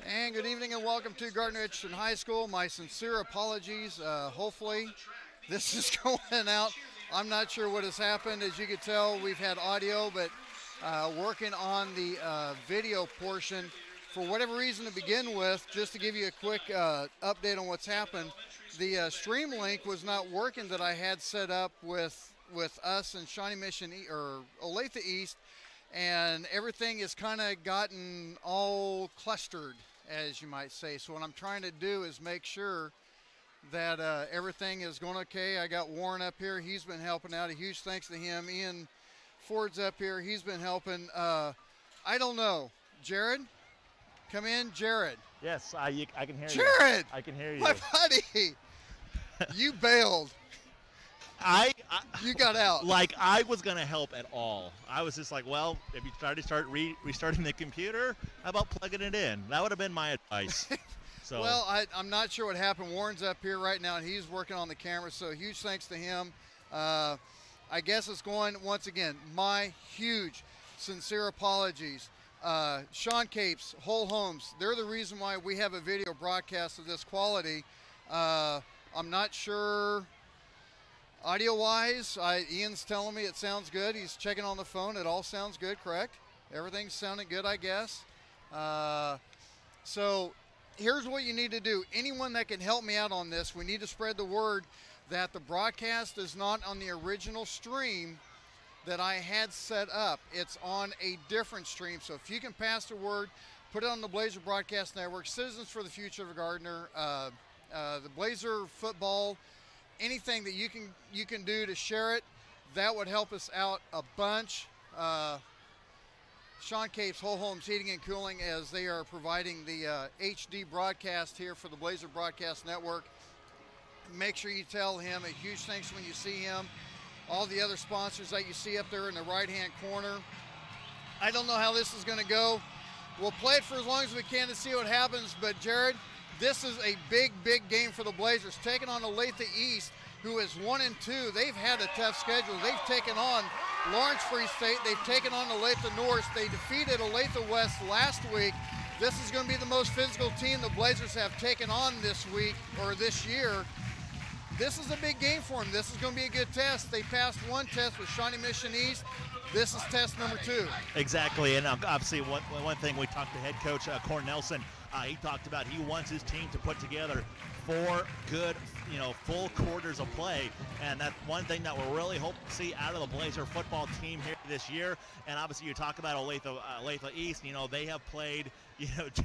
And good evening and welcome to Gardner Edgerton High School. My sincere apologies. Hopefully this is going out. I'm not sure what has happened. As you can tell, we've had audio, but working on the video portion for whatever reason to begin with. Just to give you a quick update on what's happened, the stream link was not working that I had set up with us and Shawnee Mission or Olathe East, and everything has kind of gotten all clustered, as you might say. So what I'm trying to do is make sure that everything is going okay. I got Warren up here. He's been helping out. A huge thanks to him. Ian Ford's up here. He's been helping. I don't know. Jared? Come in, Jared. Yes, I can hear you. Jared! I can hear you. My buddy! You bailed. You got out. Like I was going to help at all. I was just like, well, if you try to start restarting the computer, how about plugging it in? That would have been my advice. So. Well, I'm not sure what happened. Warren's up here right now, and he's working on the camera, so huge thanks to him. I guess it's going, once again, my huge, sincere apologies. Sean Capes, Whole Homes, they're the reason why we have a video broadcast of this quality. I'm not sure audio-wise. Ian's telling me it sounds good. He's checking on the phone. It all sounds good, correct? Everything's sounding good, I guess. So here's what you need to do. Anyone that can help me out on this, we need to spread the word that the broadcast is not on the original stream that I had set up. It's on a different stream. So if you can pass the word, put it on the Blazer Broadcast Network, Citizens for the Future of Gardner, the Blazer football, anything that you can do to share it, that would help us out a bunch. Sean Capes, Whole Homes Heating and Cooling, as they are providing the HD broadcast here for the Blazer Broadcast Network. Make sure you tell him a huge thanks when you see him. All the other sponsors that you see up there in the right-hand corner. I don't know how this is going to go. We'll play it for as long as we can to see what happens, but Jared, this is a big, big game for the Blazers. Taking on Olathe East, who is 1-2. They've had a tough schedule. They've taken on Lawrence Free State. They've taken on Olathe North. They defeated Olathe West last week. This is going to be the most physical team the Blazers have taken on this week or this year. This is a big game for them. This is going to be a good test. They passed one test with Shawnee Mission East. This is test number 2. Exactly, and obviously one thing we talked to head coach Corn Nelson. He talked about he wants his team to put together 4 good, full quarters of play, and that's one thing that we're really hoping to see out of the Blazer football team here this year. And obviously, you talk about Olathe East. They have played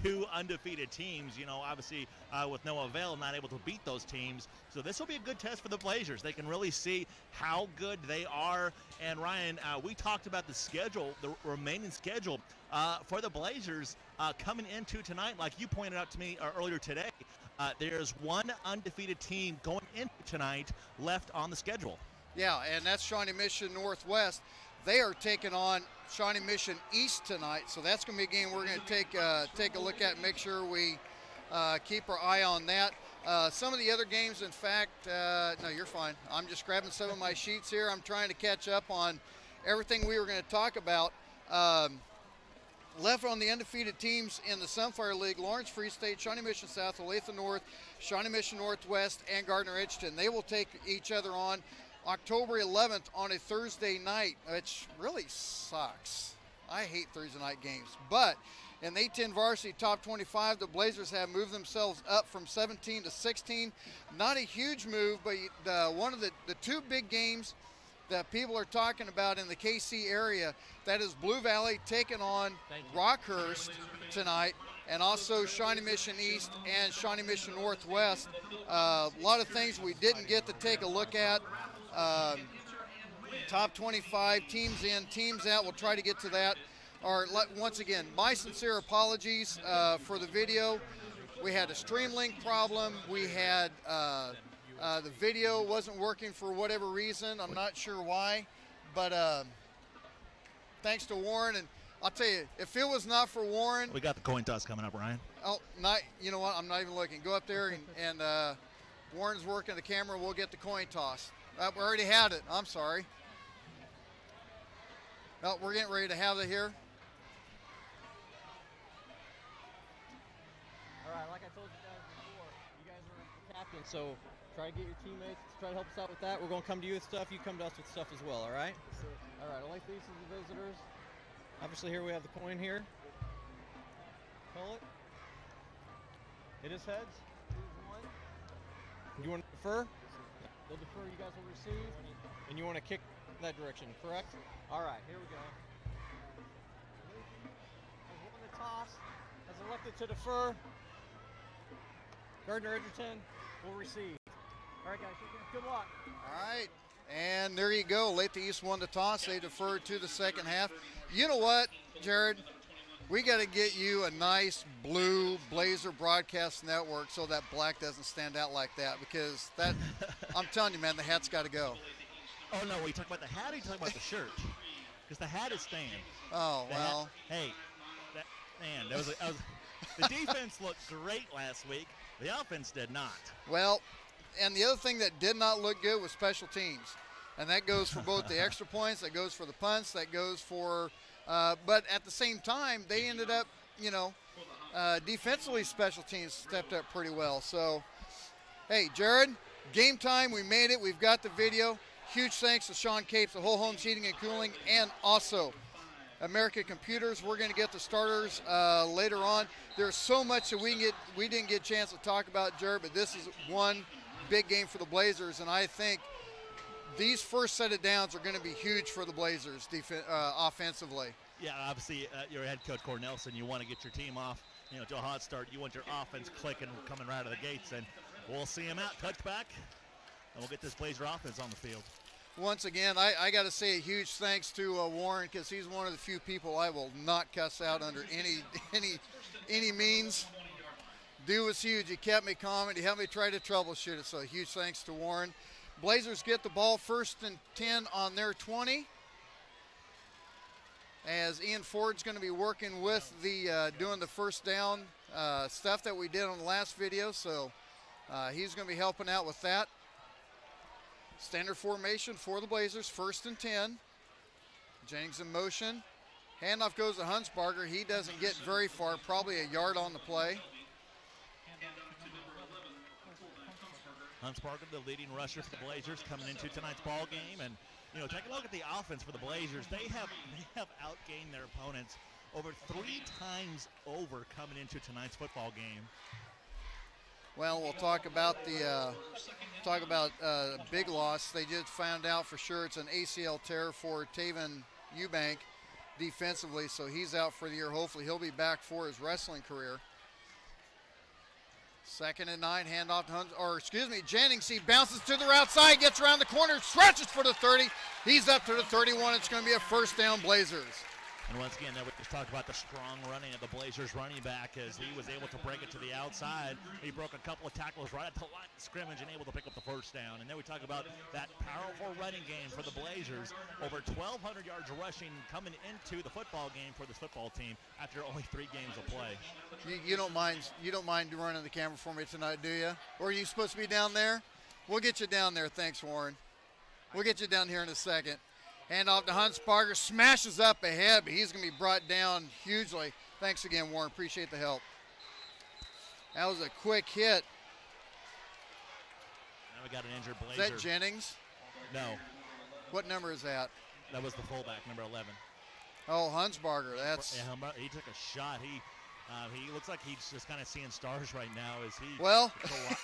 2 undefeated teams. Obviously with no avail, not able to beat those teams. So this will be a good test for the Blazers. They can really see how good they are. And Ryan, we talked about the schedule, the remaining schedule for the Blazers coming into tonight. Like you pointed out to me earlier today, there's one undefeated team going into tonight left on the schedule. Yeah, and that's Shawnee Mission Northwest. They are taking on Shawnee Mission East tonight, so that's going to be a game we're going to take a look at and make sure we keep our eye on that. Some of the other games, in fact, no, you're fine. I'm just grabbing some of my sheets here. I'm trying to catch up on everything we were going to talk about. Left on the undefeated teams in the Sunfire League: Lawrence Free State, Shawnee Mission South, Olathe North, Shawnee Mission Northwest, and Gardner Edgerton. They will take each other on October 11th on a Thursday night, which really sucks. I hate Thursday night games. But in the A-10 Varsity Top 25, the Blazers have moved themselves up from 17 to 16. Not a huge move, but one of the 2 big games that people are talking about in the KC area, that is Blue Valley taking on Rockhurst tonight, and also Shawnee Mission East and Shawnee Mission Northwest. A lot of things we didn't get to take a look at. Top 25, teams in, teams out. We'll try to get to that. Once again, my sincere apologies for the video. We had a stream link problem. We had the video wasn't working for whatever reason. I'm not sure why, but thanks to Warren. And I'll tell you, if it was not for Warren, we got the coin toss coming up, Ryan. Oh, you know what? I'm not even looking. Go up there and Warren's working the camera. We'll get the coin toss. We already had it. I'm sorry. No, we're getting ready to have it here. And so try to get your teammates to try to help us out with that. We're going to come to you with stuff. You come to us with stuff as well, all right? All right, Olathe East is the visitors. Obviously, here we have the coin here. Pull it. It is heads. You want to defer? They'll defer, you guys will receive. And you want to kick that direction, correct? All right, here we go. Has won the toss, has elected to defer. Gardner Edgerton will receive. All right, guys, good luck. All right, and there you go. Olathe East won the toss. They deferred to the second half. You know what, Jared? We got to get you a nice blue Blazer broadcast network so that black doesn't stand out like that, because that, I'm telling you, man, the hat's got to go. Oh, no, are you talking about the hat or are you talking about the shirt? Because the hat is staying. Oh, the well. Hat, hey, the defense looked great last week. The offense did not. Well, and the other thing that did not look good was special teams. And that goes for both the extra points, that goes for the punts, that goes for but at the same time, they ended up, defensively special teams stepped up pretty well. So, hey, Jared, game time. We made it. We've got the video. Huge thanks to Sean Capes, the Whole Homes Heating and Cooling, and also American Computers. We're going to get the starters later on. There's so much that we didn't get a chance to talk about, Jared, but this is one big game for the Blazers, and I think these first set of downs are going to be huge for the Blazers offensively. Yeah, obviously, your head coach, Cornelson, you want to get your team off, to a hot start. You want your offense clicking, coming right out of the gates, and we'll see him out, touchback, and we'll get this Blazer offense on the field. Once again, I got to say a huge thanks to Warren, because he's one of the few people I will not cuss out under any means. Dude was huge. He kept me calm, and he helped me try to troubleshoot it, so a huge thanks to Warren. Blazers get the ball 1st and 10 on their 20. As Ian Ford's going to be working with the doing the first down stuff that we did on the last video, so he's going to be helping out with that. Standard formation for the Blazers, 1st and 10. Jennings in motion. Handoff goes to Hunsbarger. He doesn't get very far, probably a yard on the play. Hunsbarger, the leading rusher for the Blazers, coming into tonight's ball game, and take a look at the offense for the Blazers. They have outgained their opponents over 3 times over coming into tonight's football game. Well, we'll talk about the big loss. They just found out for sure it's an ACL tear for Taven Eubank defensively, so he's out for the year. Hopefully he'll be back for his wrestling career. 2nd and 9, handoff to Jennings. He bounces to the outside, gets around the corner, stretches for the 30. He's up to the 31. It's going to be a 1st down Blazers. And once again, we just talked about the strong running of the Blazers running back as he was able to break it to the outside. He broke a couple of tackles right at the line of scrimmage and able to pick up the 1st down. And then we talk about that powerful running game for the Blazers. Over 1,200 yards rushing coming into the football game for this football team after only 3 games of play. You don't mind running the camera for me tonight, do you? Or are you supposed to be down there? We'll get you down there. Thanks, Warren. We'll get you down here in a second. Handoff to Hunsbarger, smashes up ahead, but he's going to be brought down hugely. Thanks again, Warren. Appreciate the help. That was a quick hit. Now we got an injured Blazer. Is that Jennings? No. What number is that? That was the fullback, number 11. Oh, Hunsbarger. That's. Yeah, he took a shot. He looks like he's just kind of seeing stars right now as he. Well,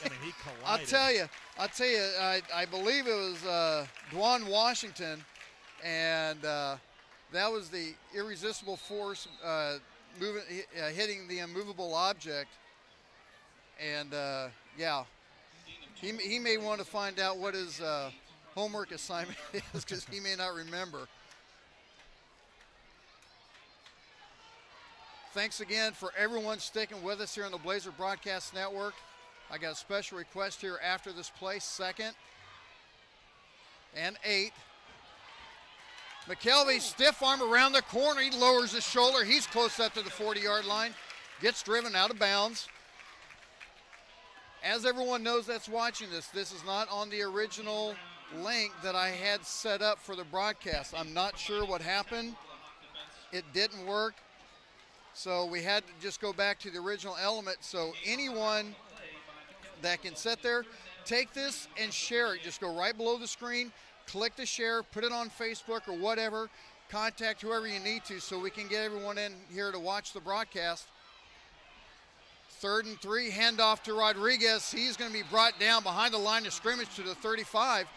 he collided. I'll tell you. I believe it was Dwan Washington. And that was the irresistible force hitting the immovable object. And, yeah, he may want to find out what his homework assignment is, because he may not remember. Thanks again for everyone sticking with us here on the Blazer Broadcast Network. I got a special request here after this play, 2nd and 8. McKelvey, stiff arm around the corner. He lowers his shoulder. He's close up to the 40-yard line. Gets driven out of bounds. As everyone knows that's watching this, this is not on the original link that I had set up for the broadcast. I'm not sure what happened. It didn't work. So we had to just go back to the original element. So anyone that can sit there, take this and share it. Just go right below the screen, click the share, put it on Facebook or whatever, contact whoever you need to so we can get everyone in here to watch the broadcast. 3rd and 3, handoff to Rodriguez. He's going to be brought down behind the line of scrimmage to the 35.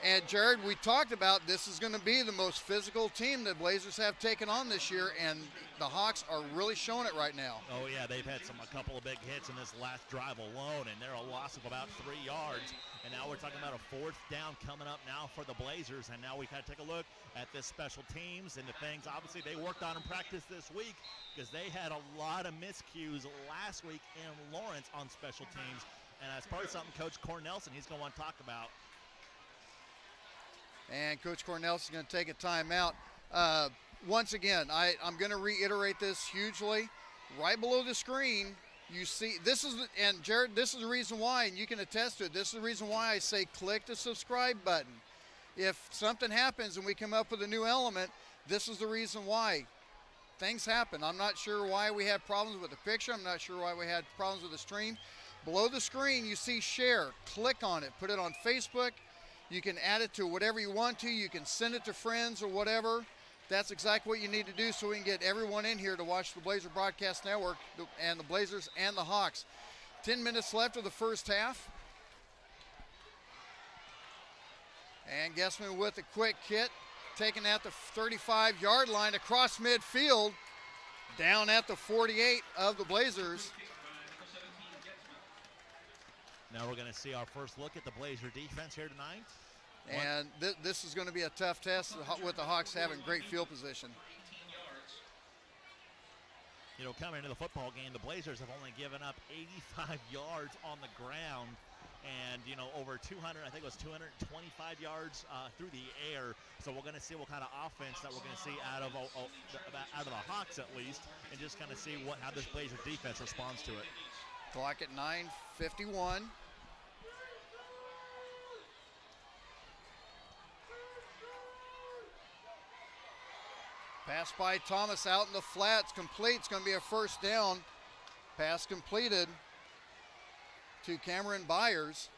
And Jared, we talked about this is going to be the most physical team the Blazers have taken on this year, and the Hawks are really showing it right now. Oh yeah, they've had a couple of big hits in this last drive alone, and they're a loss of about 3 yards. And now we're talking about a 4th down coming up now for the Blazers. And now we got to take a look at this special teams and the things obviously they worked on in practice this week, because they had a lot of miscues last week in Lawrence on special teams. And that's probably something Coach Cornelson, he's going to want to talk about. And Coach Cornelson is going to take a timeout. Once again, I'm going to reiterate this hugely. Right below the screen, you see, and Jared, this is the reason why, and you can attest to it, this is the reason why I say click the subscribe button. If something happens and we come up with a new element, this is the reason why. Things happen. I'm not sure why we had problems with the picture. I'm not sure why we had problems with the stream. Below the screen, you see share. Click on it. Put it on Facebook. You can add it to whatever you want to. You can send it to friends or whatever. That's exactly what you need to do so we can get everyone in here to watch the Blazer Broadcast Network and the Blazers and the Hawks. 10 minutes left of the first half. And Guessman with a quick hit, taken at the 35-yard line across midfield, down at the 48 of the Blazers. Now we're going to see our first look at the Blazer defense here tonight. And this is going to be a tough test with the Hawks having great field position. You know, coming into the football game, the Blazers have only given up 85 yards on the ground and, you know, over 200, I think it was 225 yards through the air. So we're going to see what kind of offense that we're going to see out of the Hawks at least, and just kind of see how this Blazer defense responds to it. Clock at 9:51. Pass by Thomas out in the flats, complete. It's going to be a first down. Pass completed to Cameron Byers.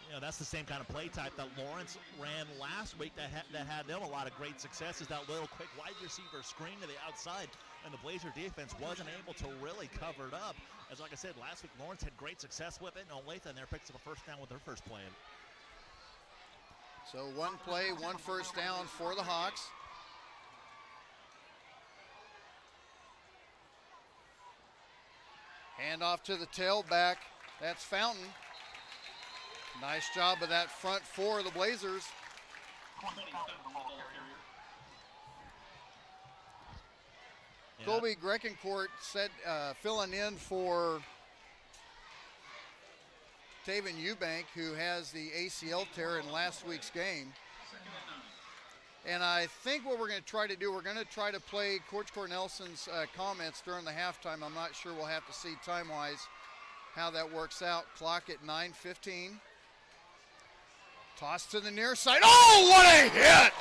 You know, that's the same kind of play type that Lawrence ran last week that had them a lot of great successes. That little quick wide receiver screen to the outside, and the Blazer defense wasn't able to really cover it up. As like I said, last week Lawrence had great success with it, and Olathe in there picks up a first down with their first play. So one play, one first down for the Hawks. Hand off to the tailback. That's Fountain. Nice job of that front four of the Blazers. Yeah. Colby Grekencourt said filling in for Taven Eubank, who has the ACL tear in last week's game. And I think what we're going to try to do, we're going to try to play Coach Cornelson's comments during the halftime. I'm not sure we'll have to see time-wise how that works out. Clock at 9:15. Toss to the near side. Oh, what a hit!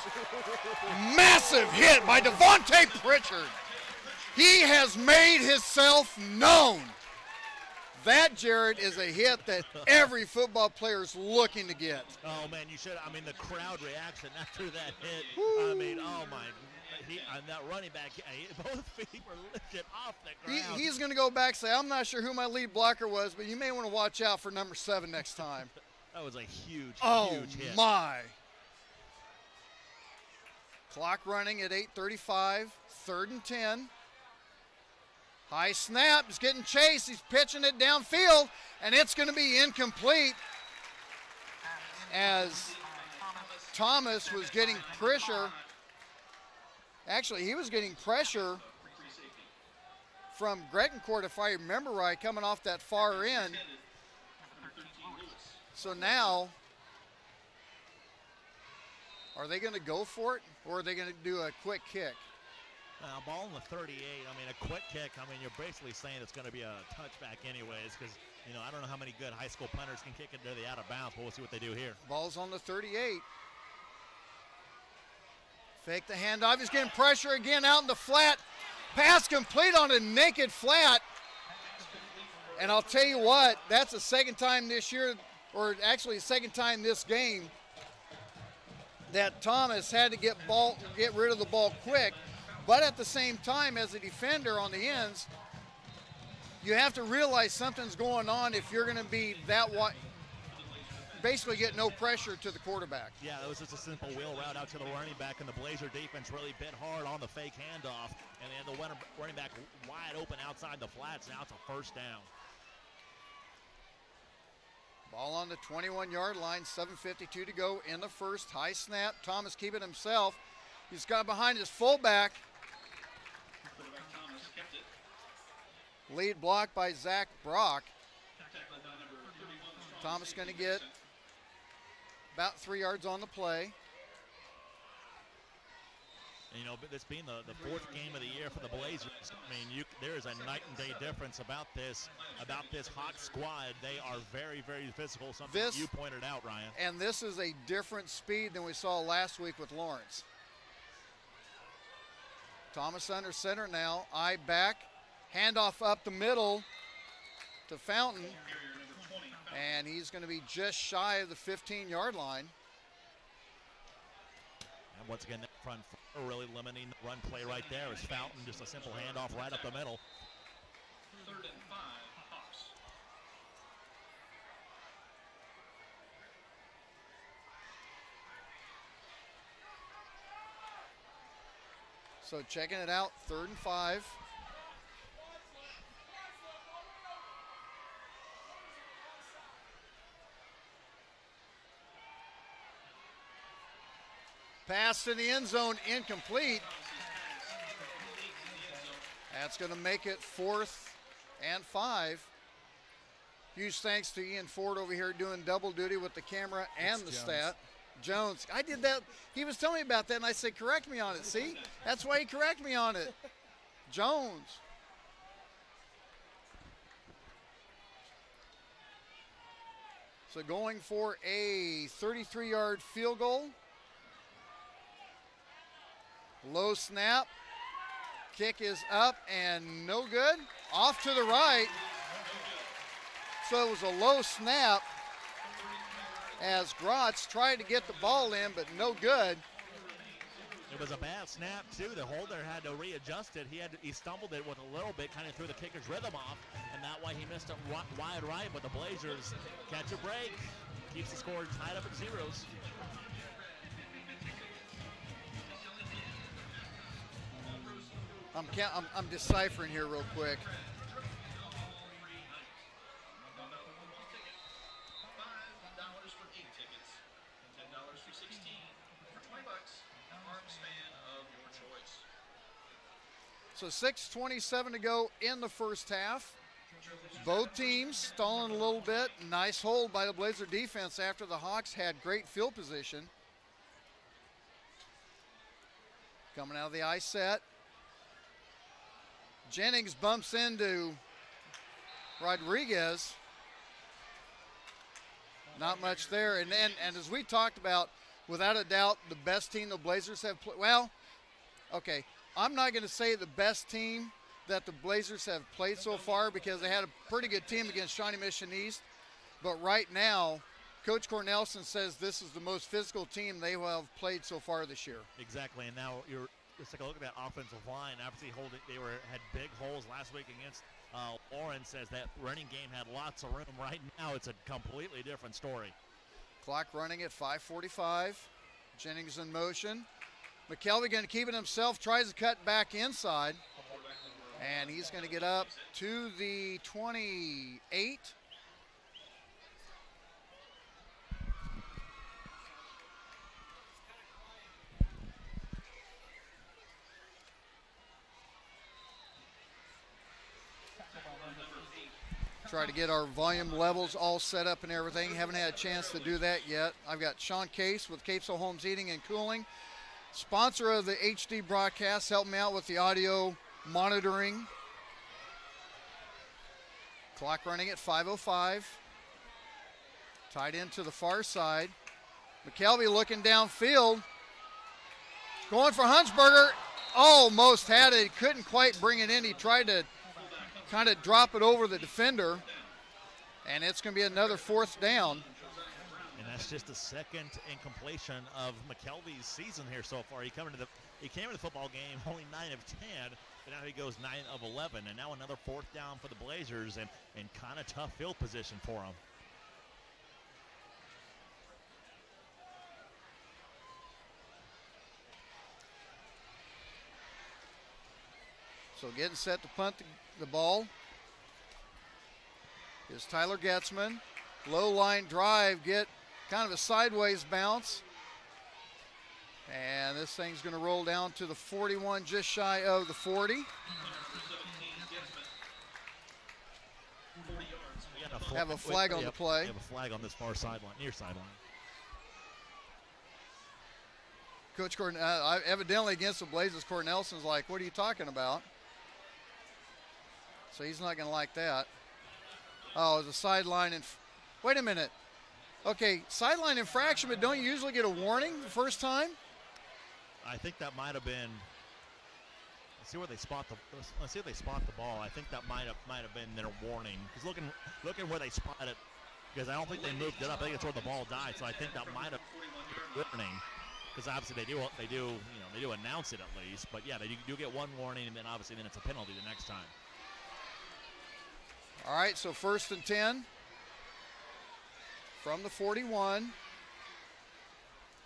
Massive hit by Devontae Pritchard. He has made himself known. That, Jared, is a hit that every football player is looking to get. Oh, man, you should. I mean, the crowd reaction after that hit. Woo. I mean, oh, my. That running back, both feet were lifted off the ground. He's going to go back and say, I'm not sure who my lead blocker was, but you may want to watch out for number 7 next time. That was a huge, huge hit. Oh, my. Clock running at 8:35, 3rd and 10. High snap, he's getting chased, he's pitching it downfield, and it's going to be incomplete as Thomas was getting pressure. Actually, he was getting pressure from Grekencourt, if I remember right, coming off that far end. So now, are they going to go for it, or are they going to do a quick kick? Ball in the 38, I mean, a quick kick, I mean, you're basically saying it's going to be a touchback anyways, because, you know, I don't know how many good high school punters can kick it to the out of bounds, but we'll see what they do here. Ball's on the 38. Fake the handoff, he's getting pressure again out in the flat. Pass complete on a naked flat. And I'll tell you what, that's the second time this year, or actually the second time this game, that Thomas had to get rid of the ball quick. But at the same time, as a defender on the ends, you have to realize something's going on if you're going to be that wide. Basically get no pressure to the quarterback. Yeah, it was just a simple wheel route out to the running back, and the Blazer defense really bit hard on the fake handoff, and they had the running back wide open outside the flats. Now it's a first down. Ball on the 21-yard line, 7:52 to go in the first. High snap, Thomas keeping himself. He's got behind his fullback. Lead block by Zach Brock. Thomas going to get about 3 yards on the play. And, you know, this being the fourth game of the year for the Blazers, I mean, there is a night and day difference about this Hawks squad. They are very, very physical, something you pointed out, Ryan. And this is a different speed than we saw last week with Lawrence. Thomas under center now, eye back, handoff up the middle to Fountain. And he's going to be just shy of the 15-yard line. And once again, that front four really limiting the run play right there is Fountain, just a simple handoff right up the middle. 3rd and 5, Hawks. So checking it out, 3rd and 5. Pass to the end zone, incomplete. That's going to make it 4th and 5. Huge thanks to Ian Ford over here doing double duty with the camera and the stat. Jones. I did that. He was telling me about that, and I said, correct me on it. See? That's why he corrected me on it. Jones. So going for a 33-yard field goal. Low snap, kick is up and no good. Off to the right. So it was a low snap as Grotz tried to get the ball in, but no good. It was a bad snap too. The holder had to readjust it. He stumbled it with a little bit, kind of threw the kicker's rhythm off, and that way he missed it wide right. But the Blazers catch a break, keeps the score tied up at 0s. I'm deciphering here real quick. $5 for 8 tickets, $10 for 16, for $20, Harms fan of your choice. So 6:27 to go in the first half. Both teams stalling a little bit. Nice hold by the Blazer defense after the Hawks had great field position. Coming out of the I set. Jennings bumps into Rodriguez. Not much there. And as we talked about, without a doubt, the best team the Blazers have played. Well, okay, I'm not going to say the best team that the Blazers have played so far because they had a pretty good team against Shawnee Mission East. But right now, Coach Cornelson says this is the most physical team they have played so far this year. Exactly, and now let's take a look at that offensive line. Obviously, they had big holes last week against Lawrence. Says that running game had lots of room. Right now, it's a completely different story. Clock running at 5:45. Jennings in motion. McKelvey going to keep it himself. Tries to cut back inside, and he's going to get up to the 28. Try to get our volume levels all set up and everything. Haven't had a chance to do that yet. I've got Sean Case with Capesville Homes Heating and Cooling, sponsor of the HD broadcast, helping me out with the audio monitoring. Clock running at 5:05. Tied into the far side. McKelvey looking downfield. Going for Huntsberger. Almost had it. Couldn't quite bring it in. He tried to kind of drop it over the defender, and it's going to be another 4th down. And that's just the second incompletion of McKelvey's season here so far. He came into the football game only 9 of 10, but now he goes 9 of 11, and now another 4th down for the Blazers, and kind of tough field position for him. So getting set to punt the ball is Tyler Getzman. Low line drive, get kind of a sideways bounce. And this thing's going to roll down to the 41, just shy of the 40. Have a flag on the play. We have a flag on this far sideline, near sideline. Coach Gordon, evidently against the Blazers, Cornelson's like, what are you talking about? So he's not going to like that. Oh, it's a sideline. Wait a minute. Okay, sideline infraction, but don't you usually get a warning the first time? I think that might have been. Let's see where they spot the ball. I think that might have been their warning. Because looking where they spot it, because I don't think they moved it up. I think it's where the ball died. So I think that might have been warning. Because obviously they do announce it at least. But yeah, they do get one warning, and then obviously it's a penalty the next time. All right, so 1st and 10 from the 41.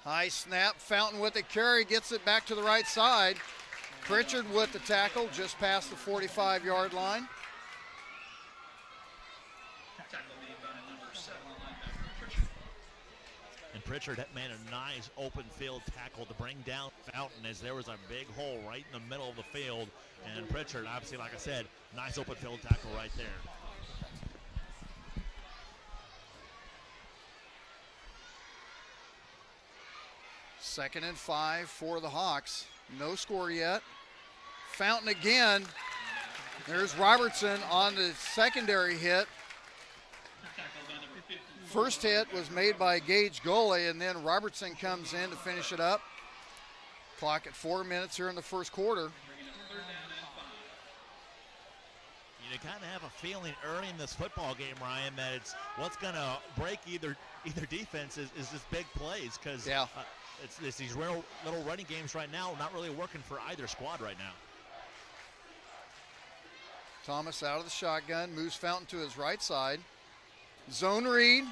High snap, Fountain with the carry, gets it back to the right side. Pritchard with the tackle just past the 45-yard line. And Pritchard made a nice open field tackle to bring down Fountain, as there was a big hole right in the middle of the field. And Pritchard, obviously, like I said, nice open field tackle right there. Second and 5 for the Hawks. No score yet. Fountain again. There's Robertson on the secondary hit. First hit was made by Gage Goley, and then Robertson comes in to finish it up. Clock at 4 minutes here in the first quarter. You kind of have a feeling early in this football game, Ryan, that it's what's going to break either defense is just big plays, because it's these little running games right now, not really working for either squad right now. Thomas out of the shotgun, moves Fountain to his right side. Zone read.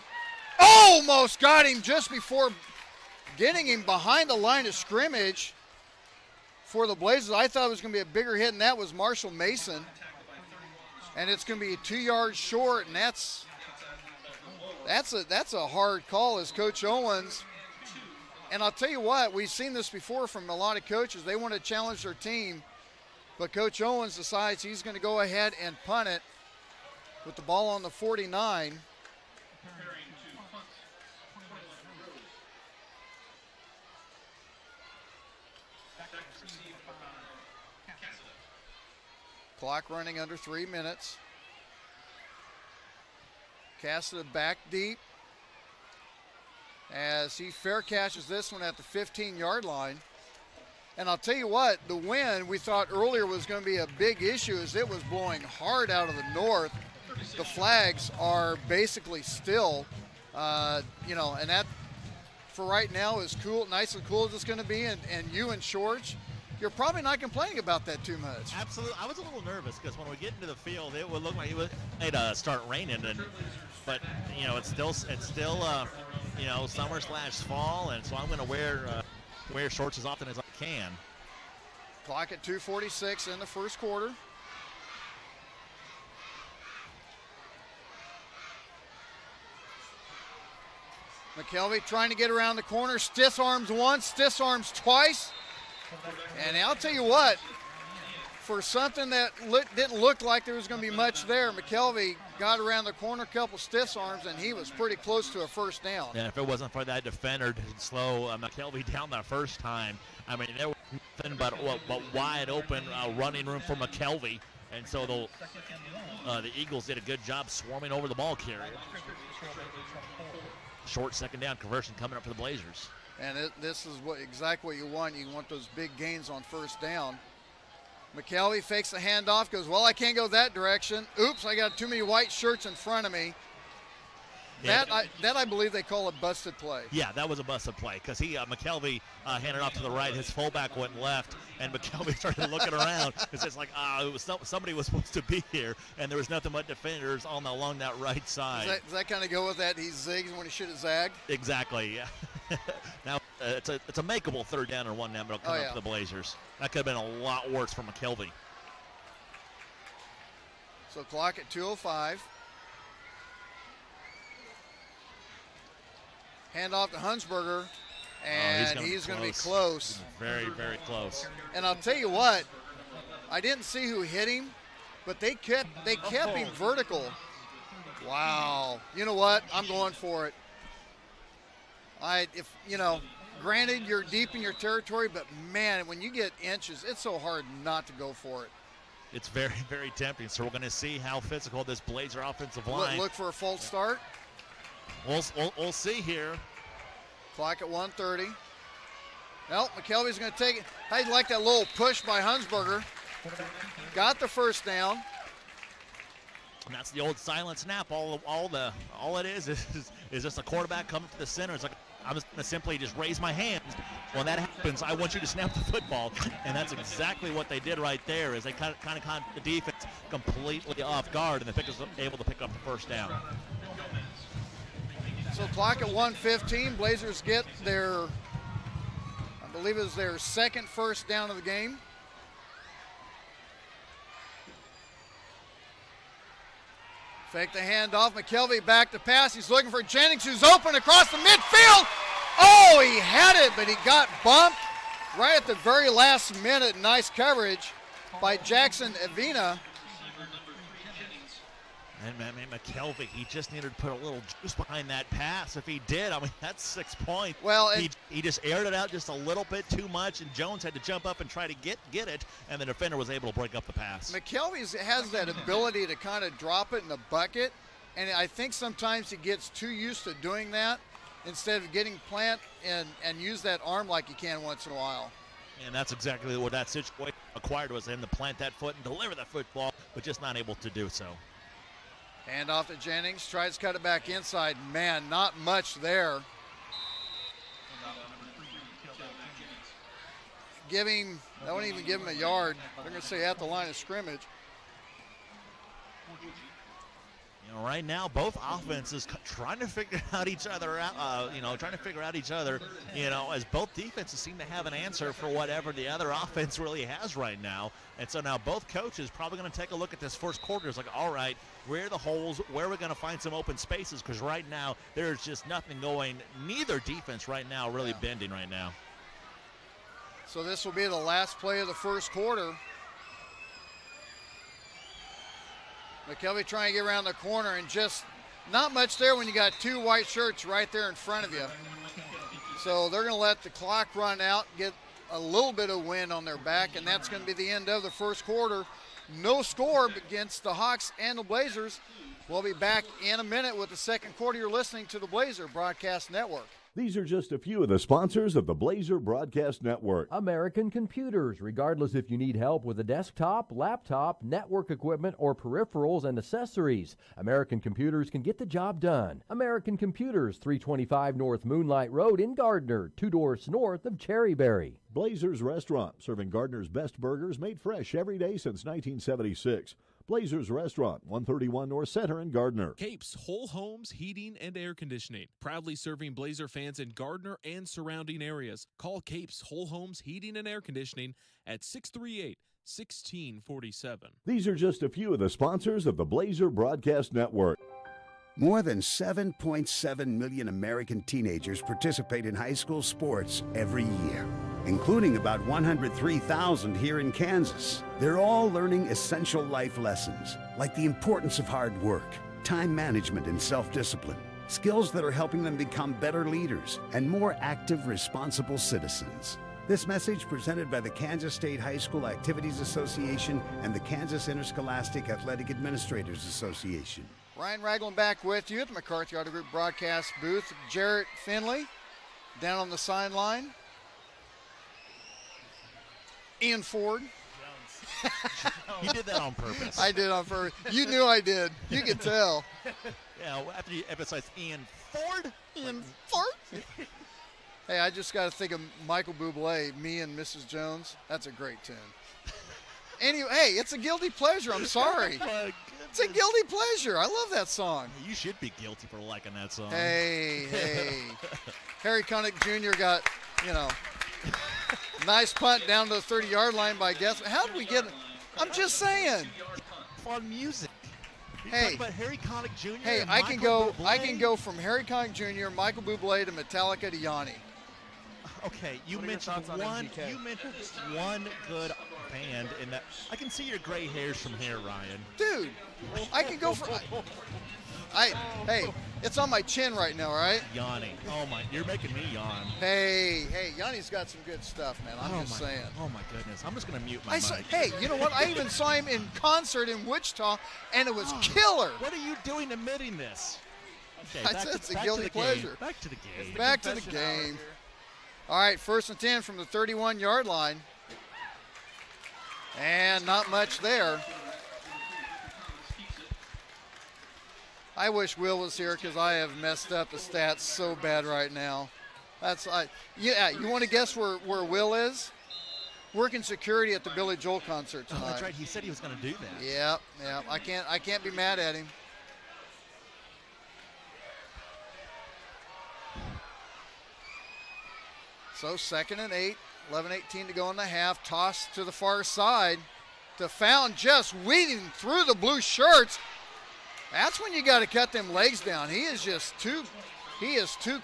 Almost got him just before getting him behind the line of scrimmage for the Blazers. I thought it was going to be a bigger hit, and that was Marshall Mason. And it's going to be 2 yards short, and that's a hard call as Coach Owens. And I'll tell you what, we've seen this before from a lot of coaches. They want to challenge their team, but Coach Owens decides he's going to go ahead and punt it with the ball on the 49. Clock running under 3 minutes. Cassida back deep as he fair catches this one at the 15-yard line. And I'll tell you what, the wind we thought earlier was going to be a big issue as it was blowing hard out of the north. The flags are basically still, and that for right now is cool, nice and cool as it's going to be. And you in shorts, you're probably not complaining about that too much. Absolutely. I was a little nervous because when we get into the field, it would look like it'd start raining, but it's still summer/fall, and so I'm going to wear shorts as often as I can. Clock at 2:46 in the first quarter. McKelvey trying to get around the corner, stiff arms once, stiff arms twice. And I'll tell you what, for something that didn't look like there was going to be much there, McKelvey got around the corner, a couple stiff arms, and he was pretty close to a first down. Yeah, if it wasn't for that defender to slow McKelvey down that first time, I mean, there was nothing but wide open running room for McKelvey. And so the Eagles did a good job swarming over the ball carrier. Short second down conversion coming up for the Blazers. And this is exactly what you want. You want those big gains on first down. McKelvey fakes the handoff, goes, well, I can't go that direction. Oops, I got too many white shirts in front of me. Yeah, That I believe they call a busted play. Yeah, that was a busted play because McKelvey handed off to the right. His fullback went left, and McKelvey started looking around. It's just like, somebody was supposed to be here, and there was nothing but defenders along that right side. Does that kind of go with that? He zigs when he should have zagged? Exactly, yeah. Now, it's a makeable 3rd down and 1 now, but it'll come up to the Blazers. That could have been a lot worse for McKelvey. So clock at 2:05. Handoff to Hunsberger, and he's going to be close. Very, very close. And I'll tell you what, I didn't see who hit him, but they kept him vertical. Wow. You know what? I'm going for it. Granted you're deep in your territory, but man, when you get inches, it's so hard not to go for it. It's very, very tempting. So we're going to see how physical this Blazer offensive line. Look for a false start. We'll see here. Clock at 1:30. Well, McKelvey's going to take it. I like that little push by Hunsberger. Got the first down. And that's the old silent snap. All it is just a quarterback coming to the center. It's like, I'm just going to simply just raise my hands. When that happens, I want you to snap the football. And that's exactly what they did right there, is they kind of caught the defense completely off guard, and the Pickers were able to pick up the first down. So clock at 1:15. Blazers get their, I believe it was their second first down of the game. Fake the handoff. McKelvey back to pass. He's looking for Jennings, who's open across the midfield. Oh, he had it, but he got bumped right at the very last minute. Nice coverage by Jackson Avina. And McKelvey, he just needed to put a little juice behind that pass. If he did, I mean, that's 6 points. Well, he just aired it out just a little bit too much, and Jones had to jump up and try to get it, and the defender was able to break up the pass. McKelvey has that ability to kind of drop it in the bucket, and I think sometimes he gets too used to doing that instead of getting plant and use that arm like he can once in a while. And that's exactly what that situation required, was him to plant that foot and deliver that football, but just not able to do so. Hand off to Jennings, tries to cut it back inside. Man, not much there. They won't even give him a yard. They're going to say at the line of scrimmage. You know, right now, both offenses trying to figure out each other out, as both defenses seem to have an answer for whatever the other offense really has right now. And so now both coaches probably going to take a look at this first quarter. It's like, all right, where are the holes? Where are we going to find some open spaces? Because right now, there's just nothing going. Neither defense right now really bending right now. So this will be the last play of the first quarter. McKelvey trying to get around the corner, and just not much there when you got two white shirts right there in front of you. So they're going to let the clock run out, get a little bit of wind on their back, and that's going to be the end of the first quarter. No score against the Hawks and the Blazers. We'll be back in a minute with the second quarter. You're listening to the Blazer Broadcast Network. These are just a few of the sponsors of the Blazer Broadcast Network. American Computers. Regardless if you need help with a desktop, laptop, network equipment, or peripherals and accessories, American Computers can get the job done. American Computers, 325 North Moonlight Road in Gardner, 2 doors north of Cherryberry. Blazer's Restaurant, serving Gardner's best burgers made fresh every day since 1976. Blazer's Restaurant, 131 North Center in Gardner. Capes Whole Homes Heating and Air Conditioning, proudly serving Blazer fans in Gardner and surrounding areas. Call Capes Whole Homes Heating and Air Conditioning at 638-1647. These are just a few of the sponsors of the Blazer Broadcast Network. More than 7.7 million American teenagers participate in high school sports every year, including about 103,000 here in Kansas. They're all learning essential life lessons, like the importance of hard work, time management, and self-discipline, skills that are helping them become better leaders and more active, responsible citizens. This message presented by the Kansas State High School Activities Association and the Kansas Interscholastic Athletic Administrators Association. Ryan Ragland back with you at the McCarthy Auto Group broadcast booth. Jarrett Finley down on the sideline. Ian Ford. You did that on purpose. I did on purpose. You knew I did. You could tell. Yeah, after you emphasize Ian Ford. Ian Ford? Hey, I just got to think of Michael Bublé, Me and Mrs. Jones. That's a great tune. Anyway, hey, it's a guilty pleasure. I'm sorry. It's a guilty pleasure. I love that song. You should be guilty for liking that song. Hey. Harry Connick Jr. got, nice punt down to the 30-yard line by Guess. How did we get it? I'm just saying. Fun music. Hey, about Harry Connick Jr. Hey, I can go from Harry Connick Jr., Michael Bublé to Metallica to Yanni. Okay, you mentioned one good band in that. I can see your gray hairs from here, Ryan. Dude, I can go for. Hey, it's on my chin right now, right? Yawning. Oh my, you're making me yawn. Hey, Yanni's got some good stuff, man. I'm just saying. Oh my goodness, I'm just gonna mute my mic. Hey, you know what? I even saw him in concert in Wichita, and it was killer. What are you doing admitting this? Okay, it's a guilty pleasure. Back to the game. Back to the game. All right, 1st and 10 from the 31-yard line. And not much there. I wish Will was here because I have messed up the stats so bad right now. You want to guess where Will is? Working security at the Billy Joel concert tonight. Oh, that's right. He said he was going to do that. Yeah. I can't be mad at him. So 2nd and 8, 11:18 to go in the half. Toss to the far side. To Fountain, just weeding through the blue shirts. That's when you got to cut them legs down. He is too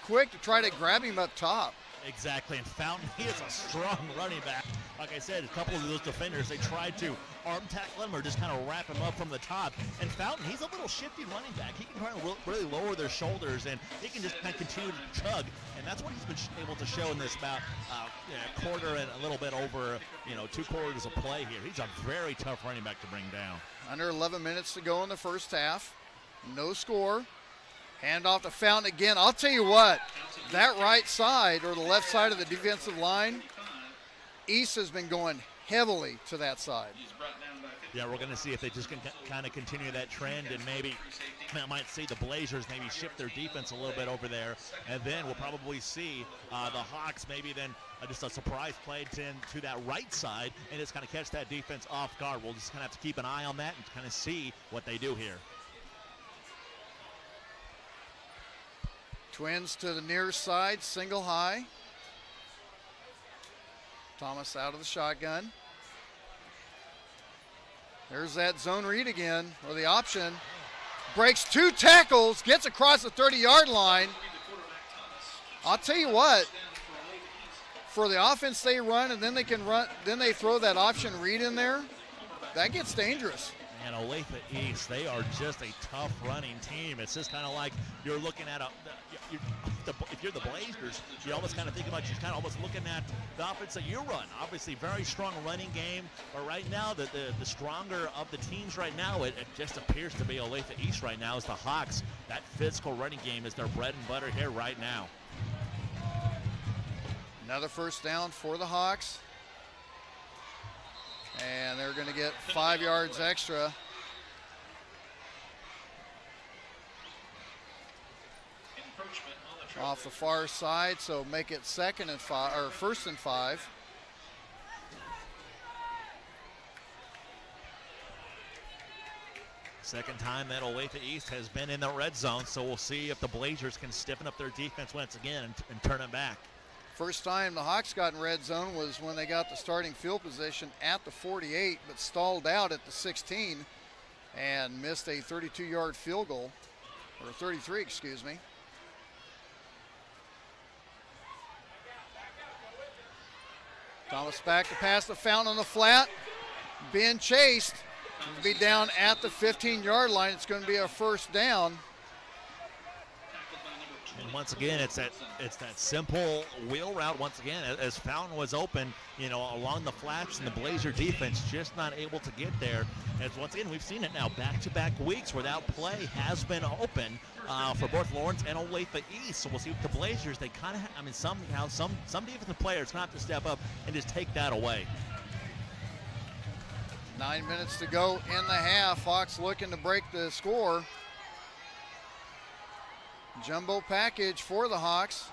quick to try to grab him up top. Exactly, and Fountain, he is a strong running back. Like I said, a couple of those defenders, they tried to arm tackle him or just kind of wrap him up from the top. And Fountain, he's a little shifty running back. He can kind of really lower their shoulders, and he can just kind of continue to chug. And that's what he's been able to show in this about quarter and a little bit over, 2 quarters of play here. He's a very tough running back to bring down. Under 11 minutes to go in the first half. No score. Hand off to Fountain again. I'll tell you what, that right side or the left side of the defensive line, East has been going heavily to that side. Yeah, we're going to see if they just can kind of continue that trend, and maybe I might see the Blazers maybe shift their defense a little bit over there, and then we'll probably see the Hawks maybe then just a surprise play to that right side and just kind of catch that defense off guard. We'll just kind of have to keep an eye on that and kind of see what they do here. Twins to the near side, single high. Thomas out of the shotgun. There's that zone read again, or the option. Breaks 2 tackles, gets across the 30-yard line. I'll tell you what, for the offense they run and then they throw that option read in there, that gets dangerous. And Olathe East, they are just a tough running team. It's just kind of like you're looking at if you're the Blazers, you almost kind of think about you're kind of almost looking at the offense that you run. Obviously, very strong running game, but right now the stronger of the teams right now, it just appears to be Olathe East right now. Is the Hawks. That physical running game is their bread and butter here right now. Another first down for the Hawks. And they're going to get 5 yards extra. Off the far side, so make it 1st and 5. Second time that Olathe East has been in the red zone, so we'll see if the Blazers can stiffen up their defense once again and turn it back. First time the Hawks got in red zone was when they got the starting field position at the 48, but stalled out at the 16 and missed a 32-yard field goal, or 33, excuse me. Thomas back to pass the Fountain on the flat, being chased. It'll be down at the 15-yard line. It's going to be a first down. And once again, it's that simple wheel route. Once again, as Fountain was open, along the flats, and the Blazer defense just not able to get there. And once again, we've seen it now back-to-back weeks where that play has been open for both Lawrence and Olathe East. So we'll see if the Blazers, they kind of, some defensive players kind of have to step up and just take that away. 9 minutes to go in the half. Hawks looking to break the score. Jumbo package for the Hawks.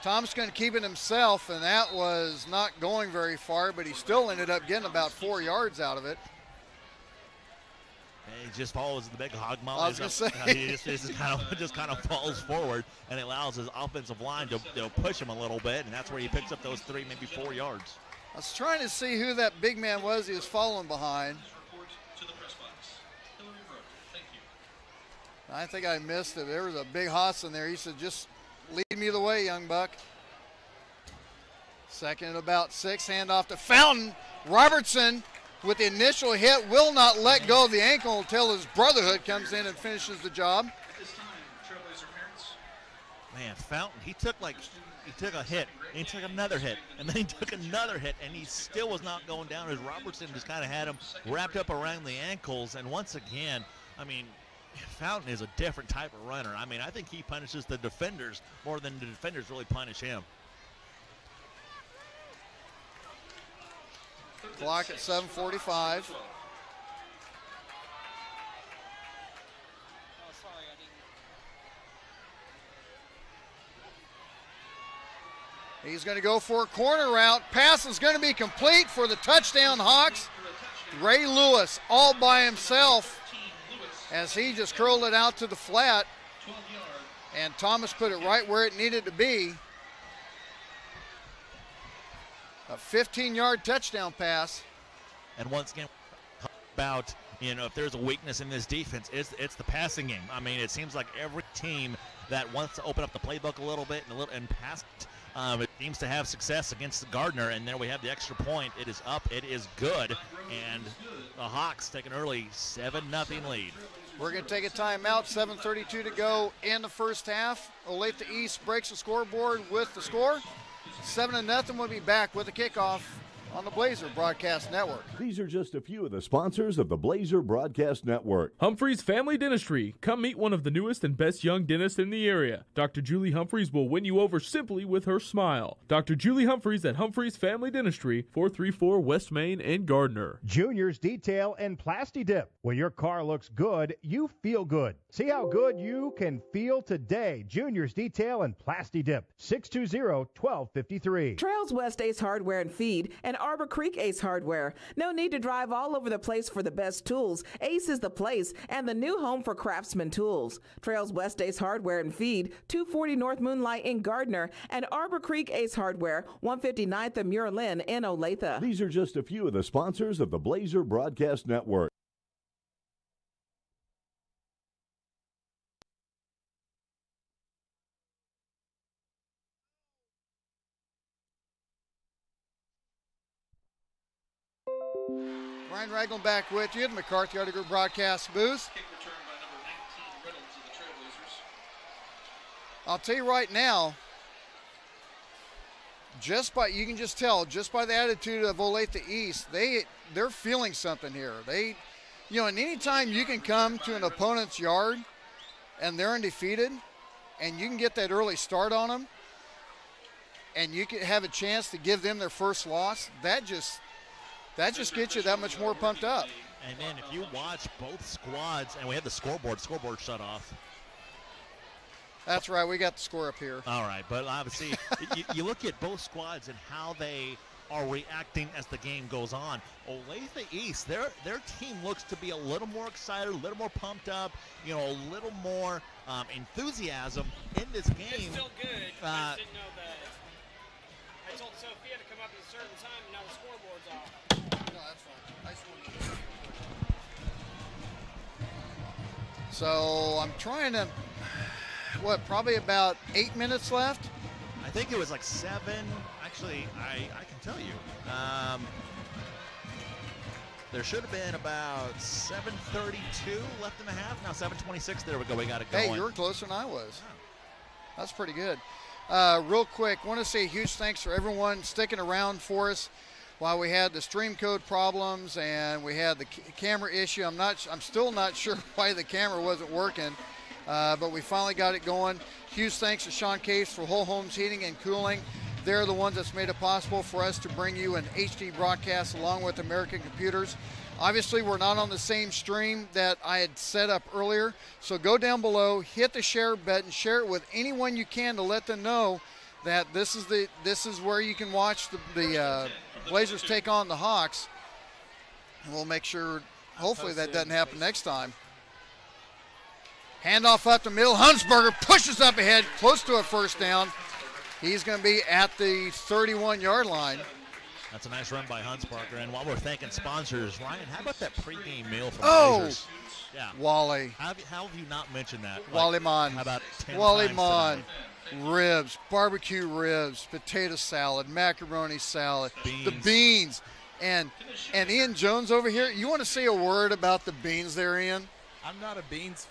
Tom's going to keep it himself, and that was not going very far, but he still ended up getting about 4 yards out of it. And he just follows the big hog molly. I was going to say. He just kind of falls forward, and it allows his offensive line to push him a little bit, and that's where he picks up those 3, maybe 4 yards. I was trying to see who that big man was he was following behind. I think I missed it. There was a big hoss in there. He said, just lead me the way, young buck. Second and about 6, handoff to Fountain. Robertson with the initial hit will not let go of the ankle until his brotherhood comes in and finishes the job. Man, Fountain, he took a hit, and he took another hit, and then he took another hit, and he still was not going down as Robertson just kind of had him wrapped up around the ankles. And once again, I mean, Fountain is a different type of runner. I mean, I think he punishes the defenders more than the defenders really punish him. Clock at 7:45. He's going to go for a corner route. Pass is going to be complete for the touchdown Hawks. Ray Lewis all by himself as he just curled it out to the flat. And Thomas put it right where it needed to be. A 15-yard touchdown pass. And once again, about, if there's a weakness in this defense, it's the passing game. I mean, it seems like every team that wants to open up the playbook a little bit and pass it seems to have success against Gardner. And there we have the extra point. It is up. It is good. And the Hawks take an early 7-0 lead. We're going to take a timeout. 7:32 to go in the first half. Olathe East breaks the scoreboard with the score. 7-0. We'll be back with the kickoff on the Blazer Broadcast Network. These are just a few of the sponsors of the Blazer Broadcast Network. Humphreys Family Dentistry. Come meet one of the newest and best young dentists in the area. Dr. Julie Humphreys will win you over simply with her smile. Dr. Julie Humphreys at Humphreys Family Dentistry, 434 West Main in Gardner. Junior's Detail and Plasti Dip. When your car looks good, you feel good. See how good you can feel today. Junior's Detail and Plasti Dip, 620-1253. Trails West Ace Hardware and Feed and Arbor Creek Ace Hardware. No need to drive all over the place for the best tools. Ace is the place and the new home for Craftsman tools. Trails West Ace Hardware and Feed, 240 North Moonlight in Gardner, and Arbor Creek Ace Hardware, 159th and Muir Lynn in Olathe. These are just a few of the sponsors of the Blazer Broadcast Network. Brian Ragland back with you, the McCarthy Auto Group broadcast booth. Kick return by number 19, Reynolds of the Trailblazers. I'll tell you right now, you can just tell, just by the attitude of Olathe East, they're feeling something here. And anytime you can come to an opponent's yard and they're undefeated and you can get that early start on them and you can have a chance to give them their first loss, that just gets you that much more pumped up. And then if you watch both squads, and we have the scoreboard shut off. That's right, we got the score up here. All right, but obviously you look at both squads and how they are reacting as the game goes on. Olathe East, their team looks to be a little more excited, a little more pumped up, a little more enthusiasm in this game. It's still good. I just didn't know that. I told Sophia to come up at a certain time, and now the scoreboard's off. No, that's fine. So I'm trying to, probably about 8 minutes left? I think it was like 7. Actually, I can tell you. There should have been about 7:32 left in the half. Now 7:26. There we go. We got it going. Hey, you were closer than I was. That's pretty good. Real quick, want to say a huge thanks for everyone sticking around for us while we had the stream code problems and we had the camera issue. I'm still not sure why the camera wasn't working, but we finally got it going. Huge thanks to Sean Case for Whole Homes Heating and Cooling. They're the ones that's made it possible for us to bring you an HD broadcast along with American Computers. Obviously, we're not on the same stream that I had set up earlier. So go down below, hit the share button, share it with anyone you can to let them know that this is where you can watch the Blazers take on the Hawks. And we'll make sure, hopefully, that doesn't happen next time. Handoff up the middle. Hunsberger pushes up ahead, close to a first down. He's going to be at the 31-yard line. That's a nice run by Hunsberger. And while we're thanking sponsors, Ryan, how about that pregame meal from Blazers? Yeah. Wally. How have you not mentioned that? Wally Mon. How about 10 Wally times Mon. tonight? Ribs, barbecue ribs, potato salad, macaroni salad, beans. The beans. And Ian Jones over here, you want to say a word about the beans there, Ian? I'm not a beans. Is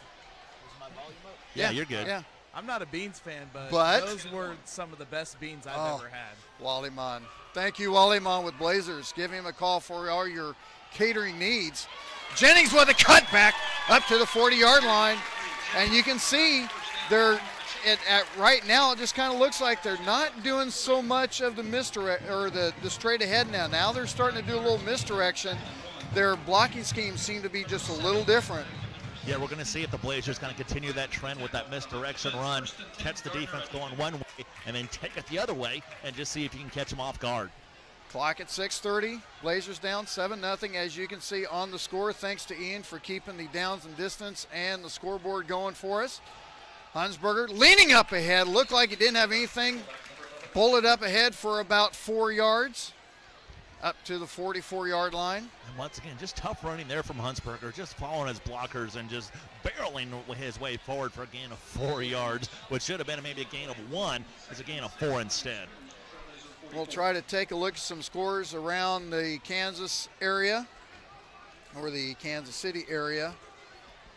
my volume up? Yeah, you're good. Yeah. I'm not a beans fan, but those were some of the best beans I've ever had. Wally Mon. Thank you, Wally Mon with Blazers. Give him a call for all your catering needs. Jennings with a cutback up to the 40-yard line. And you can see they're right now it just kind of looks like they're not doing so much of the misdirect or the straight ahead now. Now they're starting to do a little misdirection. Their blocking schemes seem to be just a little different. Yeah, we're going to see if the Blazers kind of continue that trend with that misdirection run, catch the defense going one way, and then take it the other way, and just see if you can catch them off guard. Clock at 6:30. Blazers down 7-0, as you can see on the score. Thanks to Ian for keeping the downs and distance and the scoreboard going for us. Hunsberger leaning up ahead. Looked like he didn't have anything. Pulled it up ahead for about 4 yards. Up to the 44-yard line. And once again, just tough running there from Hunsberger, just following his blockers and just barreling his way forward for a gain of 4 yards, which should have been maybe a gain of 1. It's a gain of 4 instead. We'll try to take a look at some scores around the Kansas area, or the Kansas City area.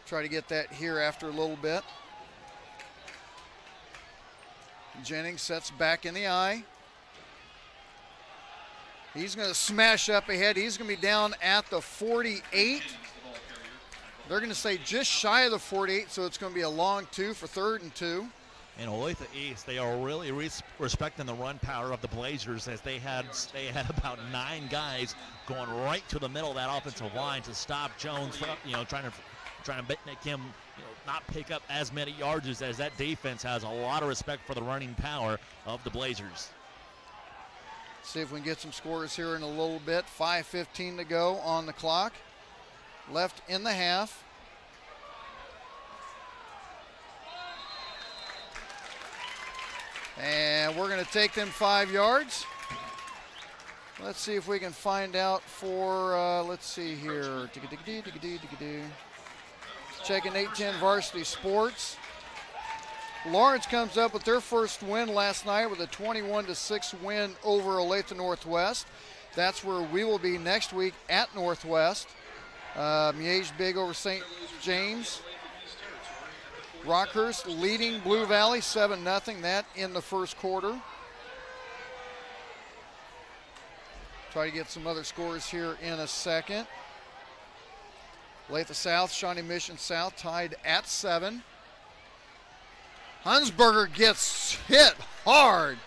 Try to get that here after a little bit. Jennings sets back in the eye. He's going to smash up ahead. He's going to be down at the 48. They're going to say just shy of the 48, so it's going to be a long 2 for 3rd and 2. In Olathe East, they are really respecting the run power of the Blazers, as they had about 9 guys going right to the middle of that offensive line to stop Jones from, trying to make him not pick up as many yards as that defense has a lot of respect for the running power of the Blazers. See if we can get some scores here in a little bit. 5:15 to go on the clock. Left in the half. And we're going to take them 5 yards. Let's see if we can find out for, let's see here. Checking 810 Varsity Sports. Lawrence comes up with their first win last night with a 21-6 win over Olathe Northwest. That's where we will be next week at Northwest. Miege big over St. James. Rockhurst leading Blue Valley 7-0, that in the first quarter. Try to get some other scores here in a second. Olathe South, Shawnee Mission South tied at 7. Hunsberger gets hit hard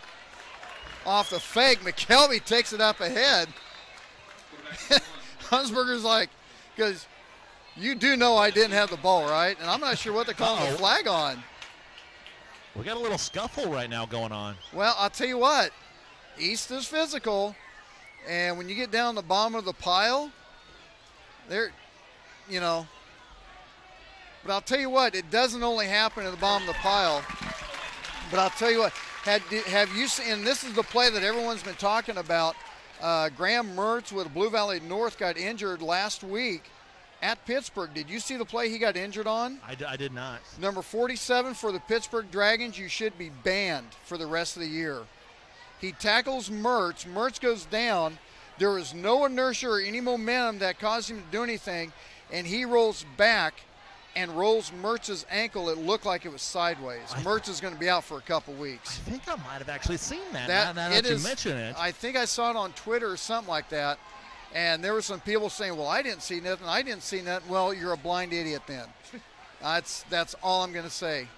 off the fake. McKelvey takes it up ahead. Hunsberger's like, because you do know I didn't have the ball, right? And I'm not sure what they're calling the flag on. We got a little scuffle right now going on. Well, I'll tell you what. East is physical. And when you get down the bottom of the pile, they're, but I'll tell you what, it doesn't only happen at the bottom of the pile. But I'll tell you what, have you seen, and this is the play that everyone's been talking about, Graham Mertz with Blue Valley North got injured last week at Pittsburgh. Did you see the play he got injured on? I did not. Number 47 for the Pittsburgh Dragons, you should be banned for the rest of the year. He tackles Mertz. Mertz goes down. There is no inertia or any momentum that caused him to do anything, and he rolls back and rolls Mertz's ankle. It looked like it was sideways. Mertz is going to be out for a couple weeks. I think I might have actually seen that. Now that you mention it. I think I saw it on Twitter or something like that. And there were some people saying, well, I didn't see nothing. I didn't see nothing. Well, you're a blind idiot then. That's all I'm going to say.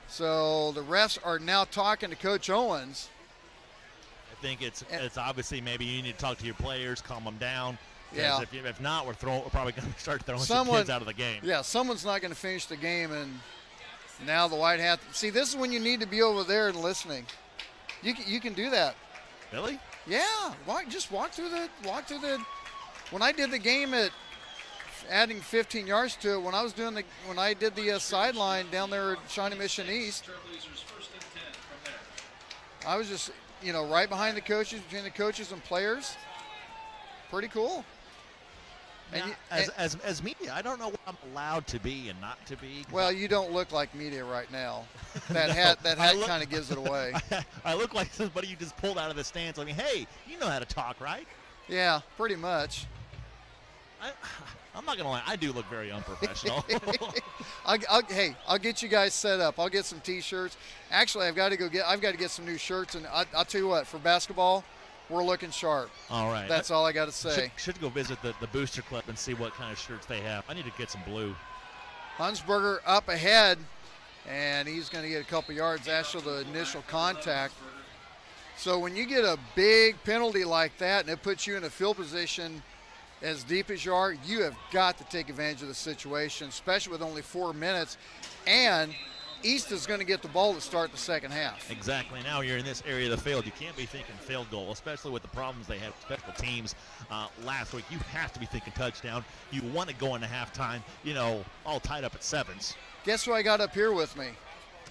So the refs are now talking to Coach Owens. I think it's obviously maybe you need to talk to your players, calm them down. Yeah. If not, we're probably going to start throwing some kids out of the game. Yeah, someone's not going to finish the game, and now the White Hat. See, this is when you need to be over there and listening. You can do that. Really? Yeah. Just walk through the. When I did the game at adding 15 yards to it, when I did the sideline down there at Shawnee Mission East, I was just right behind the coaches, between the coaches and players. Pretty cool. Now, as media, I don't know what I'm allowed to be and not to be. Well, you don't look like media right now. That hat kind of gives it away. I look like somebody you just pulled out of the stands. I mean, hey, you know how to talk, right? Yeah, pretty much. I'm not gonna lie, I do look very unprofessional. I'll get you guys set up. I'll get some T-shirts. Actually, I've got to get some new shirts, and I'll tell you what, for basketball, we're looking sharp. All right. That's all I got to say. Should go visit the Booster Club and see what kind of shirts they have. I need to get some blue. Hunsberger up ahead, and he's going to get a couple yards after the initial contact. So when you get a big penalty like that and it puts you in a field position as deep as you are, you have got to take advantage of the situation, especially with only 4 minutes. And East is going to get the ball to start the second half. Exactly. Now you're in this area of the field. You can't be thinking field goal, especially with the problems they had with special teams last week. You have to be thinking touchdown. You want to go into halftime, all tied up at 7s. Guess who I got up here with me?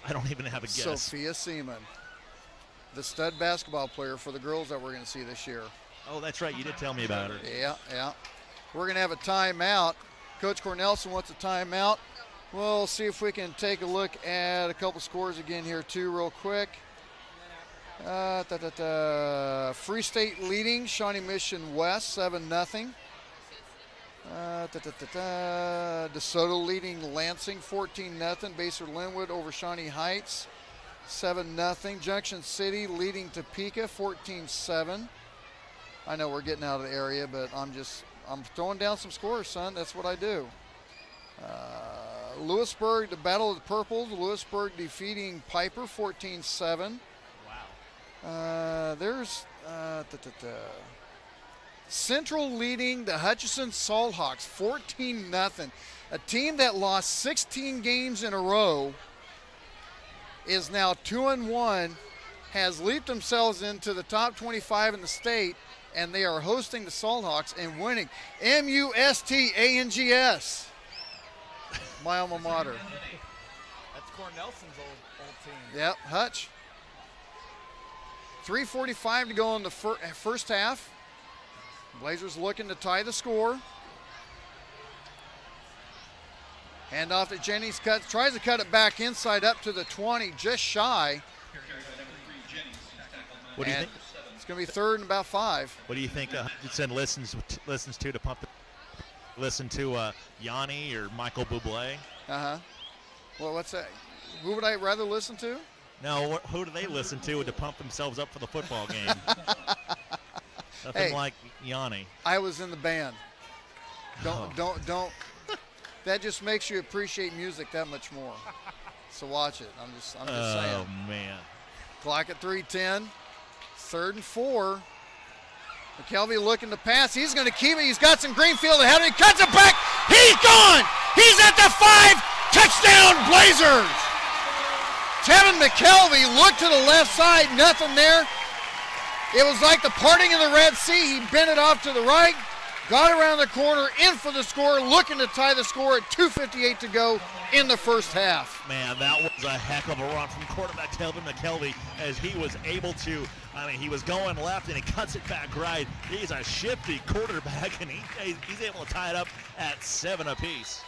I don't even have a guess. Sophia Seaman, the stud basketball player for the girls that we're going to see this year. Oh, that's right. You did tell me about her. Yeah. We're going to have a timeout. Coach Cornelson wants a timeout. We'll see if we can take a look at a couple scores again here, too, real quick. Free State leading Shawnee Mission West 7-0. DeSoto leading Lansing 14-0. Baser Linwood over Shawnee Heights 7-0. Junction City leading Topeka 14-7. I know we're getting out of the area, but I'm throwing down some scores, son. That's what I do. Lewisburg, the Battle of the Purples. Lewisburg defeating Piper 14-7. Wow. There's Central leading the Hutchinson Salthawks 14-0. A team that lost 16 games in a row is now 2-1, has leaped themselves into the top 25 in the state, and they are hosting the Salthawks and winning. MUSTANGS. My alma mater. That's Cornelson's old team. Yep, Hutch. 3:45 to go in the first half. Blazers looking to tie the score. Hand off to Jennings, tries to cut it back inside up to the 20, just shy. What do you think? It's going to be third and about 5. What do you think Hutchinson listens to pump the? Listen to Yanni or Michael Bublé? Uh-huh. Well, what's that? Who would I rather listen to? No, who do they listen to pump themselves up for the football game? Nothing like Yanni. I was in the band. Don't. That just makes you appreciate music that much more. So watch it. I'm just saying. Oh, man. Clock at 3:10. 3rd and 4. McKelvey looking to pass. He's going to keep it. He's got some Greenfield ahead of him. He cuts it back. He's gone. He's at the 5. Touchdown, Blazers. Tevin McKelvey looked to the left side. Nothing there. It was like the parting of the Red Sea. He bent it off to the right, got around the corner, in for the score, looking to tie the score at 2:58 to go in the first half. Man, that was a heck of a run from quarterback Tevin McKelvey as he was able to, he was going left and he cuts it back right. He's a shifty quarterback and he's able to tie it up at 7 apiece.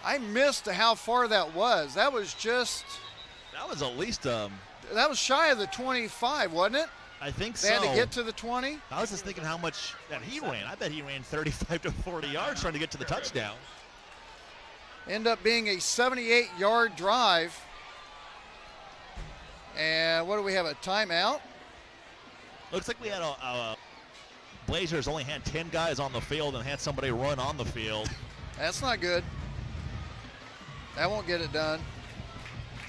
I missed how far that was. That was at least that was shy of the 25, wasn't it? I think so. They had to get to the 20. I was just thinking how much that he ran. I bet he ran 35 to 40 yards trying to get to the touchdown. End up being a 78-yard drive. And what do we have, a timeout? Looks like we had Blazers only had 10 guys on the field and had somebody run on the field. That's not good. That won't get it done.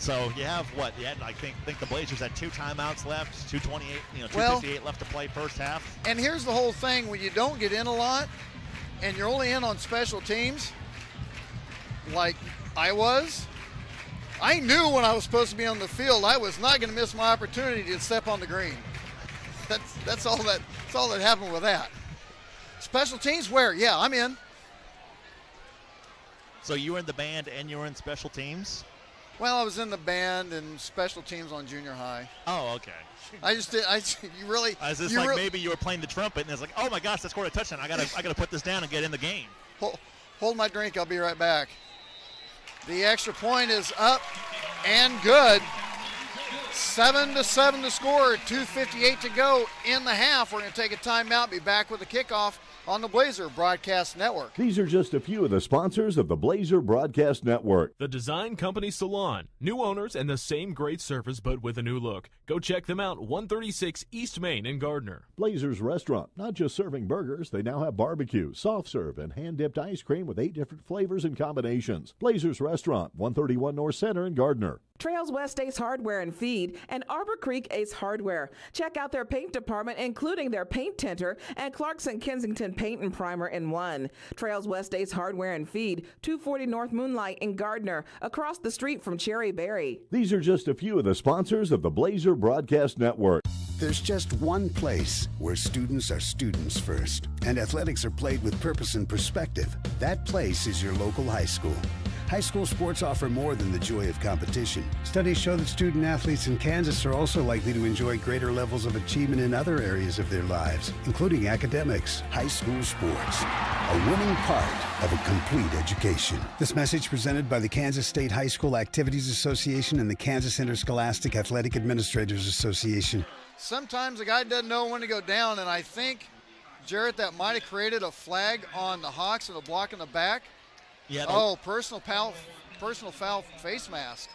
So you have what? You had, I think the Blazers had 2 timeouts left, 2:28, 2:58 left to play first half. And here's the whole thing: when you don't get in a lot, and you're only in on special teams, like I was, I knew when I was supposed to be on the field, I was not going to miss my opportunity to step on the green. That's all that happened with that. Special teams, where? Yeah, I'm in. So you were in the band and you were in special teams? Well, I was in the band and special teams on junior high. Oh, okay. I just did. You really? Is this like maybe you were playing the trumpet and it's like, oh my gosh, I scored a touchdown. I gotta put this down and get in the game. Hold my drink. I'll be right back. The extra point is up and good. 7-7 to score. 2:58 to go in the half. We're going to take a timeout. Be back with the kickoff on the Blazer Broadcast Network. These are just a few of the sponsors of the Blazer Broadcast Network. The Design Company Salon. New owners and the same great service, but with a new look. Go check them out, 136 East Main in Gardner. Blazers Restaurant. Not just serving burgers, they now have barbecue, soft serve, and hand-dipped ice cream with 8 different flavors and combinations. Blazers Restaurant, 131 North Center in Gardner. Trails West Ace Hardware and Feed and Arbor Creek Ace Hardware. Check out their paint department, including their paint tinter and Clarkson Kensington Paint and Primer in one. Trails West Ace Hardware and Feed, 240 North Moonlight in Gardner, across the street from Cherry Berry. These are just a few of the sponsors of the Blazer Broadcast Network. There's just one place where students are students first, and athletics are played with purpose and perspective. That place is your local high school. High school sports offer more than the joy of competition. Studies show that student athletes in Kansas are also likely to enjoy greater levels of achievement in other areas of their lives, including academics. High school sports, a winning part of a complete education. This message presented by the Kansas State High School Activities Association and the Kansas Interscholastic Athletic Administrators Association. Sometimes a guy doesn't know when to go down, and I think, Jarrett, that might have created a flag on the Hawks and a block in the back. Yeah. Oh, personal foul face mask.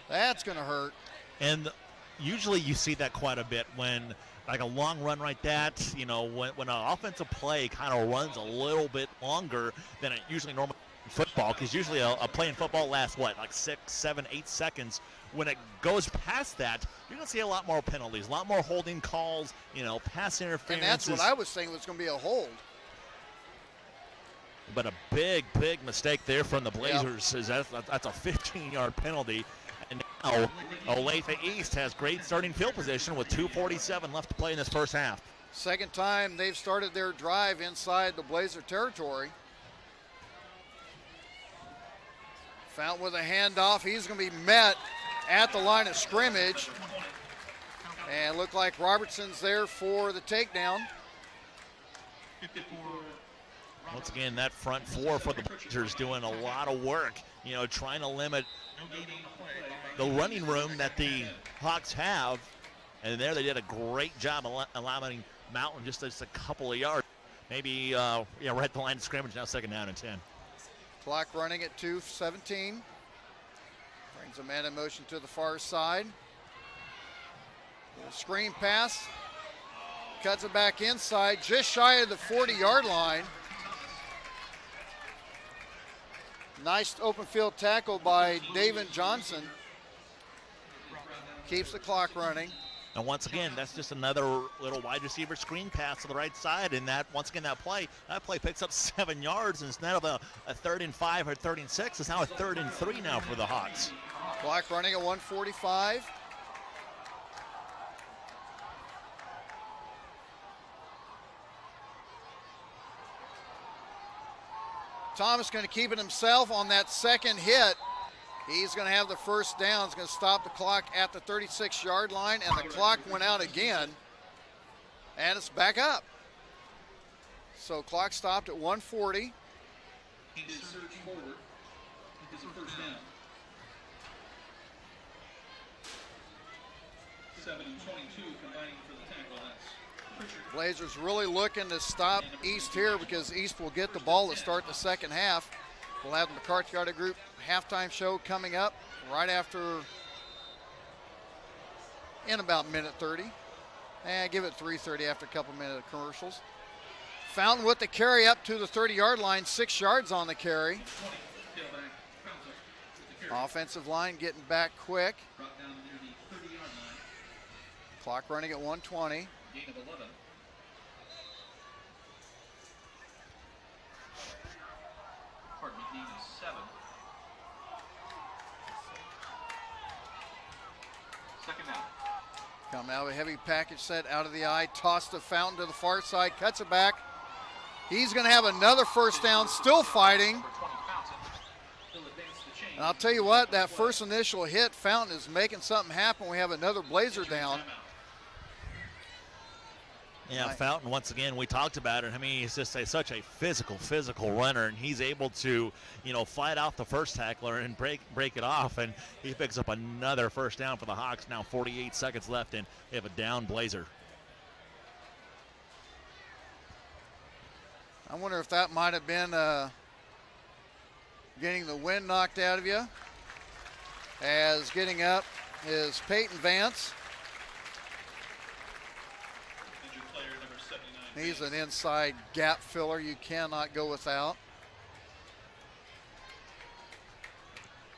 That's going to hurt. And usually you see that quite a bit when, like a long run like that, when an offensive play kind of runs a little bit longer than it usually normally in football, because usually a play in football lasts, like 6, 7, 8 seconds. When it goes past that, you're going to see a lot more penalties, a lot more holding calls, pass interference. And that's what I was saying was going to be a hold. But a big mistake there from the Blazers. Is that's a 15-yard penalty. And now Olathe East has great starting field position with 2:47 left to play in this first half. Second time they've started their drive inside the Blazer territory. Fountain with a handoff. He's going to be met at the line of scrimmage. And looked like Robertson's there for the takedown. Once again, that front four for the Blazers doing a lot of work, trying to limit the running room that the Hawks have. And there they did a great job allowing Mountain just a couple of yards. Maybe, we're at the line of scrimmage now, 2nd down and 10. Clock running at 2:17. Brings a man in motion to the far side. Screen pass. Cuts it back inside, just shy of the 40-yard line. Nice open field tackle by David Johnson. Keeps the clock running. And once again, that's just another little wide receiver screen pass to the right side. And that, once again, that play picks up 7 yards. Instead of a 3rd and 5 or 3rd and 6, it's now a 3rd and 3 now for the Hawks. Clock running at 1:45. Thomas going to keep it himself on that second hit. He's going to have the first down. He's going to stop the clock at the 36-yard line, and the clock went out again, and it's back up. So clock stopped at 1:40. He did surge forward. It is a first down. 7 and 22 combining for the tackle. That's Blazers really looking to stop East here because East will get the ball to start the second half. We'll have the McCarthy Auto Group halftime show coming up right after, in about minute 30. Give it 3:30 after a couple minutes of commercials. Fountain with the carry up to the 30-yard line, 6 yards on the carry. Offensive line getting back quick. Brought down near the 30-yard line. Clock running at 1:20. Gain of 11. Pardon me, gain of 7. Second down. Coming out of a heavy package set out of the eye. Tossed to Fountain to the far side. Cuts it back. He's going to have another first down. Still fighting. And I'll tell you what, that first initial hit, Fountain is making something happen. We have another Blazer down. Yeah, Fountain, once again, we talked about it. I mean, he's just such a physical runner, and he's able to, fight out the first tackler and break it off, and he picks up another first down for the Hawks. Now 48 seconds left, and they have a down Blazer. I wonder if that might have been getting the wind knocked out of you. As getting up is Peyton Vance. He's an inside gap filler you cannot go without.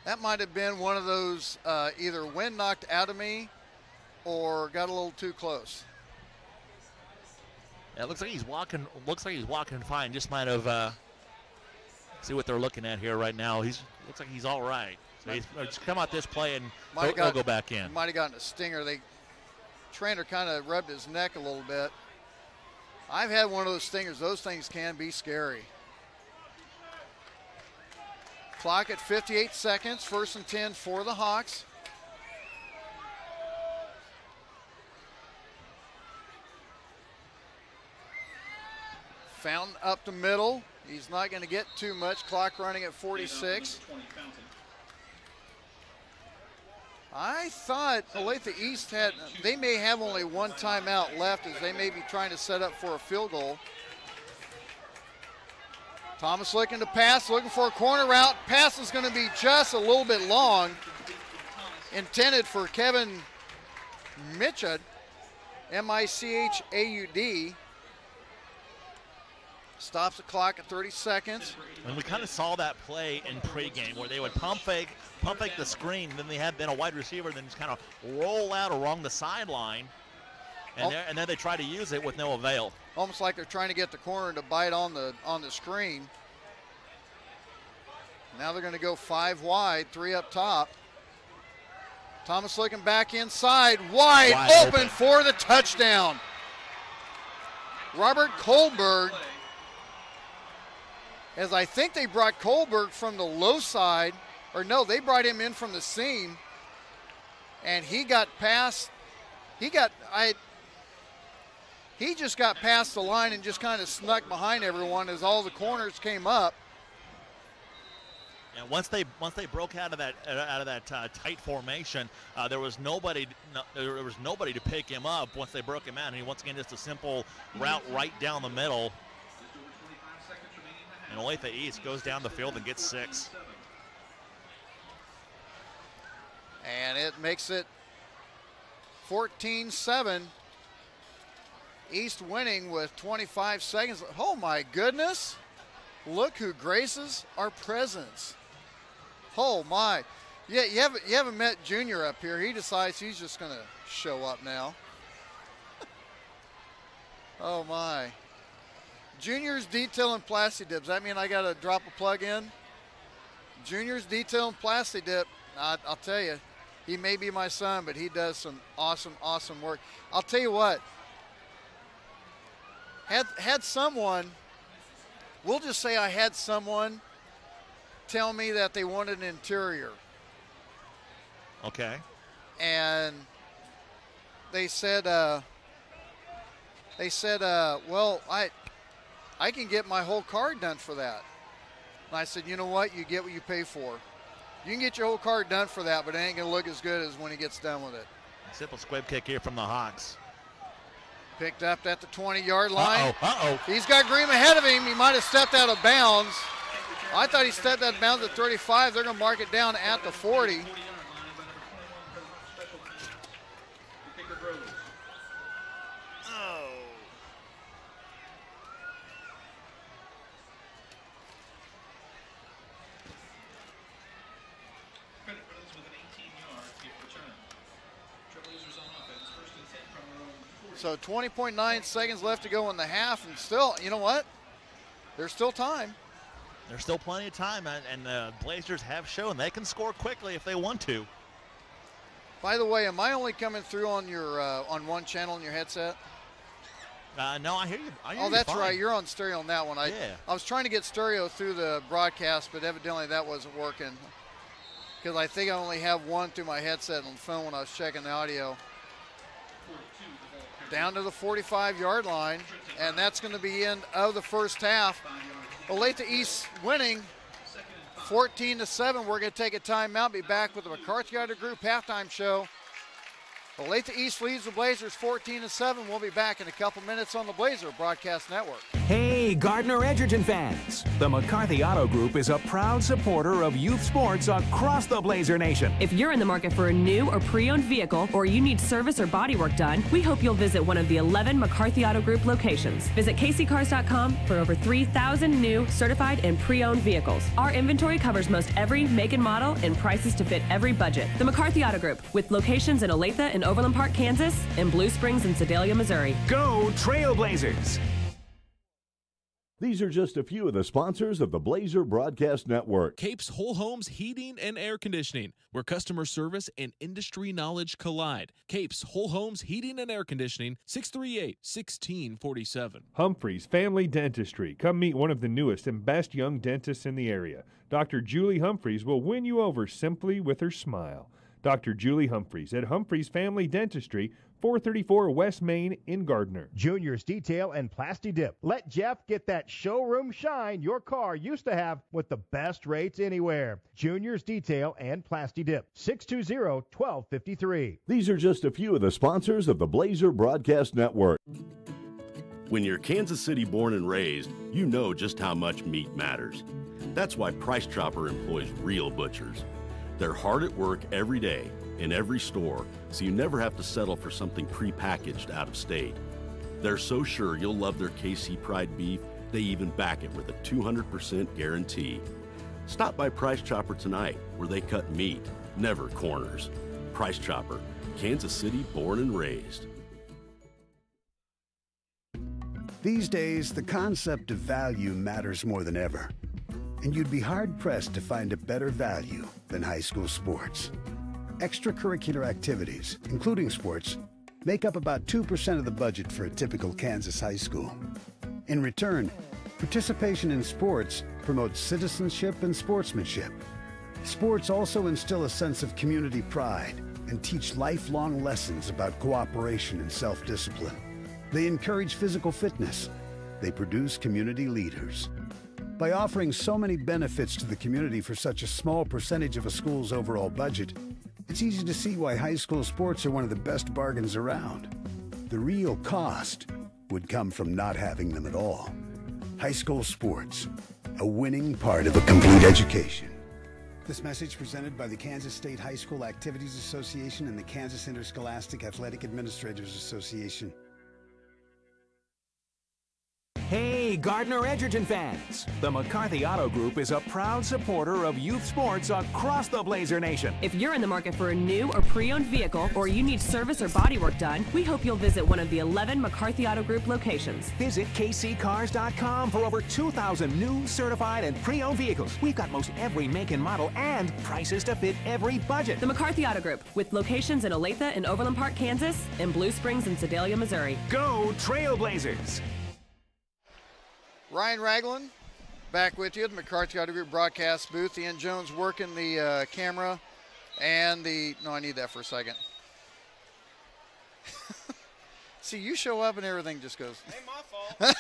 That might have been one of those either wind knocked out of me or got a little too close. Yeah, it looks like he's walking. Looks like he's walking fine. Just might have. See what they're looking at here right now. Looks like he's all right. So he's come out this play and he'll go back in. Might have gotten a stinger. Trainer kind of rubbed his neck a little bit. I've had one of those stingers. Those things can be scary. Clock at 58 seconds. 1st and 10 for the Hawks. Fountain up the middle. He's not going to get too much. Clock running at 46. I thought Olathe East they may have only one timeout left as they may be trying to set up for a field goal. Thomas looking to pass, looking for a corner route. Pass is going to be just a little bit long. Intended for Kevin Michud, Michaud. Stops the clock at 30 seconds. And we kind of saw that play in pregame where they would pump fake the screen, then they had a wide receiver, then just kind of roll out along the sideline, and then they try to use it with no avail. Almost like they're trying to get the corner to bite on the screen. Now they're going to go 5 wide, 3 up top. Thomas looking back inside, wide open for the touchdown. Robert Kohlberg, as I think they brought Kohlberg from the low side, or no, they brought him in from the seam, and he got past, he just got past the line and just kind of snuck behind everyone as all the corners came up. Yeah, once they broke out of that tight formation, there was nobody to pick him up once they broke him out. And he once again just a simple route right down the middle. And Olathe East goes down the field and gets 6. And it makes it 14-7. East winning with 25 seconds. Oh my goodness. Look who graces our presence. Oh my. Yeah, you haven't met Junior up here. He decides he's just going to show up now. Oh my. Junior's Detail and Plasti Dip. Does that mean I got to drop a plug in? Junior's Detail and Plasti Dip. I'll tell you, he may be my son, but he does some awesome work. I'll tell you what. Had someone, we'll just say I had someone tell me that they wanted an interior. Okay. And they said, well, I can get my whole car done for that. And I said, you know what? You get what you pay for. You can get your whole car done for that, but it ain't going to look as good as when he gets done with it. Simple squib kick here from the Hawks. Picked up at the 20-yard line. Uh-oh. He's got Green ahead of him. He might have stepped out of bounds. I thought he stepped out of bounds at 35. They're going to mark it down at the 40. Oh. So 20.9 seconds left to go in the half, and still, you know what? There's still time. There's still plenty of time, and the Blazers have shown they can score quickly if they want to. By the way, am I only coming through on your on one channel on your headset? No, I hear you. Oh, that's right. You're on stereo on that one. I was trying to get stereo through the broadcast, but evidently that wasn't working because I think I only have one through my headset on the phone when I was checking the audio. Down to the 45-yard line, and that's going to be end of the first half. Olathe East winning 14-7. We're going to take a timeout. Be back with the McCarthy Auto Group halftime show. Olathe East leads the Blazers 14-7. We'll be back in a couple minutes on the Blazer Broadcast Network. Hey, Gardner Edgerton fans. The McCarthy Auto Group is a proud supporter of youth sports across the Blazer Nation. If you're in the market for a new or pre-owned vehicle, or you need service or body work done, we hope you'll visit one of the 11 McCarthy Auto Group locations. Visit kccars.com for over 3,000 new, certified, and pre-owned vehicles. Our inventory covers most every make and model and prices to fit every budget. The McCarthy Auto Group, with locations in Olathe and Overland Park, Kansas, and Blue Springs and Sedalia, Missouri. Go Trailblazers! These are just a few of the sponsors of the Blazer Broadcast Network. Capes Whole Homes Heating and Air Conditioning, where customer service and industry knowledge collide. Capes Whole Homes Heating and Air Conditioning, 638-1647. Humphreys Family Dentistry. Come meet one of the newest and best young dentists in the area. Dr. Julie Humphreys will win you over simply with her smile. Dr. Julie Humphreys at Humphreys Family Dentistry, 434 West Main in Gardner. Junior's Detail and Plasti Dip. Let Jeff get that showroom shine your car used to have with the best rates anywhere. Junior's Detail and Plasti Dip. 620-1253. These are just a few of the sponsors of the Blazer Broadcast Network. When you're Kansas City born and raised, you know just how much meat matters. That's why Price Chopper employs real butchers. They're hard at work every day in every store, so you never have to settle for something prepackaged out of state. They're so sure you'll love their KC Pride beef, they even back it with a 200% guarantee. Stop by Price Chopper tonight, where they cut meat, never corners. Price Chopper, Kansas City born and raised. These days, the concept of value matters more than ever. And you'd be hard-pressed to find a better value than high school sports. Extracurricular activities, including sports, make up about 2% of the budget for a typical Kansas high school. In return, participation in sports promotes citizenship and sportsmanship. Sports also instill a sense of community pride and teach lifelong lessons about cooperation and self-discipline. They encourage physical fitness. They produce community leaders. By offering so many benefits to the community for such a small percentage of a school's overall budget, it's easy to see why high school sports are one of the best bargains around. The real cost would come from not having them at all. High school sports, a winning part of a complete education. This message presented by the Kansas State High School Activities Association and the Kansas Interscholastic Athletic Administrators Association. Hey, Gardner Edgerton fans. The McCarthy Auto Group is a proud supporter of youth sports across the Blazer Nation. If you're in the market for a new or pre-owned vehicle, or you need service or body work done, we hope you'll visit one of the 11 McCarthy Auto Group locations. Visit kccars.com for over 2,000 new, certified, and pre-owned vehicles. We've got most every make and model and prices to fit every budget. The McCarthy Auto Group, with locations in Olathe and Overland Park, Kansas, and Blue Springs and Sedalia, Missouri. Go Trailblazers! Ryan Ragland back with you at the McCarthy Auto Group broadcast booth. Ian Jones working the camera and the... No, I need that for a second. See, you show up and everything just goes... Ain't my fault.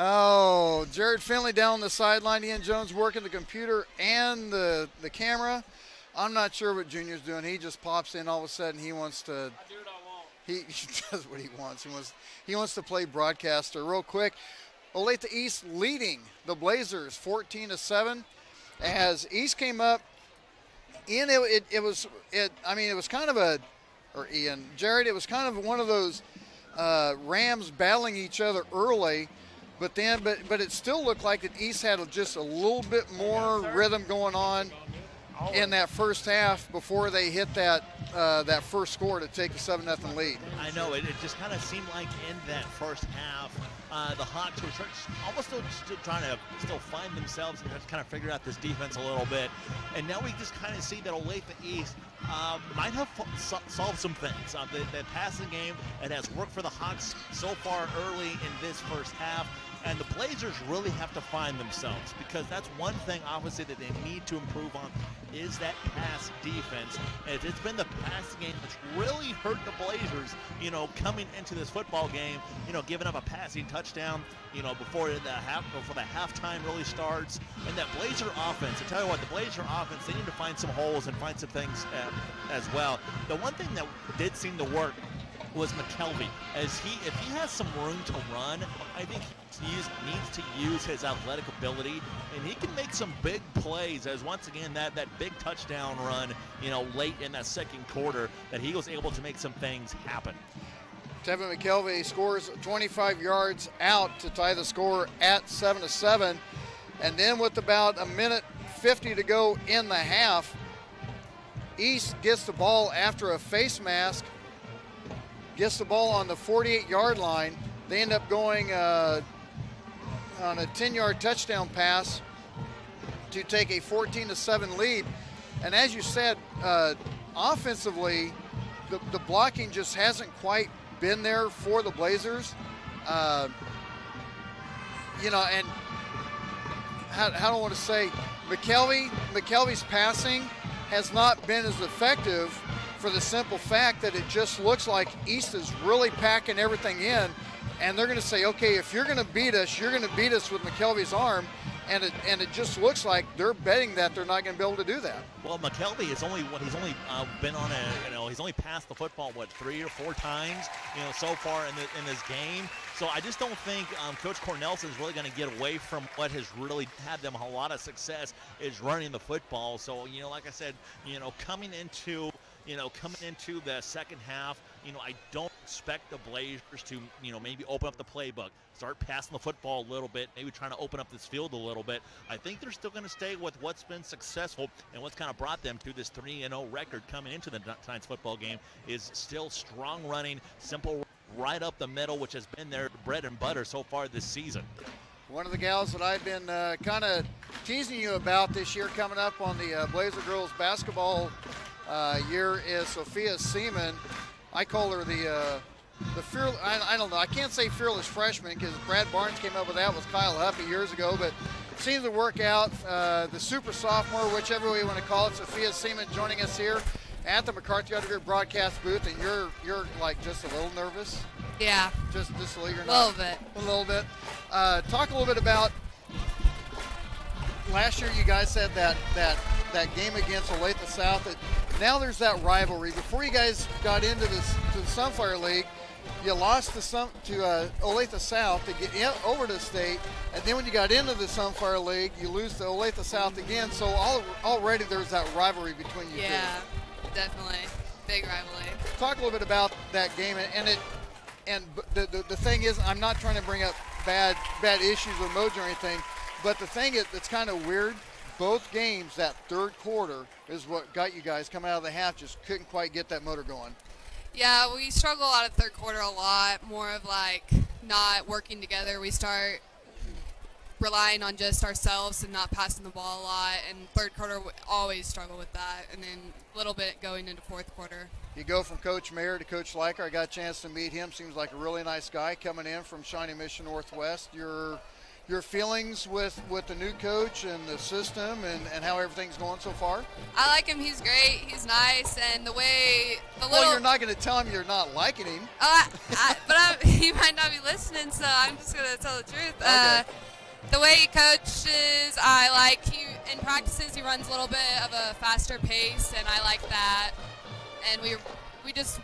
Oh, Jared Finley down on the sideline. Ian Jones working the computer and the camera. I'm not sure what Junior's doing. He just pops in all of a sudden. He wants to... I do what I want. He does what he wants. He wants to play broadcaster. Real quick, Olathe East leading the Blazers 14-7. As East came up, Ian, it was kind of a, or Ian, Jared, it was kind of one of those Rams battling each other early, but it still looked like that East had just a little bit more rhythm going on in that first half before they hit that that first score to take a 7-0 lead. I know, it just kind of seemed like in that first half, the Hawks were almost still trying to find themselves and just kind of figure out this defense a little bit. And now we just kind of see that Olathe East might have solved some things. The passing game, it has worked for the Hawks so far early in this first half. And the Blazers really have to find themselves, because that's one thing, obviously, that they need to improve on is that pass defense. And it's been the passing game that's really hurt the Blazers, coming into this football game, giving up a passing touchdown, before the halftime really starts. And that Blazer offense, I tell you what, the Blazer offense, they need to find some holes and find some things as well. The one thing that did seem to work was McKelvey. If he has some room to run, I think he needs to use his athletic ability, and he can make some big plays, as once again that big touchdown run, late in that second quarter, that he was able to make some things happen. Tevin McKelvey scores 25 yards out to tie the score at 7-7, and then with about 1:50 to go in the half, East gets the ball after a face mask, gets the ball on the 48-yard line. They end up going on a 10-yard touchdown pass to take a 14-7 lead. And as you said, offensively, the blocking just hasn't quite been there for the Blazers. And how do I want to say, McKelvey's passing has not been as effective, for the simple fact that it just looks like East is really packing everything in, and they're going to say, okay, if you're going to beat us, you're going to beat us with McKelvey's arm, and it just looks like they're betting that they're not going to be able to do that. Well, McKelvey is only been on he's only passed the football 3 or 4 times so far in this game. So I just don't think Coach Cornelson is really going to get away from what has really had them a lot of success, is running the football. So like I said, coming into the second half, I don't expect the Blazers to, maybe open up the playbook, start passing the football a little bit, maybe trying to open up this field a little bit. I think they're still going to stay with what's been successful and what's kind of brought them to this 3-0 record coming into the tonight's football game, is still strong running, simple right up the middle, which has been their bread and butter so far this season. One of the gals that I've been kind of teasing you about this year coming up on the Blazer girls basketball year is Sophia Seaman. I call her the I don't know, I can't say fearless freshman, because Brad Barnes came up with that with Kyle Huffey years ago, but seems to work out. The super sophomore, whichever way you want to call it, Sophia Seaman joining us here at the McCarthy Auto Group broadcast booth, and you're like just a little nervous. Yeah. Just a little, A little bit. Talk a little bit about last year. You guys said that game against Olathe South. That now there's that rivalry. Before you guys got into the Sunflower League, you lost to Olathe South to get over to state, and then when you got into the Sunflower League, you lose to Olathe South again. So already there's that rivalry between you two. Yeah, definitely. Big rivalry. Talk a little bit about that game, and the thing is, I'm not trying to bring up bad issues or mojo or anything, but the thing that's kind of weird, both games, that third quarter is what got you guys coming out of the half, just couldn't quite get that motor going. Yeah, we struggle out of third quarter a lot, more of like not working together. We start relying on just ourselves and not passing the ball a lot, and third quarter we always struggle with that, and then a little bit going into fourth quarter. You go from Coach Mayer to Coach Leiker. I got a chance to meet him. Seems like a really nice guy coming in from Shawnee Mission Northwest. Your feelings with the new coach and the system and how everything's going so far? I like him. He's great. He's nice, and Well, you're not going to tell him you're not liking him. But he might not be listening, so I'm just going to tell the truth. Okay. The way he coaches, I like. In practices, he runs a little bit of a faster pace, and I like that. And we just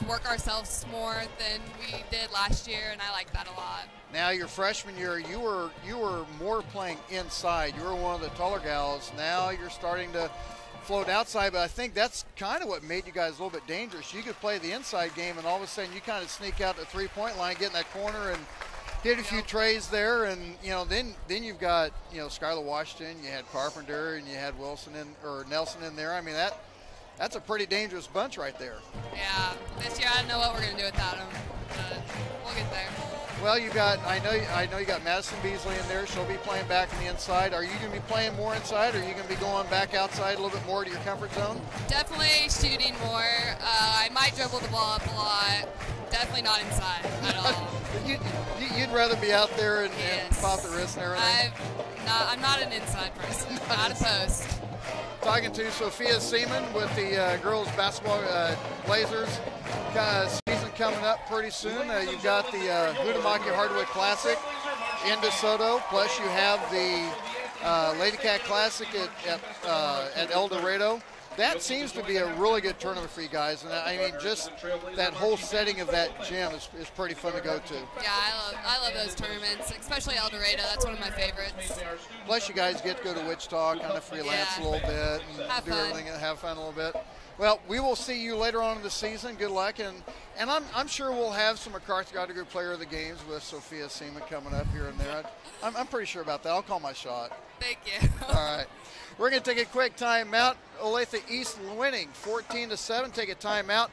work ourselves more than we did last year, and I like that a lot. Now, your freshman year, you were more playing inside. You were one of the taller gals. Now you're starting to float outside, but I think that's kind of what made you guys a little bit dangerous. You could play the inside game, and all of a sudden you kind of sneak out the three-point line, get in that corner, and hit a few trays there, and then you've got Skylar Washington, you had Carpenter, and you had Nelson in there. I mean That's a pretty dangerous bunch right there. Yeah, this year I don't know what we're going to do without them, but we'll get there. Well, you got, I know you got Madison Beasley in there. She'll be playing back on the inside. Are you going to be playing more inside, or are you going to be going back outside a little bit more to your comfort zone? Definitely shooting more. I might dribble the ball up a lot. Definitely not inside at all. You'd rather be out there and pop the wrist and everything? I'm not an inside person. Not a post. Talking to Sophia Seaman with the girls basketball Blazers season coming up pretty soon. You've got the Hudamaki Hardwood Classic in DeSoto, plus you have the Lady Cat Classic at El Dorado. That seems to be a really good tournament for you guys, and I mean, just that whole setting of that gym is pretty fun to go to. Yeah, I love those tournaments, especially El Dorado. That's one of my favorites. Plus, you guys get to go to Wichita, kind of freelance a little bit, and have do fun. everything and have fun a little bit. Well, we will see you later on in the season. Good luck, and I'm sure we'll have some McCarthy Auto Group Player of the Games with Sophia Seaman coming up here and there. I'm pretty sure about that. I'll call my shot. Thank you. All right. We're going to take a quick timeout. Olathe East winning 14-7. Take a timeout.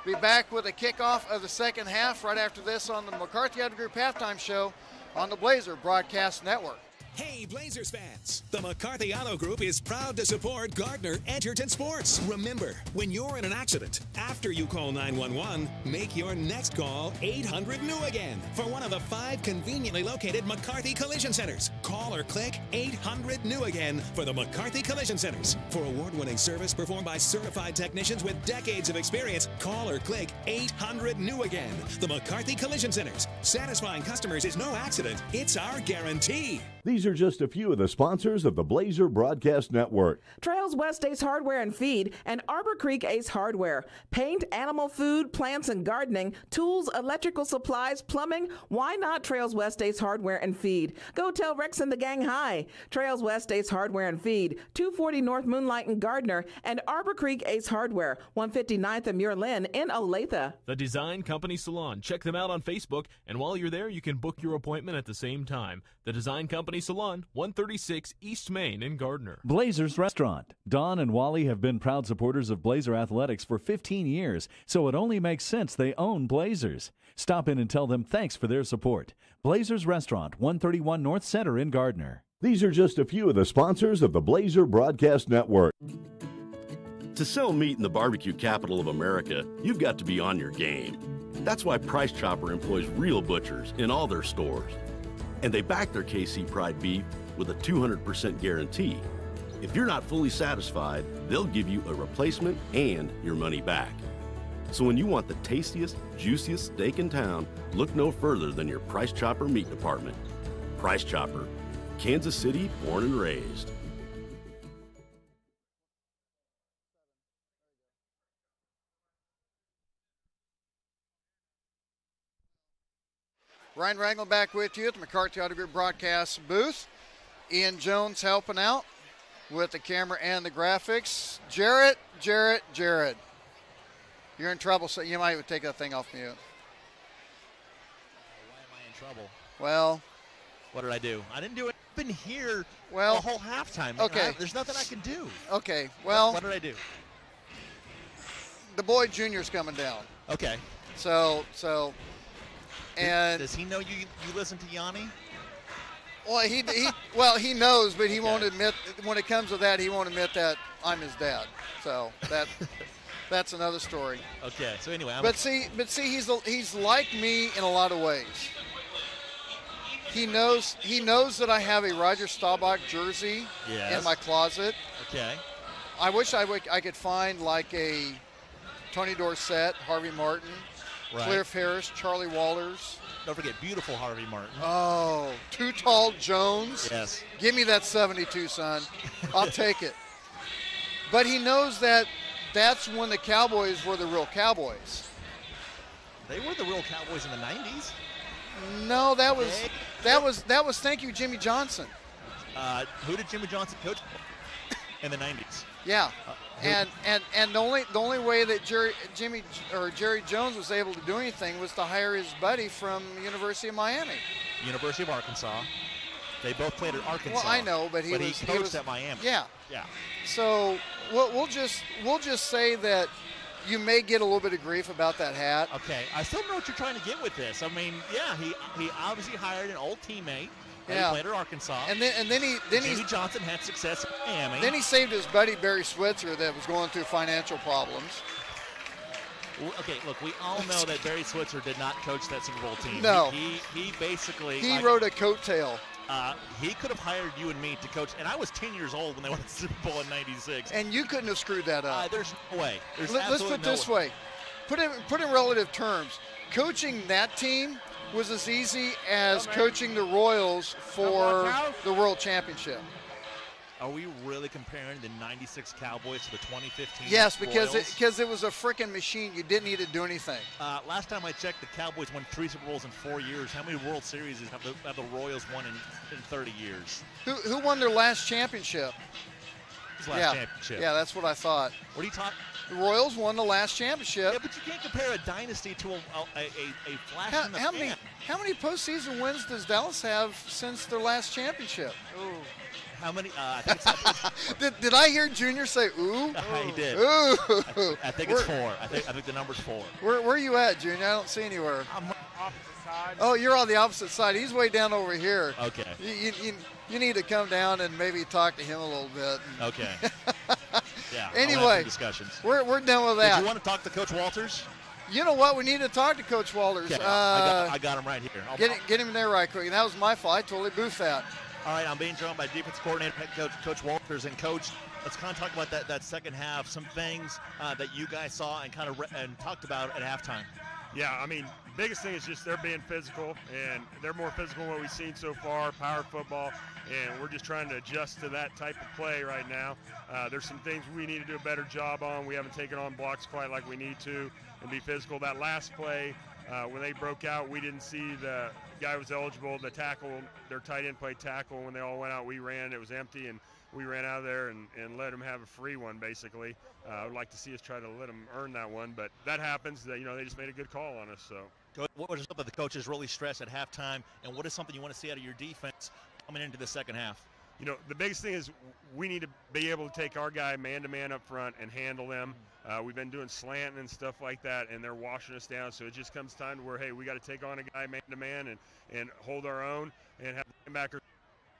Be back with a kickoff of the second half right after this on the McCarthy Auto Group Halftime Show on the Blazer Broadcast Network. Hey, Blazers fans! The McCarthy Auto Group is proud to support Gardner Edgerton Sports. Remember, when you're in an accident, after you call 911, make your next call 800-NEW-AGAIN for one of the 5 conveniently located McCarthy Collision Centers. Call or click 800-NEW-AGAIN for the McCarthy Collision Centers. For award-winning service performed by certified technicians with decades of experience, call or click 800-NEW-AGAIN. The McCarthy Collision Centers. Satisfying customers is no accident. It's our guarantee. These are just a few of the sponsors of the Blazer Broadcast Network. Trails West Ace Hardware and Feed and Arbor Creek Ace Hardware. Paint, animal food, plants and gardening, tools, electrical supplies, plumbing. Why not Trails West Ace Hardware and Feed? Go tell Rex and the gang hi. Trails West Ace Hardware and Feed, 240 North Moonlight in Gardner, and Arbor Creek Ace Hardware, 159th and Muir Lynn in Olathe. The Design Company Salon. Check them out on Facebook, and while you're there, you can book your appointment at the same time. The Design Company Salon, 136 East Main in Gardner. Blazers Restaurant. Don and Wally have been proud supporters of Blazer Athletics for 15 years, so it only makes sense they own Blazers. Stop in and tell them thanks for their support. Blazers Restaurant, 131 North Center in Gardner. These are just a few of the sponsors of the Blazer Broadcast Network. To sell meat in the barbecue capital of America, you've got to be on your game. That's why Price Chopper employs real butchers in all their stores. And they back their KC Pride beef with a 200% guarantee. If you're not fully satisfied, they'll give you a replacement and your money back. So when you want the tastiest, juiciest steak in town, look no further than your Price Chopper meat department. Price Chopper, Kansas City born and raised. Ryan Wrangle back with you at the McCarthy Auto Group broadcast booth. Ian Jones helping out with the camera and the graphics. Jarrett. You're in trouble, so you might take that thing off mute. Why am I in trouble? Well, what did I do? I didn't do it. I've been here the whole halftime. Okay. There's nothing I can do. Okay, well. What did I do? The boy Junior's coming down. Okay. And does he know you listen to Yanni? Well, he knows, but he won't admit, when it comes to that, he won't admit that I'm his dad. So that's another story. Okay. So anyway, but see, he's like me in a lot of ways. He knows that I have a Roger Staubach jersey in my closet. Okay. I wish I could find like a Tony Dorsett, Harvey Martin, Cliff Harris, Charlie Walters. Don't forget beautiful Harvey Martin. Oh, Too Tall Jones. Yes. Give me that 72, son. I'll take it. But he knows that that's when the Cowboys were the real Cowboys. They were the real Cowboys in the 90s. No, that was thank you, Jimmy Johnson. Who did Jimmy Johnson coach in the 90s? Yeah. And the only way that Jerry Jones was able to do anything was to hire his buddy from University of Miami. University of Arkansas. They both played at Arkansas. Well, I know, but he coached at Miami. Yeah. Yeah. So we'll just say that you may get a little bit of grief about that hat. Okay. I still don't know what you're trying to get with this. I mean, yeah, he obviously hired an old teammate. Yeah. He played at Arkansas. And then Jimmy Johnson had success at Miami. Then he saved his buddy Barry Switzer that was going through financial problems. Okay, look, we all know that Barry Switzer did not coach that Super Bowl team. No. He basically... He wrote a coattail. He could have hired you and me to coach, and I was 10 years old when they won the Super Bowl in '96. And you couldn't have screwed that up. There's no way. Let's put it this way. Put in relative terms. Coaching that team was as easy as coaching the Royals for the World Championship. Are we really comparing the '96 Cowboys to the 2015 Yes, because Royals? it was a freaking machine. You didn't need to do anything. Last time I checked, the Cowboys won 3 Super Bowls in 4 years. How many World Series have the Royals won in 30 years? Who won their last championship? Championship. Yeah, that's what I thought. What are you talking? The Royals won the last championship. Yeah, but you can't compare a dynasty to a flash in the pan. How many postseason wins does Dallas have since their last championship? Ooh. How many? I think it's did I hear Junior say ooh? He did. Ooh. I think it's 4. I think the number's 4. Where are you at, Junior? I don't see anywhere. I'm on the opposite side. Oh, you're on the opposite side. He's way down over here. Okay. You need to come down and maybe talk to him a little bit. Okay. Yeah. Anyway, discussions. We're done with that. Did you want to talk to Coach Walters? You know what? We need to talk to Coach Walters. Okay, I got him right here. Get him there right quick. And that was my fault. I totally boofed that. All right, I'm being joined by defense coordinator, head coach Walters. And, Coach, let's kind of talk about that second half, some things that you guys saw and kind of and talked about at halftime. Yeah, I mean, biggest thing is just they're being physical, and they're more physical than what we've seen so far, power football, and we're just trying to adjust to that type of play right now. There's some things we need to do a better job on. We haven't taken on blocks quite like we need to and be physical. That last play, when they broke out, we didn't see the guy was eligible. The tackle, their tight end played tackle. When they all went out, we ran. It was empty, and we ran out of there and let them have a free one, basically. I would like to see us try to let them earn that one, but that happens. They just made a good call on us. So, what was something the coaches really stressed at halftime, and what is something you want to see out of your defense coming into the second half? The biggest thing is we need to be able to take our guy man-to-man up front and handle them. We've been doing slanting and stuff like that, and they're washing us down. So it just comes time to where, hey, we got to take on a guy man-to-man and hold our own and have linebackers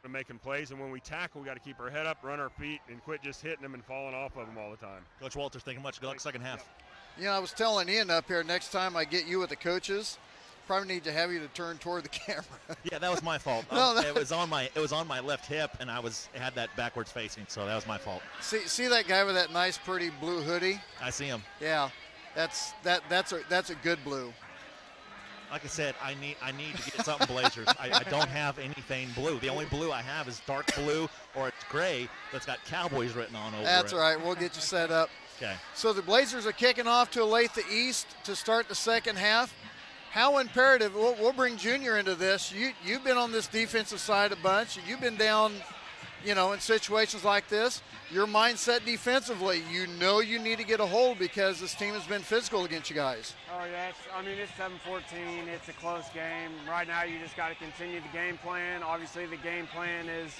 making plays. And when we tackle, we got to keep our head up, run our feet, and quit just hitting them and falling off of them all the time. Coach Walters, thank you much. Good luck second half. I was telling Ian up here, next time I get you with the coaches, probably need to have you to turn toward the camera. Yeah, that was my fault. It was on my left hip, and I had that backwards facing, so that was my fault. See that guy with that nice, pretty blue hoodie? I see him. Yeah, that's a good blue. Like I said, I need to get something Blazers. I don't have anything blue. The only blue I have is dark blue or it's gray that's got Cowboys written on over That's it. all right. We'll get you set up. Okay. So the Blazers are kicking off to Olathe East to start the second half. How imperative, we'll bring Junior into this. You've been on this defensive side a bunch. You've been down, in situations like this. Your mindset defensively, you need to get a hold because this team has been physical against you guys. Oh, yeah. It's 7-14. It's a close game. Right now, you just got to continue the game plan. Obviously, the game plan is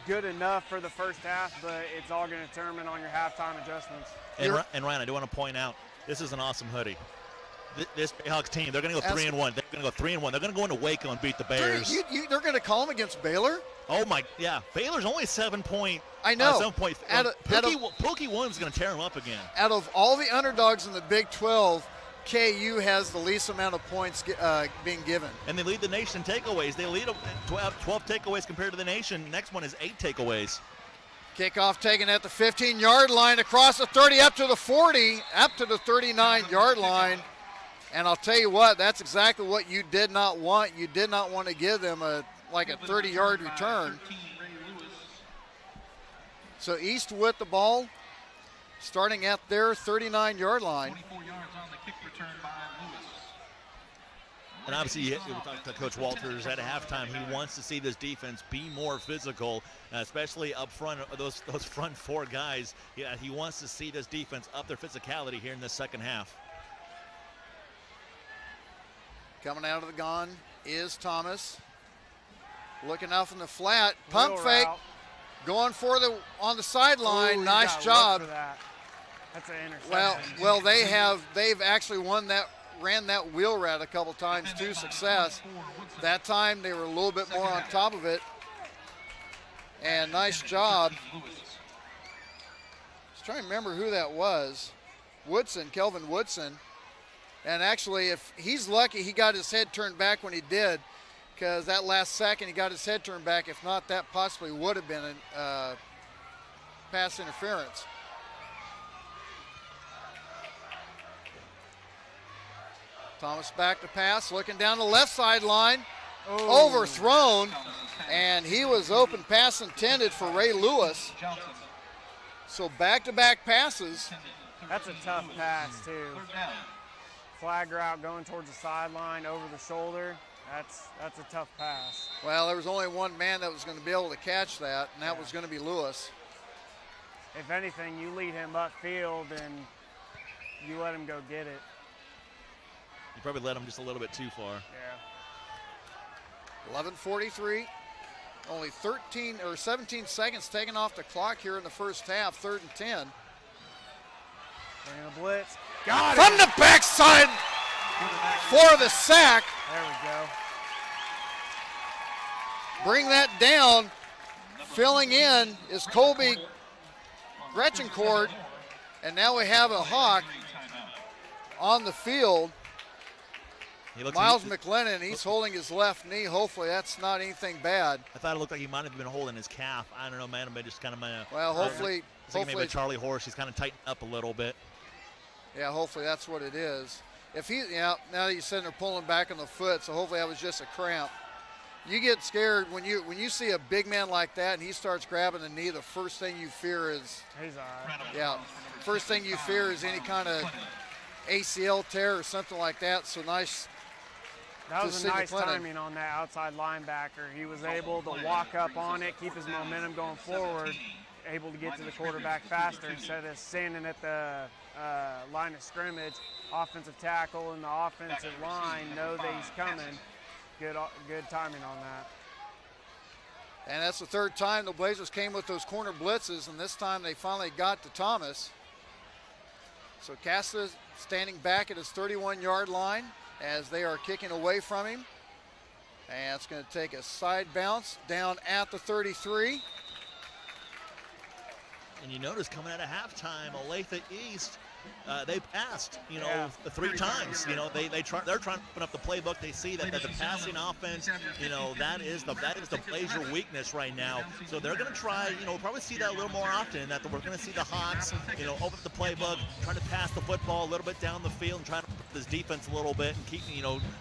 good enough for the first half, but it's all going to determine on your halftime adjustments. And Ryan, I do want to point out, this is an awesome hoodie. This Hawks team, they're going to go 3-1. They're going to go 3-1. They're going to go into Waco and beat the Bears. They're going to call them against Baylor? Oh, my, yeah. Baylor's only 7 point. I know. 7 point. Pookie Williams is going to tear them up again. Out of all the underdogs in the Big 12, KU has the least amount of points being given. And they lead the nation in takeaways. They lead 12 takeaways compared to the nation. Next one is 8 takeaways. Kickoff taken at the 15-yard line, across the 30, up to the 40, up to the 39-yard line. And I'll tell you what, that's exactly what you did not want. You did not want to give them a 30-yard return. So East with the ball, starting at their 39-yard line. 24 yards on the kick return by Lewis. And obviously, we talked to Coach Walters at halftime. He wants to see this defense be more physical, especially up front, those front 4 guys. Yeah, he wants to see this defense up their physicality here in the second half. Coming out of the gun is Thomas. Looking out from the flat. Pump fake. Route. Going for on the sideline. Ooh, nice job. That. That's an interception. Well, they've actually ran that wheel route a couple times to success. That time they were a little bit more on top of it. And nice job. Just trying to remember who that was. Kelvin Woodson. And actually, if he's lucky, he got his head turned back when he did, because that last second he got his head turned back. If not, that possibly would have been a pass interference. Thomas back to pass, looking down the left sideline. Overthrown, and he was open pass intended for Ray Lewis. So back-to-back passes. That's a tough pass, too. Flag route going towards the sideline, over the shoulder. That's a tough pass. Well, there was only one man that was going to be able to catch that, and that was going to be Lewis. If anything, you lead him upfield and you let him go get it. You probably led him just a little bit too far. Yeah. 11:43. Only 17 seconds taken off the clock here in the first half. 3rd and 10. Bringing a blitz. Got it! From the backside for the sack. There we go. Bring that down. Filling in is Colby Gretchencourt. And now we have a Hawk on the field. Miles McLennan, he's holding his left knee. Hopefully that's not anything bad. I thought it looked like he might have been holding his calf. I don't know, man. But just kind of well, hopefully maybe Charlie Horse. He's kind of tightened up a little bit. Yeah, hopefully that's what it is. If he, now that you're sitting there pulling back on the foot, so hopefully that was just a cramp. You get scared when you see a big man like that and he starts grabbing the knee. The first thing you fear is he's all right. Yeah, first thing you fear is any kind of ACL tear or something like that. So nice. That was a nice timing on that outside linebacker. He was able to walk up on it, keep his momentum going forward, able to get to the quarterback faster instead of standing at the line of scrimmage. Offensive tackle and the offensive line know that he's coming. Good timing on that. And that's the 3rd time the Blazers came with those corner blitzes, and this time they finally got to Thomas. So Casta standing back at his 31-yard line as they are kicking away from him. And it's going to take a side bounce down at the 33. And you notice coming out of halftime, Olathe East, they passed, 3 times. They're trying to open up the playbook. They see that the passing offense, that is the Blazer weakness right now. So they're going to try, we'll probably see that a little more often. That we're going to see the Hawks, open up the playbook, trying to pass the football a little bit down the field, and trying to put this defense a little bit and keep,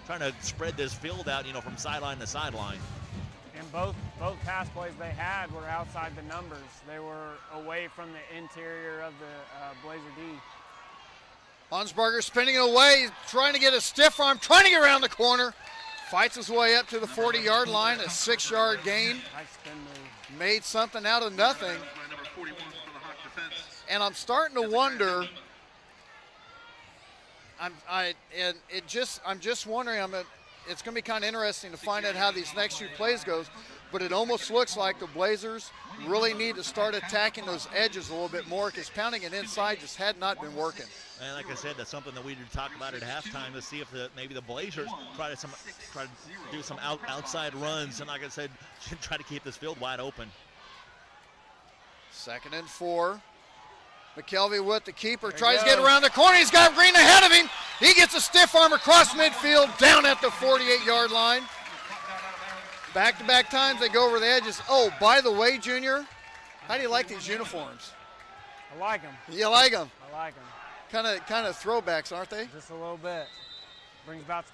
trying to spread this field out, from sideline to sideline. And both pass plays they had were outside the numbers. They were away from the interior of the Blazer D. Hansberger spinning it away, trying to get a stiff arm, trying to get around the corner. Fights his way up to the 40-yard line, a 6-yard gain. Nice spin move. Made something out of nothing. And I'm starting to wonder. I'm just wondering. It's going to be kind of interesting to find out how these next few plays goes. But it almost looks like the Blazers really need to start attacking those edges a little bit more, because pounding it inside just had not been working. And like I said, that's something that we need to talk about at halftime to see if maybe the Blazers try to do some outside runs, and like I said, try to keep this field wide open. 2nd and 4. McKelvey with the keeper, tries to get around the corner. He's got Green ahead of him. He gets a stiff arm across midfield, down at the 48-yard line. Back-to-back times they go over the edges. Oh, by the way, Junior, how do you like these uniforms? I like them. You like them? I like them. Kind of throwbacks, aren't they? Just a little bit. Brings back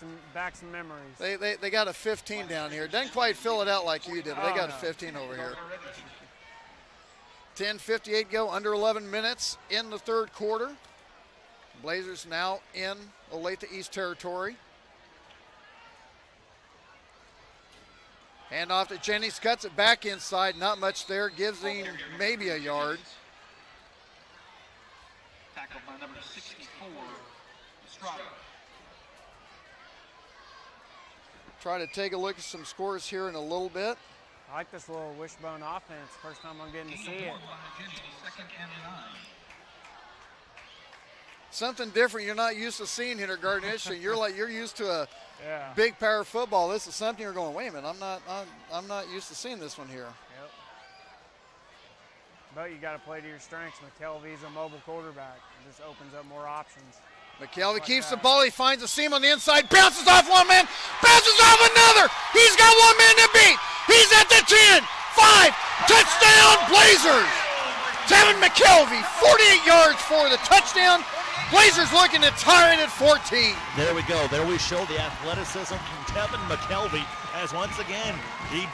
some memories. They got a 15 down here. Doesn't quite fill it out like you did, but they got a 15 over here. 10:58 go, under 11 minutes in the 3rd quarter. Blazers now in Olathe East territory. Hand off to Jennings, cuts it back inside, not much there, gives him maybe a yard. Tackled by number 64, Estrada. Try to take a look at some scores here in a little bit. I like this little wishbone offense. First time I'm getting to see it. Something different you're not used to seeing here at Gardner Edgerton. You're used to a big power football. This is something you're going, wait a minute, I'm not used to seeing this one here. Yep. But you got to play to your strengths. McKelvey's a mobile quarterback. It just opens up more options. McKelvey keeps the ball. He finds a seam on the inside, bounces off one man, bounces off another. He's got one man to beat. He's at the 10, 5, touchdown Blazers. Tevin McKelvey, 48 yards for the touchdown. Blazers looking to tie it at 14. There we go. There we show the athleticism from Tevin McKelvey as once again he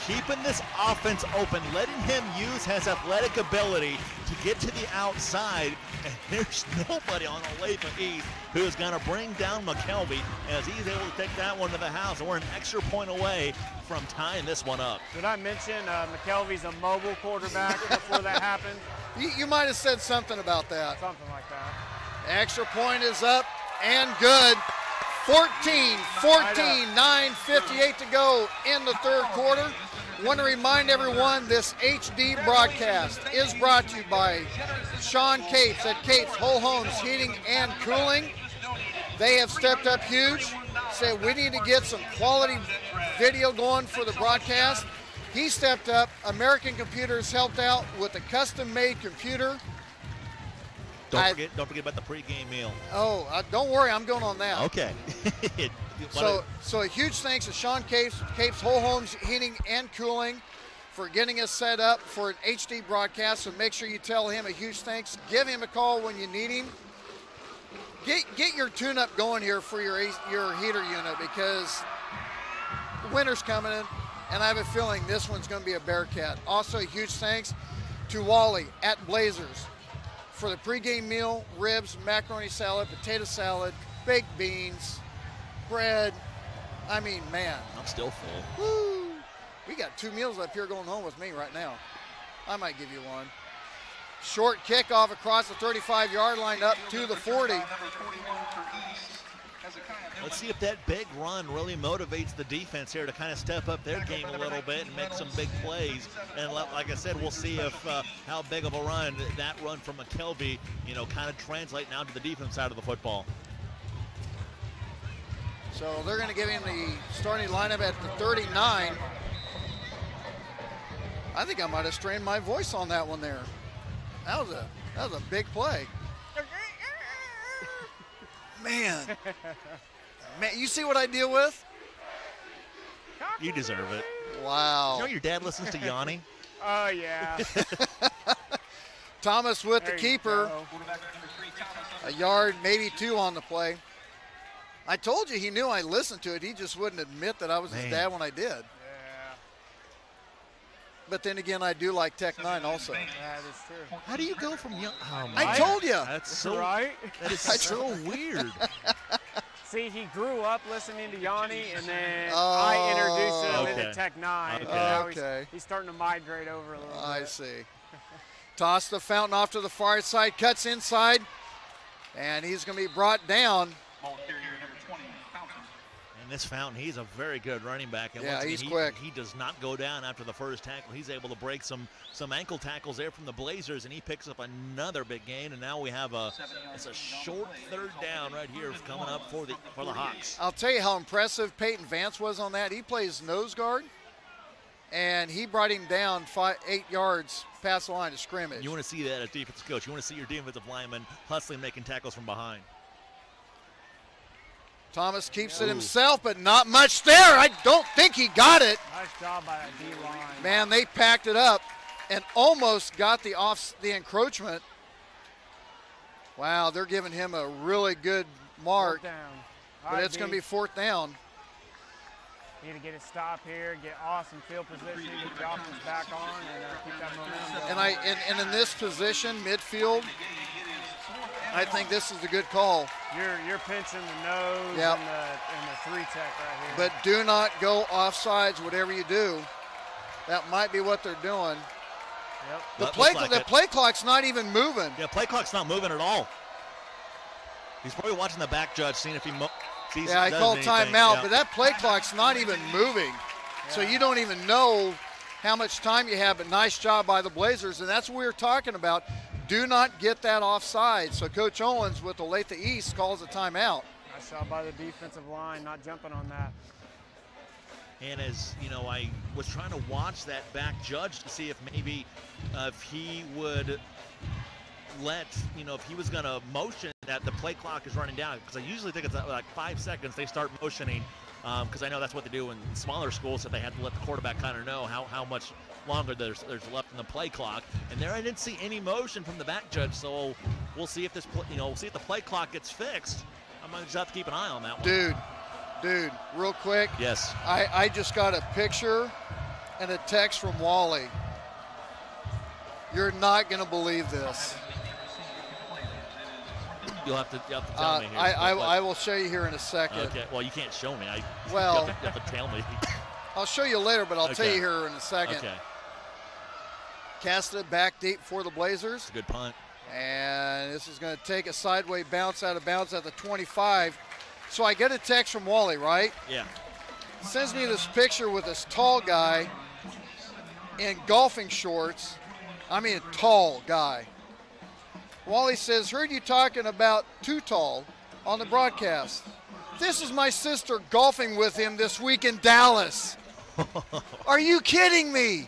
keeping this offense open, letting him use his athletic ability to get to the outside. And there's nobody on Olathe East who is going to bring down McKelvey as he's able to take that one to the house. And we're an extra point away from tying this one up. Did I mention McKelvey's a mobile quarterback before that happened? You might have said something about that. Something like that. Extra point is up and good. 14, 9:58 to go in the third quarter. Want to remind everyone this HD broadcast is brought to you by Sean Capes at Capes Whole Homes Heating and Cooling. They have stepped up huge. Said we need to get some quality video going for the broadcast. He stepped up. American Computers helped out with a custom-made computer. Don't forget about the pregame meal. Oh, don't worry, I'm going on that. Okay. So a huge thanks to Sean Capes Whole Homes Heating and Cooling for getting us set up for an HD broadcast. So make sure you tell him a huge thanks. Give him a call when you need him. Get your tune-up going here for your heater unit because winter's coming in, and I have a feeling this one's going to be a Bearcat. Also, a huge thanks to Wally at Blazers for the pregame meal, ribs, macaroni salad, potato salad, baked beans, bread. I mean, man. I'm still full. Woo! We got 2 meals up here going home with me right now. I might give you one. Short kickoff across the 35-yard line up to the 40. Let's see if that big run really motivates the defense here to kind of step up their game a little bit and make some big plays. And like I said, we'll see if how big of a run that run from McKelvey, kind of translate now to the defense side of the football. So they're going to give him the starting lineup at the 39. I think I might have strained my voice on that one there. That was a big play. Man, you see what I deal with? You deserve it. Wow. You know your dad listens to Yanni? Oh, yeah. Thomas with the keeper. A yard, maybe 2 on the play. I told you he knew I listened to it. He just wouldn't admit that I was his dad when I did. But then again, I do like Tech 9 also. That is true. How do you go from young? Oh, I told you. That's so right. That is so weird. See, he grew up listening to Yanni, and then I introduced him into Tech 9. Okay. And now he's starting to migrate over a little bit. I see. Toss the fountain off to the far side, cuts inside, and he's going to be brought down. And this Fountain, he's a very good running back. And yeah, once he's again, quick. He does not go down after the first tackle. He's able to break some ankle tackles there from the Blazers, and he picks up another big gain. And now we have it's a short third down right here coming up for the Hawks. I'll tell you how impressive Peyton Vance was on that. He plays nose guard, and he brought him down 8 yards past the line of scrimmage. You want to see that as defensive coach. You want to see your defensive lineman hustling, making tackles from behind. Thomas keeps it himself, but not much there. I don't think he got it. Nice job by that D-line. Man, they packed it up and almost got the encroachment. Wow, they're giving him a really good mark. But it's going to be 4th down. Need to get a stop here, get awesome field position, get the offense back on, and keep that momentum going. And in this position, midfield, I think this is a good call. You're pinching the nose and the 3-tech right here. But do not go offsides, whatever you do. That might be what they're doing. Yep. The play clock's not even moving. Yeah, play clock's not moving at all. He's probably watching the back judge, seeing if he sees. Yeah, I called timeout, but that play clock's not even moving. Yeah. So you don't even know how much time you have, but nice job by the Blazers, and that's what we were talking about. Do not get that offside. So Coach Owens with Olathe East calls a timeout. Nice job by the defensive line, not jumping on that. And as you know, I was trying to watch that back judge to see if maybe if he would let, if he was going to motion that the play clock is running down, because I usually think it's like 5 seconds they start motioning, because I know that's what they do in smaller schools, so they have to let the quarterback kind of know how much longer there's left in the play clock. And there I didn't see any motion from the back judge, so we'll see if this we'll see if the play clock gets fixed. I might just have to keep an eye on that one. Dude, real quick. Yes. I just got a picture and a text from Wally. You're not going to believe this. You'll have to tell me here. I will show you here in a second. Okay. Well, you can't show me. You have to tell me. I'll show you later, but I'll tell you here in a second. Okay. Casted it back deep for the Blazers. It's a good punt. And this is going to take a sideways bounce out of bounds at the 25. So I get a text from Wally, right? Yeah. Sends me this picture with this tall guy in golfing shorts. I mean, a tall guy. Wally says, heard you talking about too tall on the broadcast. This is my sister golfing with him this week in Dallas. Are you kidding me?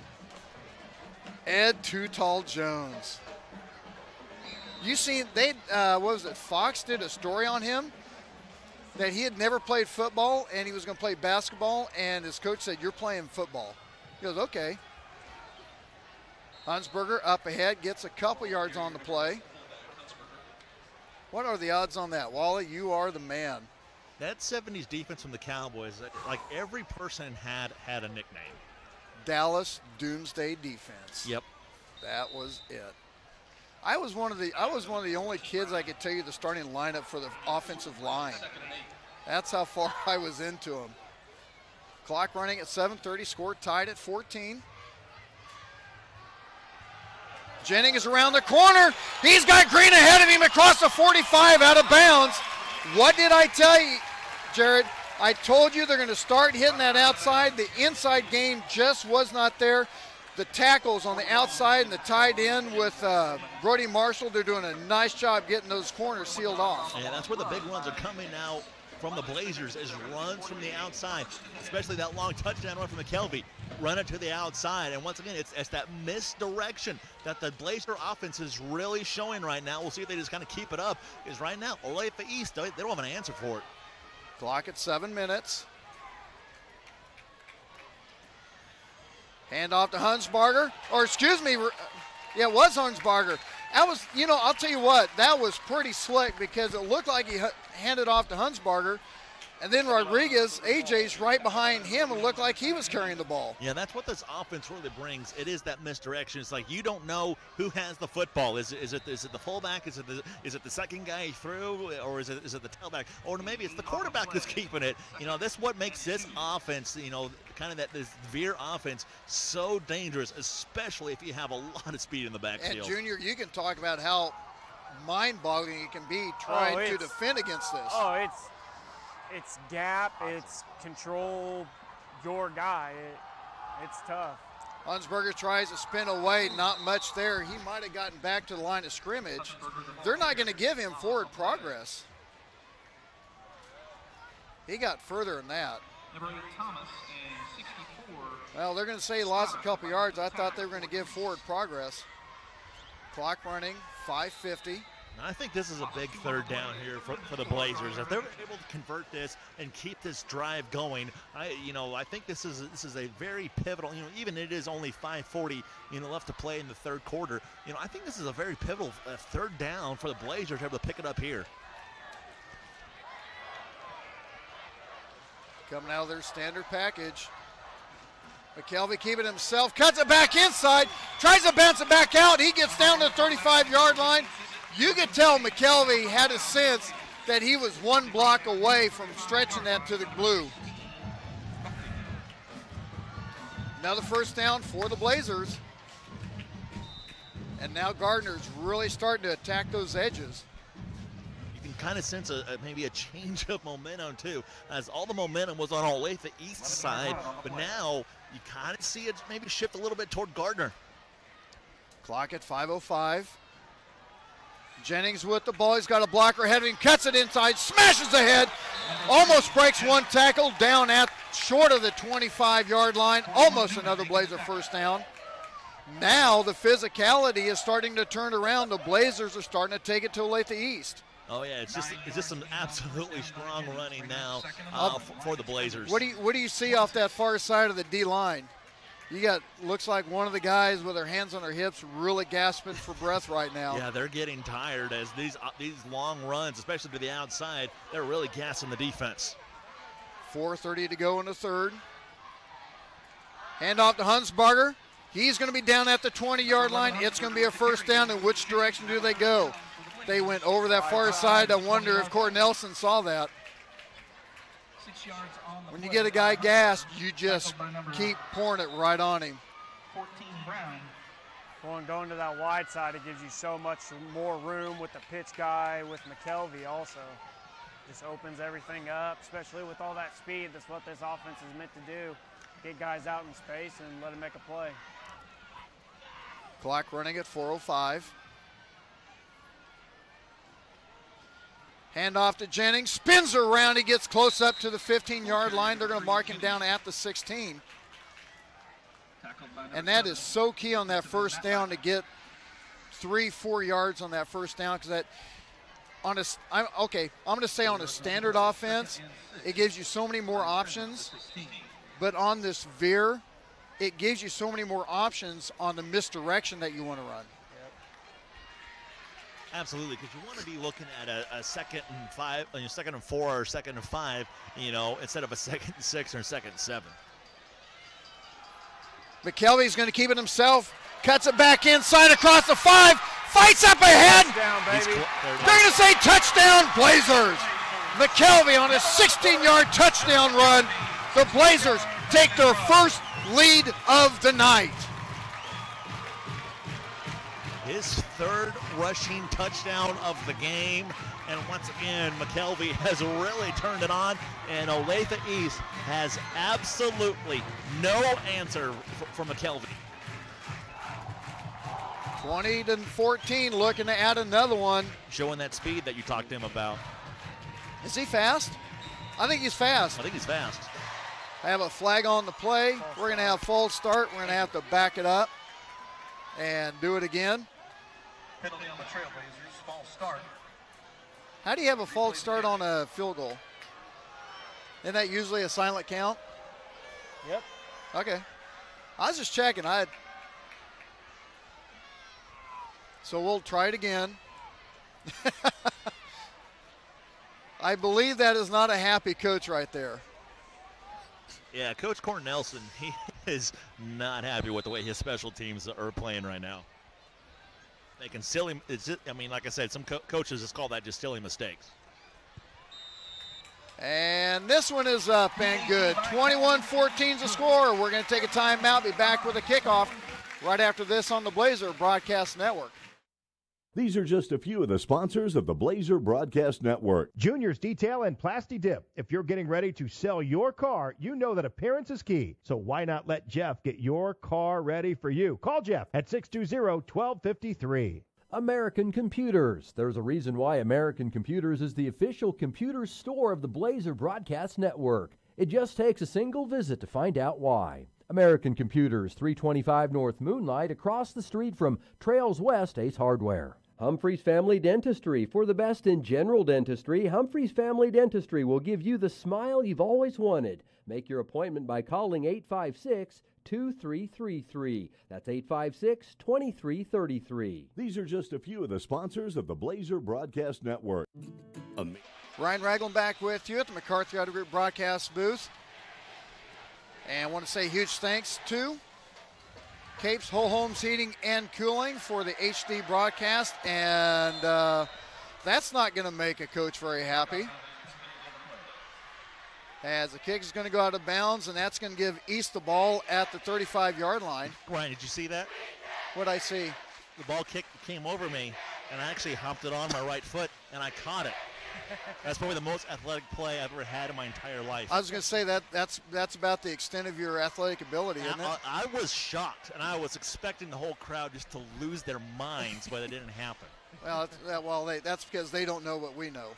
Ed Too Tall Jones. You seen, what was it, Fox did a story on him that he had never played football and he was going to play basketball, and his coach said, you're playing football. He goes, okay. Hunsberger up ahead, gets a couple yards on the play. What are the odds on that? Wally, you are the man. That 70s defense from the Cowboys, like every person had a nickname. Dallas Doomsday Defense. Yep. That was it. I was one of the only kids I could tell you the starting lineup for the offensive line. That's how far I was into them. Clock running at 7:30, score tied at 14. Jennings around the corner. He's got Green ahead of him across the 45 out of bounds. What did I tell you, Jared? I told you they're going to start hitting that outside. The inside game just was not there. The tackles on the outside and the tight end with Brody Marshall, they're doing a nice job getting those corners sealed off. And that's where the big runs are coming now from the Blazers, is runs from the outside, especially that long touchdown run from McKelvey. Run it to the outside, and once again, it's that misdirection that the Blazer offense is really showing right now. We'll see if they just kind of keep it up, because right now, Olathe East, they don't have an answer for it. Clock at 7 minutes. Hand off to Hunsberger, or excuse me, yeah, it was Hunsberger. That was, I'll tell you what, that was pretty slick, because it looked like he handed off to Hunsberger, and then Rodriguez, AJ's right behind him, and looked like he was carrying the ball. Yeah, that's what this offense really brings. It is that misdirection. It's like you don't know who has the football. Is it the fullback? Is it the second guy he threw, or is it the tailback, or maybe it's the quarterback that's keeping it? This is what makes this offense, kind of this veer offense so dangerous, especially if you have a lot of speed in the backfield. And Junior, you can talk about how mind-boggling it can be trying to defend against this. Oh, it's gap, it's control your guy. It's tough. Hunsberger tries to spin away, not much there. He might have gotten back to the line of scrimmage. They're not going to give him forward progress. He got further than that. Number 8, Thomas, and 64. Well, they're going to say he lost a couple yards. I thought they were going to give forward progress. Clock running, 5:50. I think this is a big third down here for the Blazers. If they're able to convert this and keep this drive going, I think this is a very pivotal. Even it is only 5:40 left to play in the third quarter. I think this is a very pivotal third down for the Blazers to be able to pick it up here. Coming out of their standard package. McKelvey keeping himself, cuts it back inside, tries to bounce it back out. He gets down to the 35-yard line. You could tell McKelvey had a sense that he was one block away from stretching that to the blue. Another first down for the Blazers. And now Gardner's really starting to attack those edges. You can kind of sense maybe a change of momentum too, as all the momentum was on Olathe East side, but now you kind of see it maybe shift a little bit toward Gardner. Clock at 5:05. Jennings with the ball. He's got a blocker ahead of him, cuts it inside, smashes ahead, almost breaks one tackle, down at short of the 25-yard line, almost another Blazer first down. Now the physicality is starting to turn around. The Blazers are starting to take it to Olathe East. Oh yeah, it's just some absolutely strong running now for the Blazers. What do you see off that far side of the D line? You got, looks like one of the guys with their hands on their hips really gasping for breath right now. Yeah, they're getting tired as these long runs, especially to the outside, they're really gassing the defense. 4:30 to go in the third. Hand off to Hunsbarger. He's going to be down at the 20-yard line. It's going to be a first down. In which direction do they go? They went over that far side. I wonder if Cornelson saw that. When you get a guy gassed, you just keep pouring it right on him. Well, and going to that wide side, it gives you so much more room with the pitch guy, with McKelvey also. Just opens everything up, especially with all that speed. That's what this offense is meant to do. Get guys out in space and let them make a play. Clock running at 4:05. Hand off to Jennings, spins around, he gets close up to the 15-yard line. They're going to mark him down at the 16. And that is so key on that first down to get 3-4 yards on that first down, because I'm going to say on a standard offense, it gives you so many more options. But on this veer, it gives you so many more options on the misdirection that you want to run. Absolutely, because you want to be looking at a 2nd and 5, 2nd and 4 or 2nd and 5, instead of a 2nd and 6 or 2nd and 7. McKelvey's going to keep it himself, cuts it back inside across the 5, fights up ahead. Touchdown, baby. They're going to say touchdown, Blazers. McKelvey on a 16-yard touchdown run. The Blazers take their first lead of the night. His third rushing touchdown of the game. And once again, McKelvey has really turned it on. And Olathe East has absolutely no answer for McKelvey. 20-14, looking to add another one. Showing that speed that you talked to him about. Is he fast? I think he's fast. I think he's fast. I have a flag on the play. We're going to have false start. We're going to have to back it up and do it again. Penalty on the Trailblazers, false start. How do you have a false start on a field goal? Isn't that usually a silent count? Yep. Okay. I was just checking. So we'll try it again. I believe that is not a happy coach right there. Yeah, Coach Cornelson, he is not happy with the way his special teams are playing right now. Making silly, like I said, some coaches just call that just silly mistakes. And this one is up and good. 21-14 is the score. We're going to take a timeout, be back with a kickoff right after this on the Blazer Broadcast Network. These are just a few of the sponsors of the Blazer Broadcast Network. Junior's Detail and Plasti Dip. If you're getting ready to sell your car, you know that appearance is key. So why not let Jeff get your car ready for you? Call Jeff at 620-1253. American Computers. There's a reason why American Computers is the official computer store of the Blazer Broadcast Network. It just takes a single visit to find out why. American Computers, 325 North Moonlight, across the street from Trails West Ace Hardware. Humphreys Family Dentistry. For the best in general dentistry, Humphreys Family Dentistry will give you the smile you've always wanted. Make your appointment by calling 856-2333. That's 856-2333. These are just a few of the sponsors of the Blazer Broadcast Network. Ryan Ragland back with you at the McCarthy Auto Group broadcast booth. And I want to say huge thanks to Capes Whole Homes Heating and Cooling for the HD broadcast. And that's not going to make a coach very happy, as the kick is going to go out of bounds, and that's going to give East the ball at the 35-yard line. Ryan, did you see that? What'd I see? The ball kick came over me, and I actually hopped it on my right foot, and I caught it. That's probably the most athletic play I've ever had in my entire life. I was going to say that's about the extent of your athletic ability, isn't it? I was shocked, and I was expecting the whole crowd just to lose their minds, but it didn't happen. Well, that's because they don't know what we know.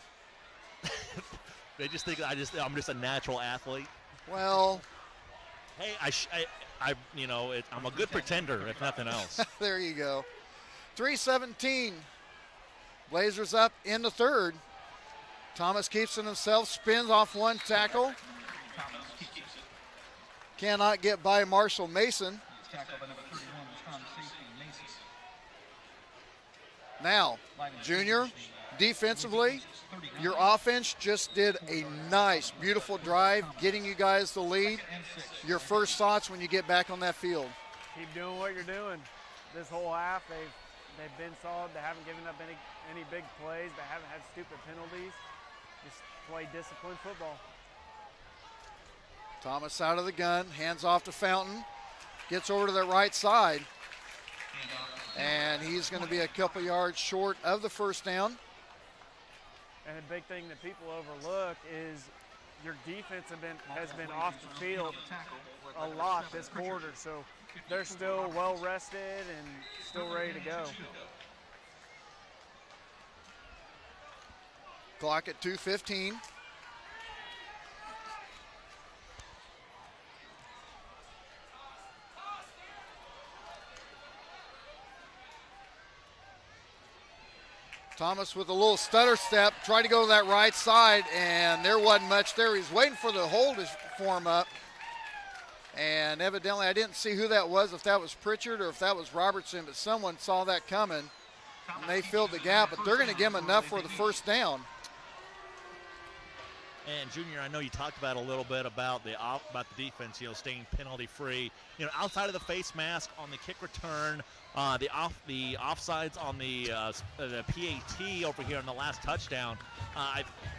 They just think I'm just a natural athlete. Well, hey, I'm a good pretender, if nothing else. There you go. 3:17. Blazers up in the third. Thomas keeps it himself, spins off one tackle. Cannot get by Marshall Mason. Now, Junior, defensively, your offense just did a nice, beautiful drive, getting you guys the lead. Your first thoughts when you get back on that field? Keep doing what you're doing. This whole half, they've been solid. They haven't given up any big plays. They haven't had stupid penalties. Just play disciplined football. Thomas out of the gun, hands off to Fountain, gets over to the right side, and he's going to be a couple yards short of the first down. And the big thing that people overlook is your defense has been off the field a lot this quarter, so they're still well rested and still ready to go. Clock at 2:15. Thomas with a little stutter step, tried to go to that right side, and there wasn't much there. He's waiting for the hold to form up. And evidently, I didn't see who that was, if that was Pritchard or if that was Robertson, but someone saw that coming, and they filled the gap. But they're going to give him enough for the first down. And Junior, I know you talked about a little bit about the defense, staying penalty free. Outside of the face mask on the kick return, the offsides on the PAT over here on the last touchdown.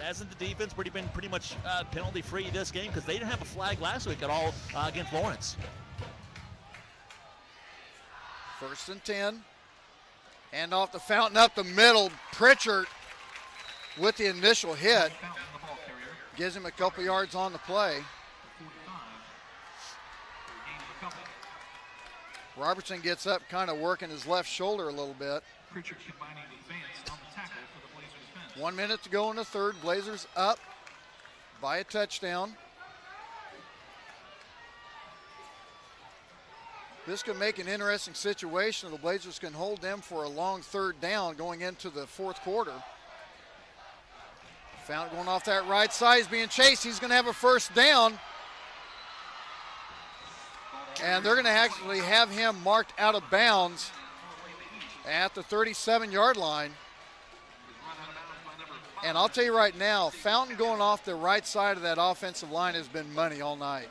Hasn't the defense been pretty much penalty free this game, because they didn't have a flag last week at all against Lawrence? 1st and 10. Hand off to Fountain up the middle. Pritchard with the initial hit. Gives him a couple yards on the play. Robertson gets up, kind of working his left shoulder a little bit. 1 minute to go in the third. Blazers up by a touchdown. This could make an interesting situation. The Blazers can hold them for a long third down going into the fourth quarter. Fountain going off that right side. He's being chased. He's going to have a first down. And they're going to actually have him marked out of bounds at the 37-yard line. And I'll tell you right now, Fountain going off the right side of that offensive line has been money all night.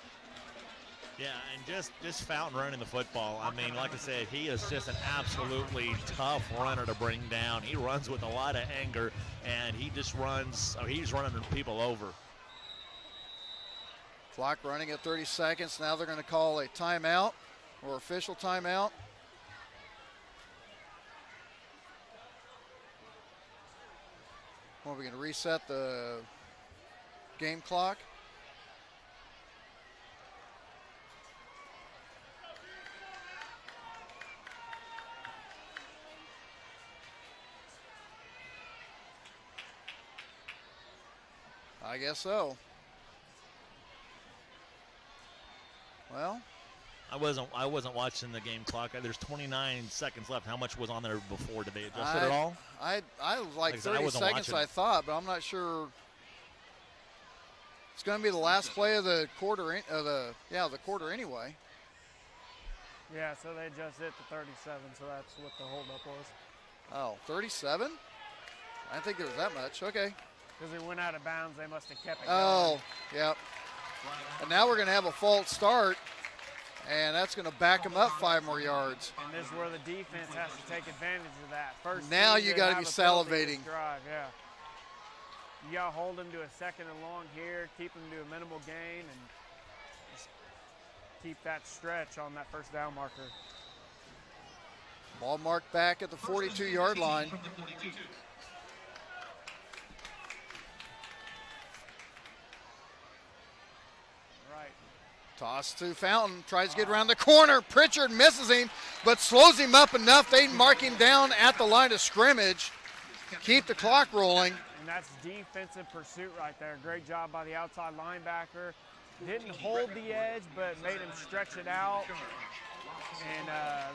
Yeah, and just Fountain running the football. I mean, like I said, he is just an absolutely tough runner to bring down. He runs with a lot of anger, and he just runs, he's running people over. Clock running at 30 seconds. Now they're going to call a timeout or official timeout. Well, we're going to reset the game clock. I guess so. Well, I wasn't watching the game clock. There's 29 seconds left. How much was on there before? Did they adjust it at all? I was like 30 seconds, I thought, but I'm not sure. It's going to be the last play of the quarter. The quarter anyway. Yeah, so they adjusted it to 37, so that's what the holdup was. Oh, 37? I didn't think it was that much. Okay. Because it went out of bounds, they must have kept it going. Yep. And now we're going to have a false start, and that's going to back them up 5 more yards. And this is where the defense has to take advantage of that. First, now you got to be salivating. Drive, yeah. You got to hold them to a second and long here, keep them to a minimal gain, and just keep that stretch on that first down marker. Ball marked back at the 42-yard line. Toss to Fountain, tries to get around the corner. Pritchard misses him, but slows him up enough. They mark him down at the line of scrimmage. Keep the clock rolling. And that's defensive pursuit right there. Great job by the outside linebacker. Didn't hold the edge, but made him stretch it out. And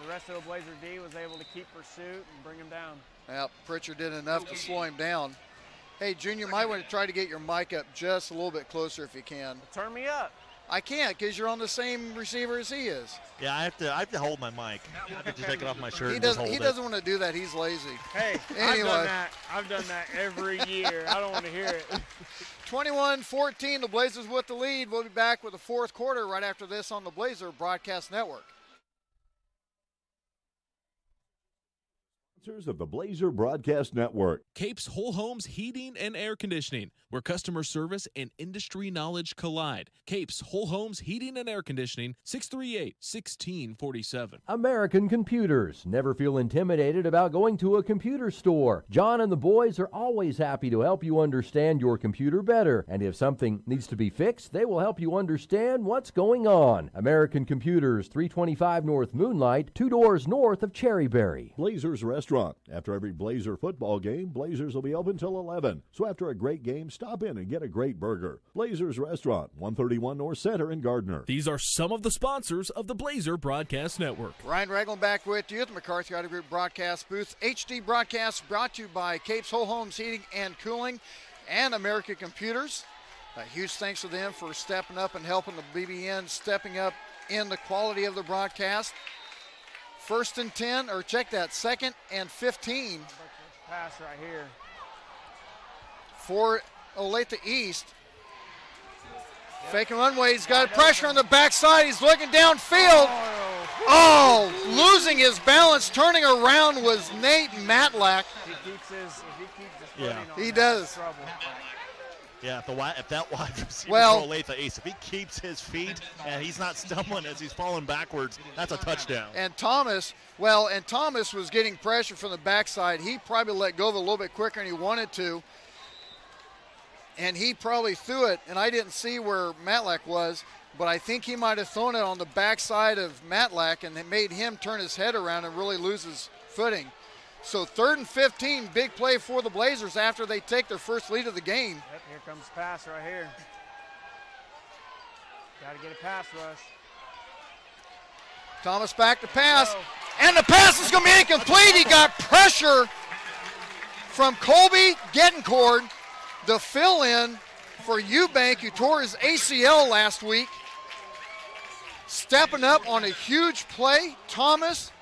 the rest of the Blazer D was able to keep pursuit and bring him down. Yep, Pritchard did enough to slow him down. Hey, Junior, might want to try to get your mic up just a little bit closer if you can. Turn me up. I can't because you're on the same receiver as he is. Yeah, I have to hold my mic. I have to just take it off my shirt. He doesn't want to do that. He's lazy. Hey, anyway. I've done that every year. I don't want to hear it. 21-14, the Blazers with the lead. We'll be back with the fourth quarter right after this on the Blazer Broadcast Network. Of the Blazer Broadcast Network. Capes Whole Homes Heating and Air Conditioning, where customer service and industry knowledge collide. Capes Whole Homes Heating and Air Conditioning, 638-1647. American Computers. Never feel intimidated about going to a computer store. John and the boys are always happy to help you understand your computer better. And if something needs to be fixed, they will help you understand what's going on. American Computers, 325 North Moonlight, 2 doors north of Cherryberry. Blazers Restaurant. After every Blazer football game, Blazers will be open till 11. So after a great game, stop in and get a great burger. Blazers Restaurant, 131 North Center in Gardner. These are some of the sponsors of the Blazer Broadcast Network. Ryan Ragland back with you at the McCarthy Auto Group broadcast booth. HD broadcast brought to you by Capes Whole Homes Heating and Cooling and American Computers. A huge thanks to them for stepping up and helping the BBN, stepping up in the quality of the broadcast. 1st and 10, or check that, 2nd and 15. Pass right here. For Olathe East. Yep. Faking runway, he's got pressure on the backside. He's looking downfield. Oh, losing his balance, turning around was Nate Matlack. If he keeps his footing on, he does. Trouble. Yeah, if that wide receiver for Olathe East, if he keeps his feet and he's not stumbling as he's falling backwards, that's a touchdown. And Thomas was getting pressure from the backside. He probably let go of it a little bit quicker than he wanted to. And he probably threw it, and I didn't see where Matlack was, but I think he might have thrown it on the backside of Matlack, and it made him turn his head around and really lose his footing. So 3rd and 15, big play for the Blazers after they take their first lead of the game. Yep, here comes the pass right here. Got to get a pass rush. Thomas back to pass, and the pass is going to be incomplete. He got pressure from Colby Gettencord, the fill-in for Eubank, who tore his ACL last week. Stepping up on a huge play, Thomas.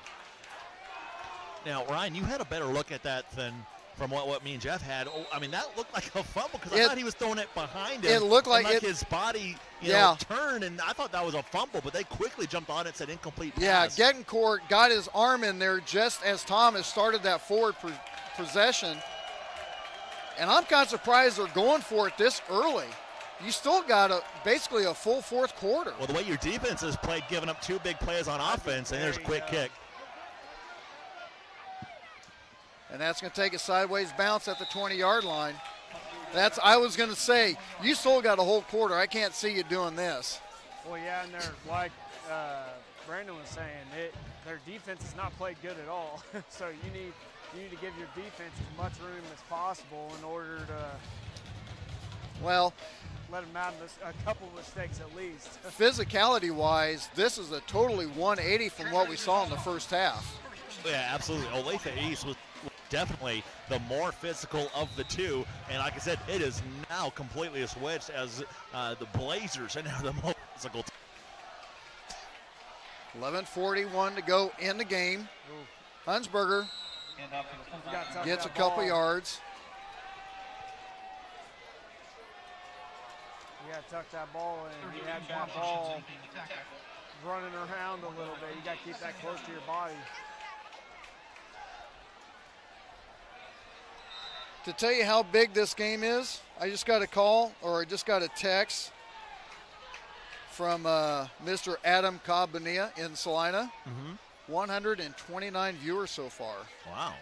Now, Ryan, you had a better look at that than from what me and Jeff had. Oh, I mean, that looked like a fumble because I thought he was throwing it behind him. It looked like his body turned, and I thought that was a fumble, but they quickly jumped on it and said incomplete pass. Yeah, Gettencourt got his arm in there just as Thomas started that forward possession. And I'm kind of surprised they're going for it this early. You still got basically a full fourth quarter. Well, the way your defense has played, giving up 2 big plays on offense, and there's a quick kick. And that's going to take a sideways bounce at the 20-yard line. I was going to say, you still got a whole quarter. I can't see you doing this. Well, yeah, and they're like Brandon was saying, their defense has not played good at all. So you need to give your defense as much room as possible in order to let them have a couple of mistakes at least. Physicality-wise, this is a totally 180 from what we saw in the first half. Yeah, absolutely. Olathe East was definitely the more physical of the two, and like I said, it is now completely switched as the Blazers are now the most physical. 11:41 to go in the game. Hunsberger gets a couple yards. You got to tuck that ball in. You had that ball running around a little bit. You got to keep that close to your body. To tell you how big this game is, I just got a call, or I just got a text from Mr. Adam Cobb-Bonilla in Salina. 129 viewers so far. Wow.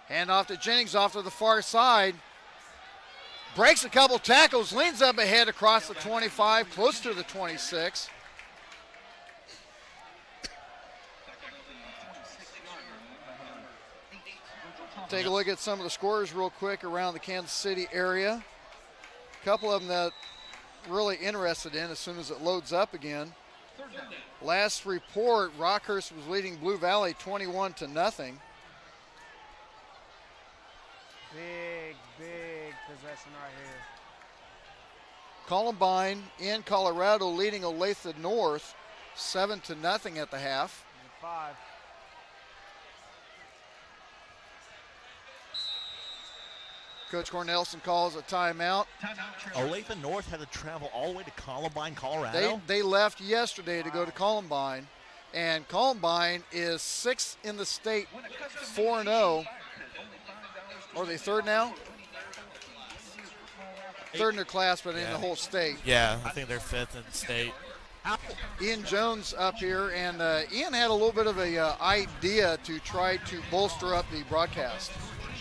Hand off to Jennings, off to the far side. breaks a couple tackles, leans up ahead across the 25, close to the 26. Take a look at some of the scores real quick around the Kansas City area. A couple of them that really interested in as soon as it loads up again. Last report, Rockhurst was leading Blue Valley 21-0. Big possession right here. Columbine in Colorado leading Olathe North 7-0 at the half. 5. Coach Cornelson calls a timeout. Olathe North had to travel all the way to Columbine, Colorado? They left yesterday to go to Columbine, and Columbine is 6th in the state, 4-0. Are they third now? Third in their class, but in the whole state. Yeah, I think they're 5th in the state. Ian Jones up here, and Ian had a little bit of a idea to try to bolster up the broadcast.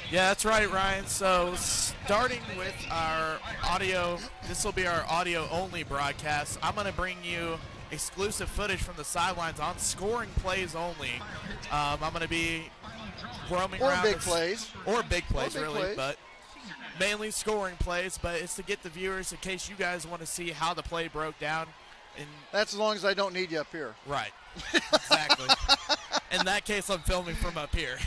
Yeah, that's right, Ryan. So starting with our audio, this will be our audio-only broadcast. I'm going to bring you exclusive footage from the sidelines on scoring plays only. I'm going to be roaming around. Or big plays, really, but mainly scoring plays. But it's to get the viewers, in case you guys want to see how the play broke down. And that's as long as I don't need you up here. Right, exactly. In that case, I'm filming from up here.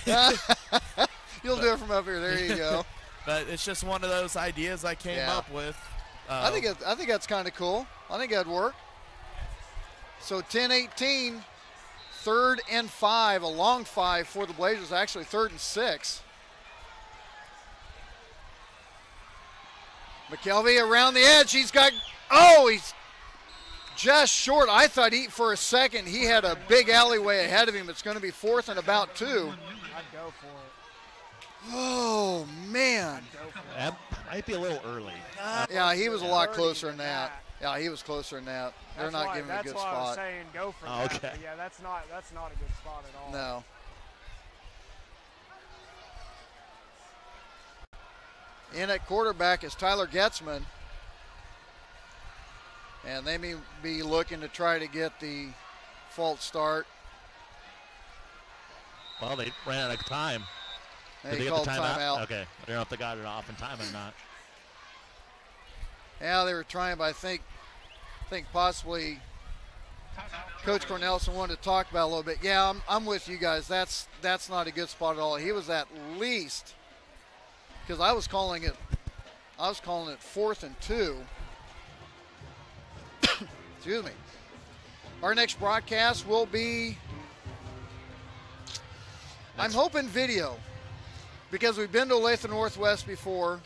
You'll do it from up here. There you go. But it's just one of those ideas I came up with. I think that's kind of cool. I think that'd work. So 10-18, 3rd and 5, a long 5 for the Blazers. Actually 3rd and 6. McKelvey around the edge. He's just short. I thought for a second he had a big alleyway ahead of him. It's going to be 4th and about 2. I'd go for it. Oh, man. That might be a little early. Yeah, he was a lot closer than that. Yeah, he was closer than that. They're not giving him a good spot. That's why I was saying go for that. Okay. But yeah, that's not a good spot at all. No. In at quarterback is Tyler Getzman. And they may be looking to try to get the false start. Well, they ran out of time. Did they get the timeout? Okay. I don't know if they got it off in time or not. Yeah, they were trying, but I think possibly Coach Cornelson wanted to talk about it a little bit. Yeah, I'm with you guys. That's not a good spot at all. He was at least, because I was calling it 4th and 2. Excuse me. Our next broadcast will be, I'm hoping video, because we've been to Olathe Northwest before.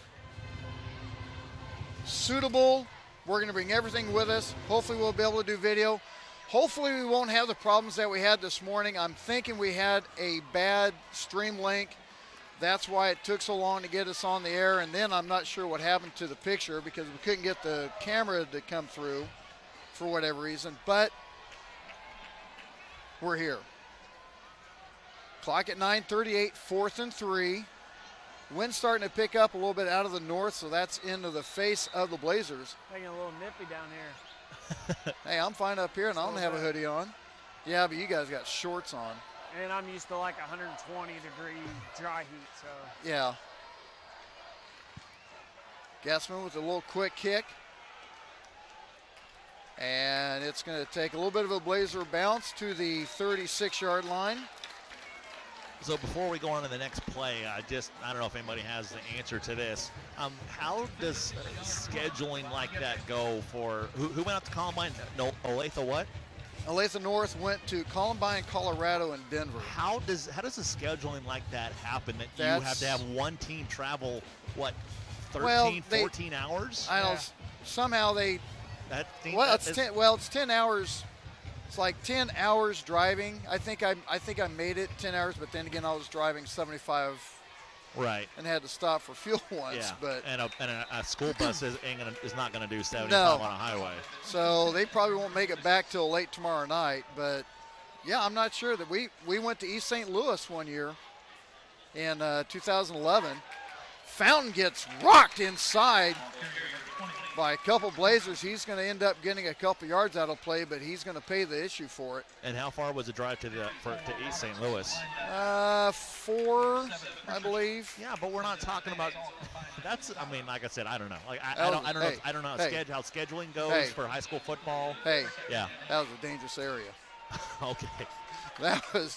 Suitable. We're going to bring everything with us. Hopefully we'll be able to do video. Hopefully we won't have the problems that we had this morning. I'm thinking we had a bad stream link. That's why it took so long to get us on the air. And then I'm not sure what happened to the picture because we couldn't get the camera to come through for whatever reason. But we're here. Clock at 9:38, 4th and 3. Wind starting to pick up a little bit out of the north, so that's into the face of the Blazers. Making a little nippy down here. Hey, I'm fine up here, and I don't have a hoodie on. Yeah, but you guys got shorts on. And I'm used to like 120-degree dry heat, so. Yeah. Gassman with a little quick kick. And it's going to take a little bit of a Blazer bounce to the 36-yard line. So before we go on to the next play, I don't know if anybody has the answer to this. How does scheduling like that go for who went out to Columbine? No, Olathe what? Olathe North went to Columbine, Colorado, and Denver. How does the scheduling like that happen? That you have to have one team travel 14 hours? I know somehow they. It's 10 hours. It's like 10 hours driving. I think I made it 10 hours, but then again I was driving 75. Right. And had to stop for fuel once. Yeah. But and a school bus is not going to do 75 on a highway. So they probably won't make it back till late tomorrow night. But yeah, I'm not sure that we went to East St. Louis one year in 2011. Fountain gets rocked inside by a couple Blazers. He's going to end up getting a couple yards out of play, but he's going to pay the issue for it. And how far was the drive to East St. Louis? 4, I believe. Yeah, but we're not talking about. That's. I mean, like I said, I don't know. Like I don't know. I don't know how scheduling goes for high school football. Yeah, that was a dangerous area. Okay. That was.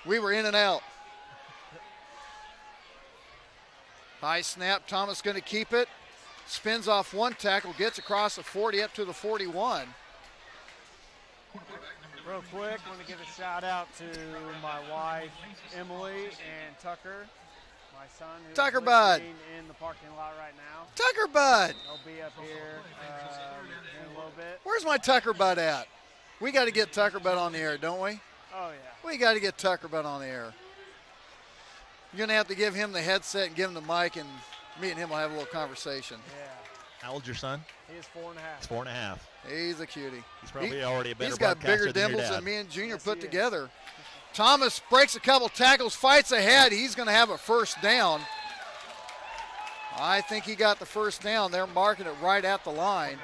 We were in and out. High snap. Thomas going to keep it. Spins off one tackle, gets across the 40 up to the 41. Real quick, I want to give a shout out to my wife, Emily, and Tucker, my son, who's Tucker Bud in the parking lot right now. Tucker Bud. They'll be up here in a little bit. Where's my Tucker Bud at? We got to get Tucker Bud on the air, don't we? Oh, yeah. We got to get Tucker Bud on the air. You're going to have to give him the headset and give him the mic, and me and him will have a little conversation. Yeah. How old's your son? He is 4.5. He's 4.5. He's a cutie. He's probably already a better He's got bigger broadcaster than your dimples dad. than me and Junior put together. Thomas breaks a couple tackles, fights ahead. He's going to have a first down. I think he got the first down. They're marking it right at the line.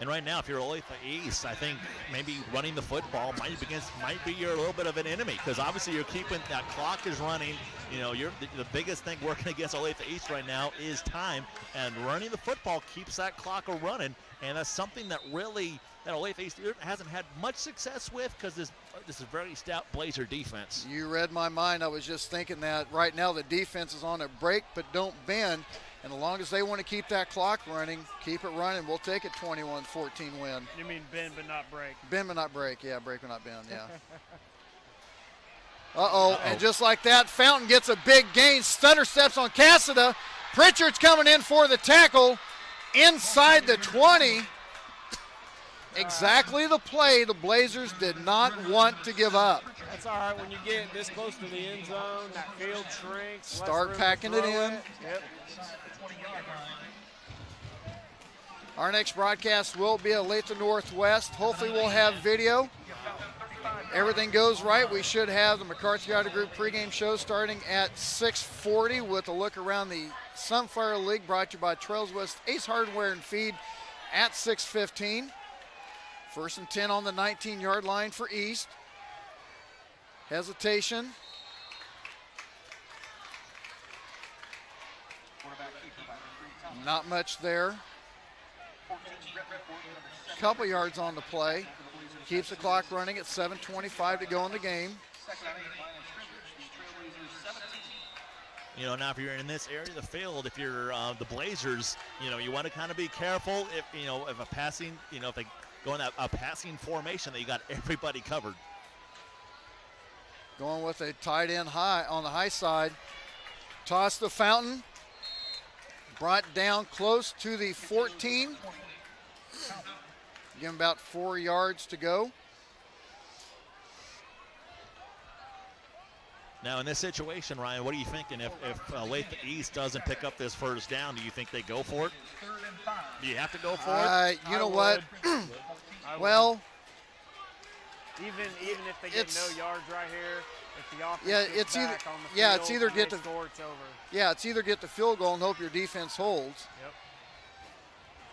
And right now, if you're Olathe East, I think maybe running the football might be your little bit of an enemy, because obviously you're keeping that clock is running. You know, the biggest thing working against Olathe East right now is time, and running the football keeps that clock a running, and that's something that really that Olathe East hasn't had much success with, because this is a very stout Blazer defense. You read my mind. I was just thinking that right now the defense is on a break but don't bend. And as long as they want to keep that clock running, keep it running, we'll take a 21-14 win. You mean bend but not break? Bend but not break, yeah, break but not bend, yeah. Uh-oh, and just like that, Fountain gets a big gain, stutter steps on Cassida. Pritchard's coming in for the tackle inside the 20. Exactly the play the Blazers did not want to give up. That's all right. When you get this close to the end zone, that field shrinks. Start packing it in. Yep. Our next broadcast will be at Olathe Northwest. Hopefully we'll have video. Everything goes right, we should have the McCarthy Auto Group pregame show starting at 6:40 with a look around the Sunflower League, brought to you by Trails West Ace Hardware and Feed at 6:15. 1st and 10 on the 19-yard line for East. Hesitation. Not much there. Couple yards on the play. Keeps the clock running at 7:25 to go in the game. You know, now if you're in this area of the field, if you're the Blazers, you know, you want to kind of be careful if, you know, if a passing, you know, if they go in a passing formation, that you got everybody covered. Going with a tight end high on the high side. Toss to Fountain. Brought down close to the 14. Give him about 4 yards to go. Now in this situation, Ryan, what are you thinking? If Olathe East doesn't pick up this first down, do you think they go for it? Do you have to go for it? You know what? Well, even if they get no yards right here, if the offense it's gets either back on the field, it's either get the score, it's over. Yeah, it's either get the field goal and hope your defense holds. Yep.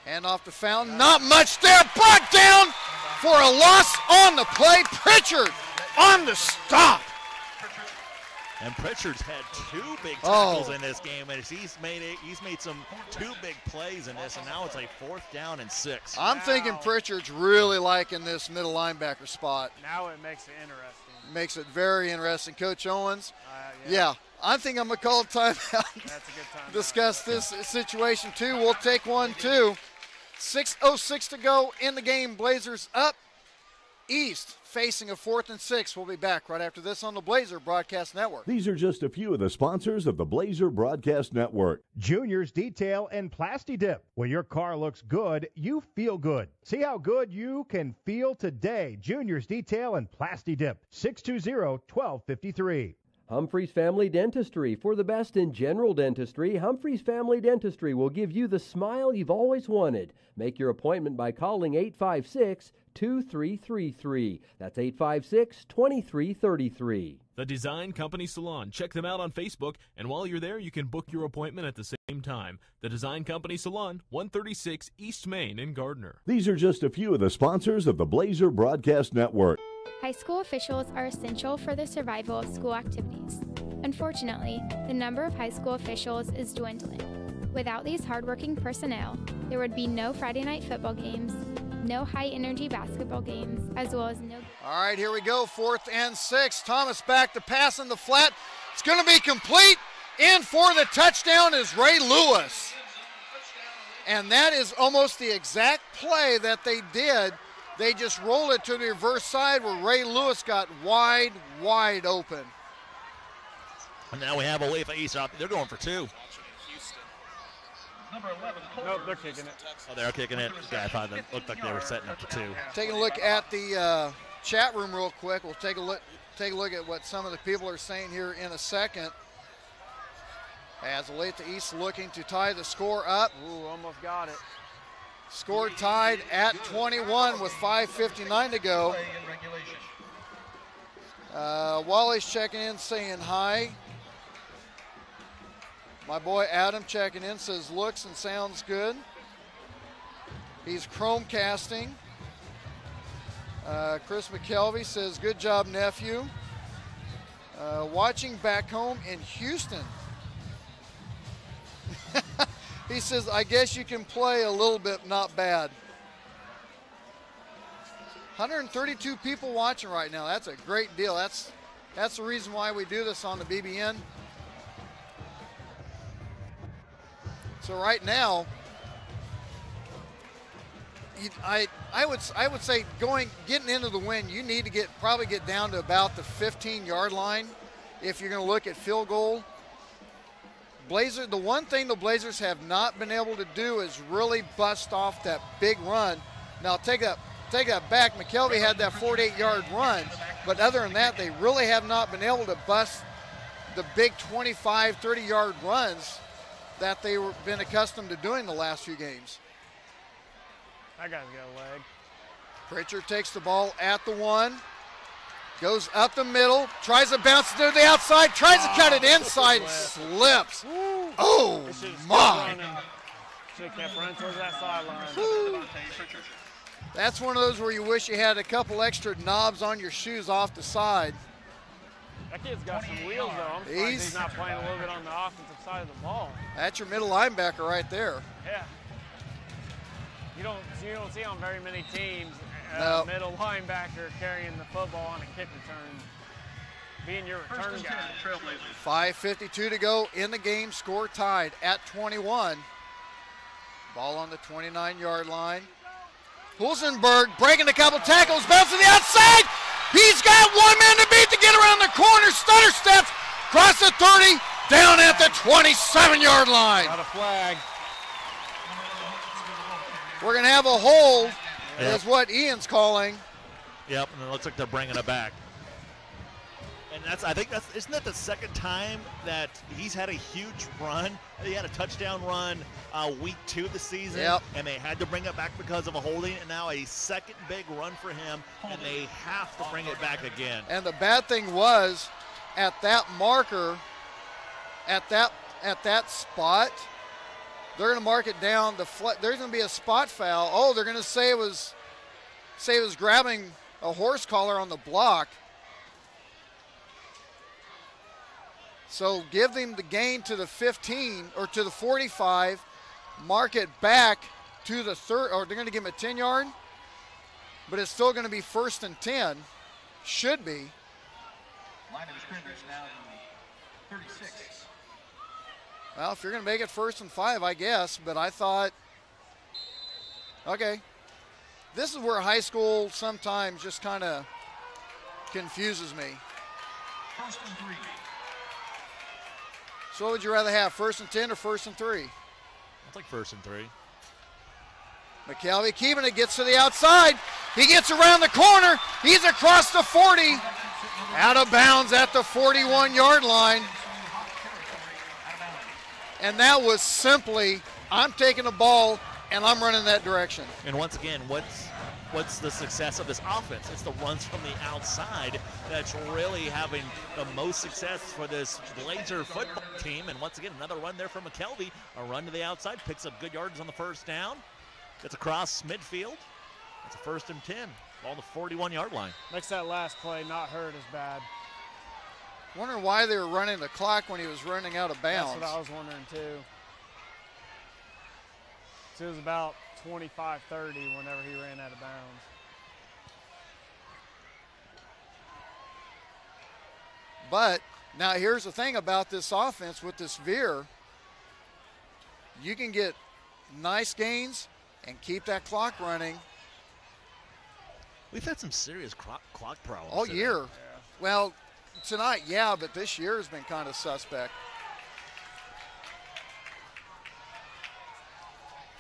Hand off to Fountain. Not much there. Brought down for a loss on the play. Pritchard on the stop. And Pritchard's had 2 big tackles in this game, and he's made some 2 big plays in this, and now it's a 4th down and 6. I'm thinking Pritchard's really liking this middle linebacker spot. Now it makes it interesting. Makes it very interesting. Coach Owens, yeah, I think I'm going to call a timeout. That's a good time. Discuss this situation too. We'll take one too. 6:06 to go in the game. Blazers up. East facing a 4th and 6. We'll be back right after this on the Blazer Broadcast Network. These are just a few of the sponsors of the Blazer Broadcast Network. Junior's Detail and Plasti Dip. When your car looks good, you feel good. See how good you can feel today. Junior's Detail and Plasti Dip. 620-1253. Humphreys Family Dentistry. For the best in general dentistry, Humphreys Family Dentistry will give you the smile you've always wanted. Make your appointment by calling 856-2333. That's 856-2333. The Design Company Salon. Check them out on Facebook, and while you're there, you can book your appointment at the same time. The Design Company Salon, 136 East Main in Gardner. These are just a few of the sponsors of the Blazer Broadcast Network. High school officials are essential for the survival of school activities. Unfortunately, the number of high school officials is dwindling. Without these hardworking personnel, there would be no Friday night football games, no high-energy basketball games, as well as no... All right, here we go, 4th and 6. Thomas back to pass in the flat. It's going to be complete. In for the touchdown is Ray Lewis. And that is almost the exact play that they did. They just rolled it to the reverse side where Ray Lewis got wide, wide open. And now we have Olathe East out. They're going for 2. Nope, they're kicking it. Oh, they're kicking it. Yeah, I thought it looked like they were setting up for 2. Taking a look at the chat room real quick. We'll take a look at what some of the people are saying here in a second. As Olathe East looking to tie the score up. Ooh, almost got it. Score tied at 21 with 5:59 to go. Wally's checking in saying hi. My boy Adam checking in says looks and sounds good. He's Chromecasting. Chris McKelvey says good job, nephew. Watching back home in Houston. He says, I guess you can play a little bit, not bad. 132 people watching right now. That's a great deal. That's the reason why we do this on the BBN. So right now, I would say getting into the win, you need to probably get down to about the 15-yard line if you're going to look at field goal. The one thing the Blazers have not been able to do is really bust off that big run. Now take that back. McKelvey had that 48-yard run, but other than that, they really have not been able to bust the big 25, 30-yard runs that they've been accustomed to doing the last few games. That guy's got a leg. Pritchard takes the ball at the 1. Goes up the middle, tries to bounce to the outside, tries to cut it inside, slips. Woo. Oh, my. Should have kept running towards that sideline. That's one of those where you wish you had a couple extra knobs on your shoes off the side. That kid's got some wheels, though. I'm surprised he's not playing a little bit on the offensive side of the ball. That's your middle linebacker right there. Yeah. You don't see on very many teams no. Middle linebacker carrying the football on a kick return, being your return guy. 5:52 to go in the game. Score tied at 21. Ball on the 29-yard line. Hulsenberg breaking a couple tackles, bounce to the outside. He's got one man to beat to get around the corner. Stutter steps, cross the 30, down at the 27-yard line. Got a flag. We're going to have a hold, is what Ian's calling. Yep, and it looks like they're bringing it back. And isn't that the second time that he's had a huge run? He had a touchdown run week 2 of the season, and they had to bring it back because of a holding, and now a second big run for him, and they have to bring it back again. And the bad thing was, at that marker, at that spot, they're going to mark it down. There's going to be a spot foul. Oh, they're going to say it was grabbing a horse collar on the block. So give them the gain to the 15 or to the 45, mark it back to the third, or they're going to give him a 10-yard, but it's still going to be 1st and 10. Should be. Line of scrimmage now 36. Well, if you're going to make it 1st and 5, I guess, but I thought, okay. This is where high school sometimes just kind of confuses me. 1st and 3. So what would you rather have, 1st and 10 or 1st and 3? I'll take 1st and 3. McKelvey keeping it, gets to the outside. He gets around the corner. He's across the 40. Out of bounds at the 41-yard line. And that was simply, I'm taking the ball and I'm running that direction. And once again, what's the success of this offense? It's the runs from the outside that's really having the most success for this Blazer football team. And once again, another run there from McKelvey. A run to the outside, picks up good yards on the first down. Gets across midfield. It's a 1st and 10. Ball the 41-yard line. Makes that last play not hurt as bad. Wondering why they were running the clock when he was running out of bounds. That's what I was wondering too. So it was about 25-30 whenever he ran out of bounds. But now here's the thing about this offense with this veer. You can get nice gains and keep that clock running. We've had some serious clock problems all today. year. Yeah. Well, tonight, yeah, but this year has been kind of suspect.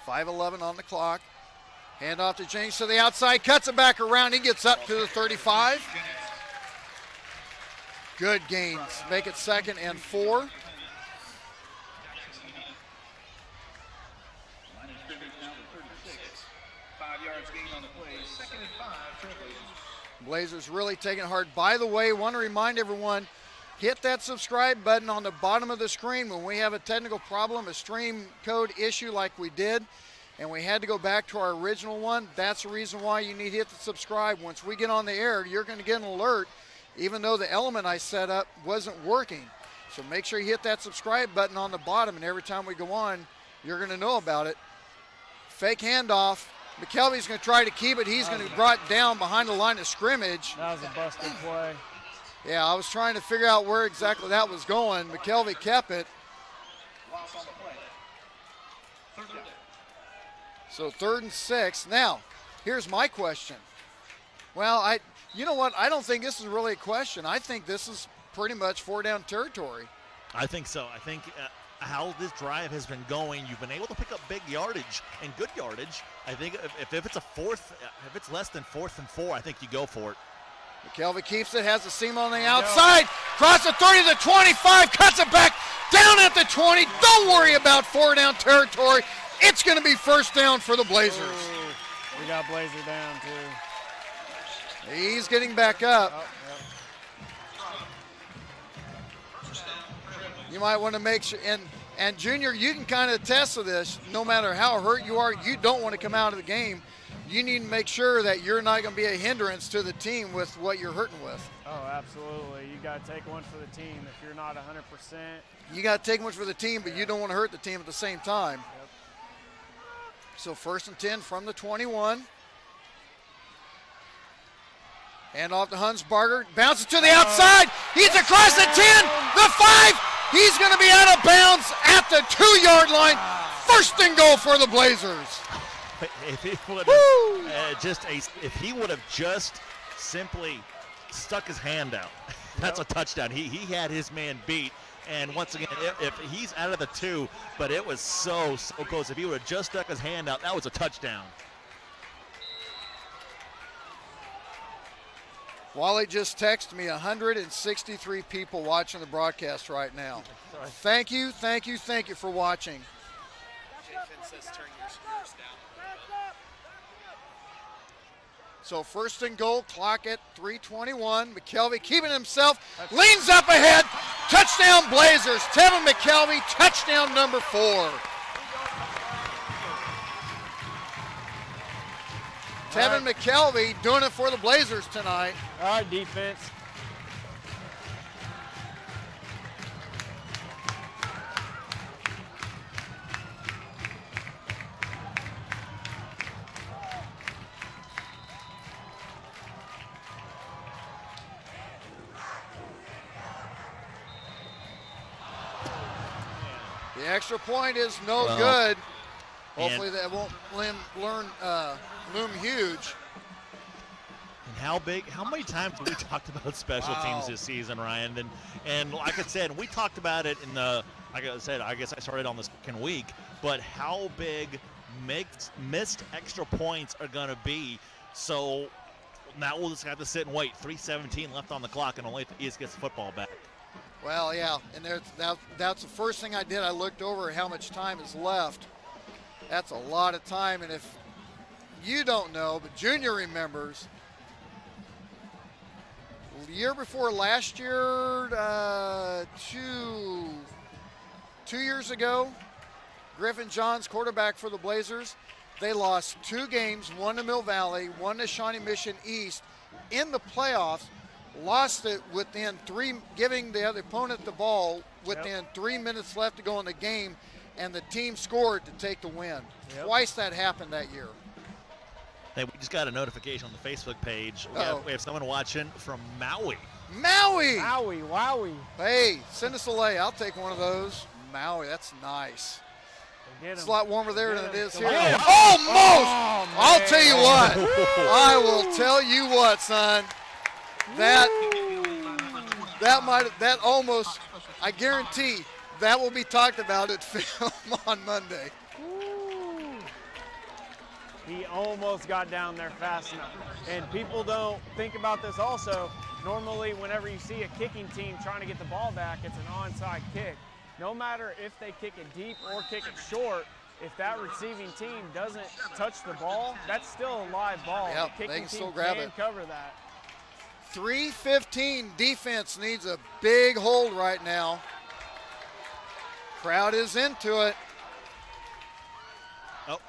5:11 on the clock. Hand off to James to the outside, cuts it back around. He gets up to the 35. Good gains. Make it 2nd and 4. Blazers really taking it hard. By the way, want to remind everyone, hit that subscribe button on the bottom of the screen when we have a technical problem, a stream code issue like we did, and we had to go back to our original one. That's the reason why you need to hit the subscribe. Once we get on the air, you're going to get an alert, even though the element I set up wasn't working. So make sure you hit that subscribe button on the bottom, and every time we go on, you're going to know about it. Fake handoff. McKelvey's going to try to keep it. He's going to be brought down behind the line of scrimmage. That was a busted play. Yeah, I was trying to figure out where exactly that was going. McKelvey kept it. So 3rd and 6. Now, here's my question. Well, you know what? I don't think this is really a question. I think this is pretty much 4-down territory. I think so. I think how this drive has been going, you've been able to pick up big yardage and good yardage. I think if it's if it's less than 4th and 4, I think you go for it. McKelvey keeps it, has the seam on the outside, cross the 30 to the 25, cuts it back, down at the 20. Don't worry about 4-down territory. It's going to be 1st down for the Blazers. Ooh, we got Blazer down too. He's getting back up. Oh, You might want to make sure, and Junior, you can kind of attest to this. No matter how hurt you are, you don't want to come out of the game. You need to make sure that you're not going to be a hindrance to the team with what you're hurting with. Oh, absolutely. You got to take one for the team. If you're not 100%. You got to take one for the team, but you don't want to hurt the team at the same time. Yep. So 1st and 10 from the 21. Hand off to Hunsbarger. Bounces to the outside. He's across the 10, the 5. He's going to be out of bounds at the 2-yard line. 1st and goal for the Blazers. If he would have just simply stuck his hand out, that's a touchdown. He had his man beat. And once again, if he's out of the 2, but it was so close. If he would have just stuck his hand out, that was a touchdown. Wally just texted me 163 people watching the broadcast right now. Thank you for watching. So 1st and goal, clock at 3:21. McKelvey keeping himself, leans up ahead. Touchdown Blazers. Tevin McKelvey, touchdown number 4. Tevin McKelvey doing it for the Blazers tonight. All right, defense. The extra point is no good. Hopefully that won't loom huge. And how many times have we talked about special teams this season, Ryan? And like I said, we talked about it in the, like I said, I guess I started on the 2nd week, but how big missed extra points are going to be. So now we'll just have to sit and wait. 3:17 left on the clock, and Olathe East gets the football back. Well, yeah, and that's the first thing I did. I looked over how much time is left. That's a lot of time, and if you don't know, but Junior remembers, the year before last year, 2 years ago, Griffin Johns, quarterback for the Blazers, they lost 2 games, one to Mill Valley, one to Shawnee Mission East in the playoffs, lost it within 3, giving the other opponent the ball within 3 minutes left to go in the game, and the team scored to take the win. Twice that happened that year. Hey, we just got a notification on the Facebook page. We have someone watching from Maui. Maui! Maui, wowie. Hey, send us a lay. I'll take one of those. Maui, that's nice. It's a lot warmer there than it is here. Almost! I'll tell you what. I will tell you what, son. That almost, I guarantee, that will be talked about at film on Monday. He almost got down there fast enough. And people don't think about this also. Normally, whenever you see a kicking team trying to get the ball back, it's an onside kick. No matter if they kick it deep or kick it short, if that receiving team doesn't touch the ball, that's still a live ball. Yep, the they kicking can team still grab can it. cover that. 3:15 defense needs a big hold right now. Crowd is into it. Oh,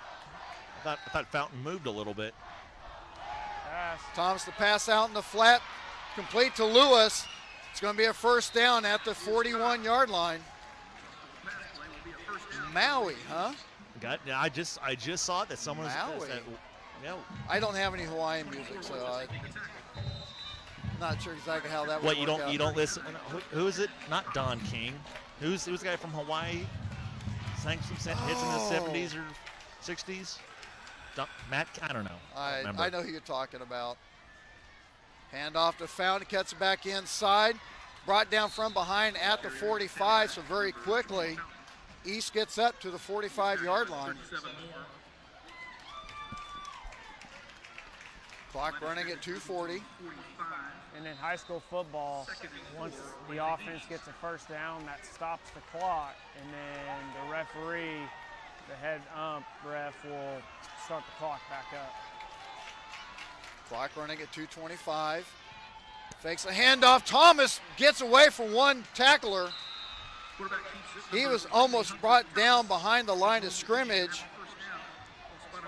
I thought Fountain moved a little bit. Thomas to pass out in the flat, complete to Lewis. It's going to be a first down at the 41-yard line. Maui, huh? I just saw it that someone was. I don't have any Hawaiian music, so I'm not sure exactly how that would work out. You don't listen? Who is it? Not Don King. Who's the guy from Hawaii? Sang some hits in the 70s or 60s. Matt, I don't know. I know who you're talking about. Hand off to Fountain, cuts it back inside. Brought down from behind at the 45, so very quickly, East gets up to the 45-yard line. Clock running at 2:40. And in high school football, once the offense gets a first down, that stops the clock. And then the referee, the head ref, will start the clock back up. Clock running at 2:25. Fakes a handoff. Thomas gets away from one tackler. He was almost brought down behind the line of scrimmage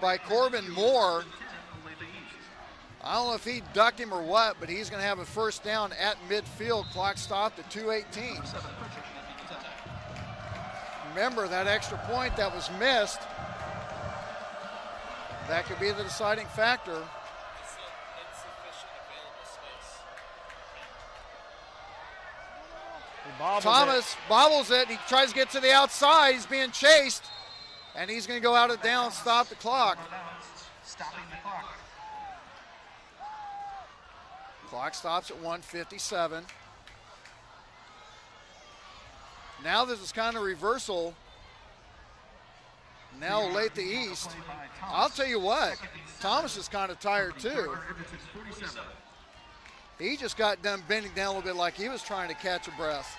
by Corbin Moore. I don't know if he ducked him or what, but he's going to have a first down at midfield. Clock stopped at 2:18. Remember that extra point that was missed. That could be the deciding factor. Thomas bobbles it. He tries to get to the outside. He's being chased, and he's going to go out of downs, stop the clock. Clock stops at 1:57. Now this is kind of reversal. Now Olathe East. I'll tell you what, Thomas is kind of tired too. He just got done bending down a little bit like he was trying to catch a breath.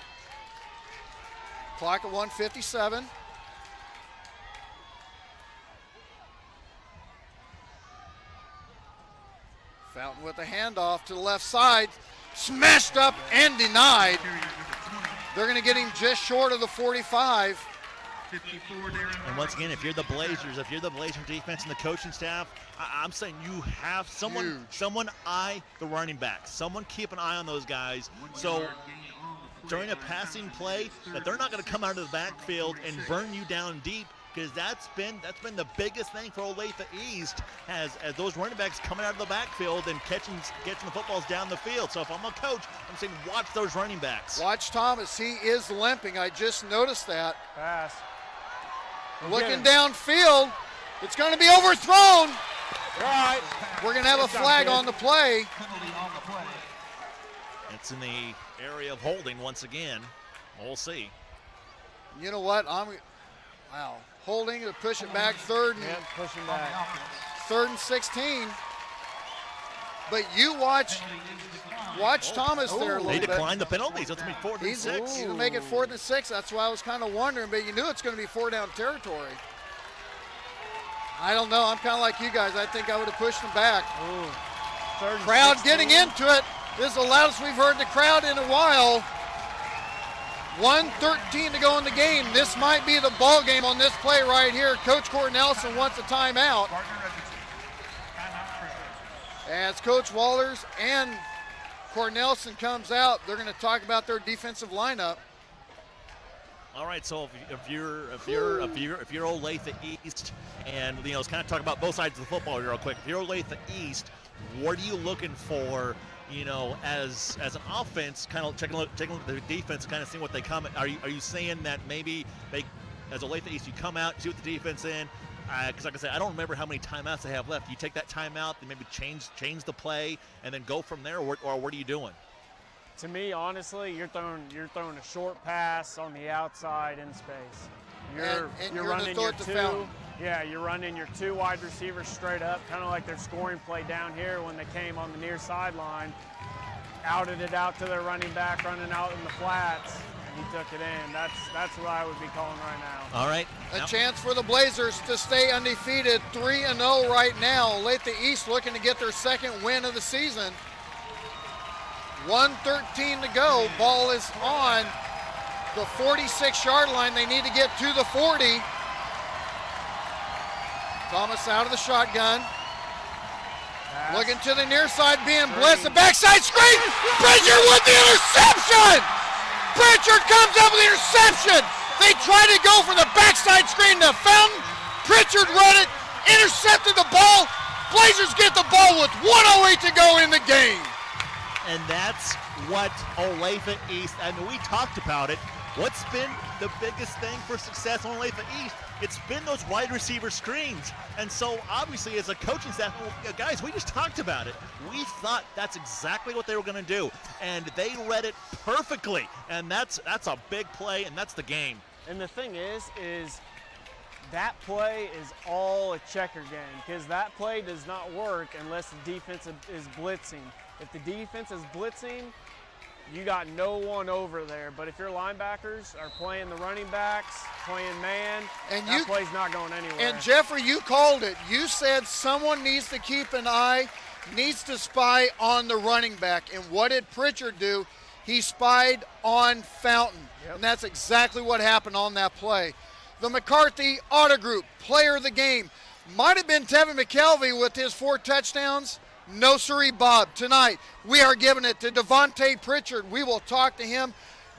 Clock at 1:57. Fountain with a handoff to the left side. Smashed up and denied. They're going to get him just short of the 45. And once again, if you're the Blazers defense and the coaching staff, I'm saying you have someone eye the running back. Someone keep an eye on those guys. So during a passing play, that they're not going to come out of the backfield and burn you down deep, because that's been the biggest thing for Olathe East, as those running backs coming out of the backfield and catching the footballs down the field. So if I'm a coach, I'm saying watch those running backs. Watch Thomas. He is limping. I just noticed that. Pass. Looking downfield. It's going to be overthrown. Right. We're going to have a flag on the play. It's in the area of holding once again. We'll see. You know what? Wow. Holding to push it back, third and 16. But you watch Thomas there a little bit. They declined the penalties. It's going to be 4th and 6. He's going to make it 4th and 6. That's why I was kind of wondering, but you knew it's going to be 4-down territory. I don't know. I'm kind of like you guys. I think I would have pushed them back. Crowd getting into it. This is the loudest we've heard the crowd in a while. 1:13 to go in the game. This might be the ball game on this play right here. Coach Cornelson wants a timeout. As Coach Wallers and Cornelson comes out, they're going to talk about their defensive lineup. All right, so if you're Olathe East, and let's kind of talk about both sides of the football real quick. If you're Olathe East, what are you looking for? As an offense, kind of taking a look at the defense, kind of seeing what they come. Are you saying that maybe as Olathe East, you come out, see what the defense in? Because like I said, I don't remember how many timeouts they have left. You take that timeout, and maybe change the play, and then go from there, or what are you doing? To me, honestly, you're throwing a short pass on the outside in space. You're running your two. Yeah, you're running your 2 wide receivers straight up, kind of like their scoring play down here when they came on the near sideline, outed it out to their running back, running out in the flats. He took it in. That's what I would be calling right now. All right. A chance for the Blazers to stay undefeated, 3-0 right now. Olathe East looking to get their 2nd win of the season. 1:13 to go. Ball is on the 46-yard line. They need to get to the 40. Thomas out of the shotgun. Looking to the near side, being blessed. The backside screen. Pritchard with the interception. Pritchard comes up with the interception. They try to go for the backside screen to Fountain. Pritchard run it, intercepted the ball. Blazers get the ball with 1:08 to go in the game. And that's what Olathe East, we talked about it. What's been the biggest thing for success on Olathe East? It's been those wide receiver screens. And so obviously as a coaching staff, guys, we just talked about it. We thought that's exactly what they were going to do. And they read it perfectly. And that's a big play, and that's the game. And the thing is that play is all a checker game, because that play does not work unless the defense is blitzing. If the defense is blitzing, you got no one over there. But if your linebackers are playing the running backs, playing man, and that play's not going anywhere. And Jeffrey, you called it. You said someone needs to keep an eye, needs to spy on the running back. And what did Pritchard do? He spied on Fountain. Yep. And that's exactly what happened on that play. The McCarthy Auto Group player of the game might have been Tevin McKelvey with his 4 touchdowns. No, sirree, Bob. Tonight, we are giving it to Devontae Pritchard. We will talk to him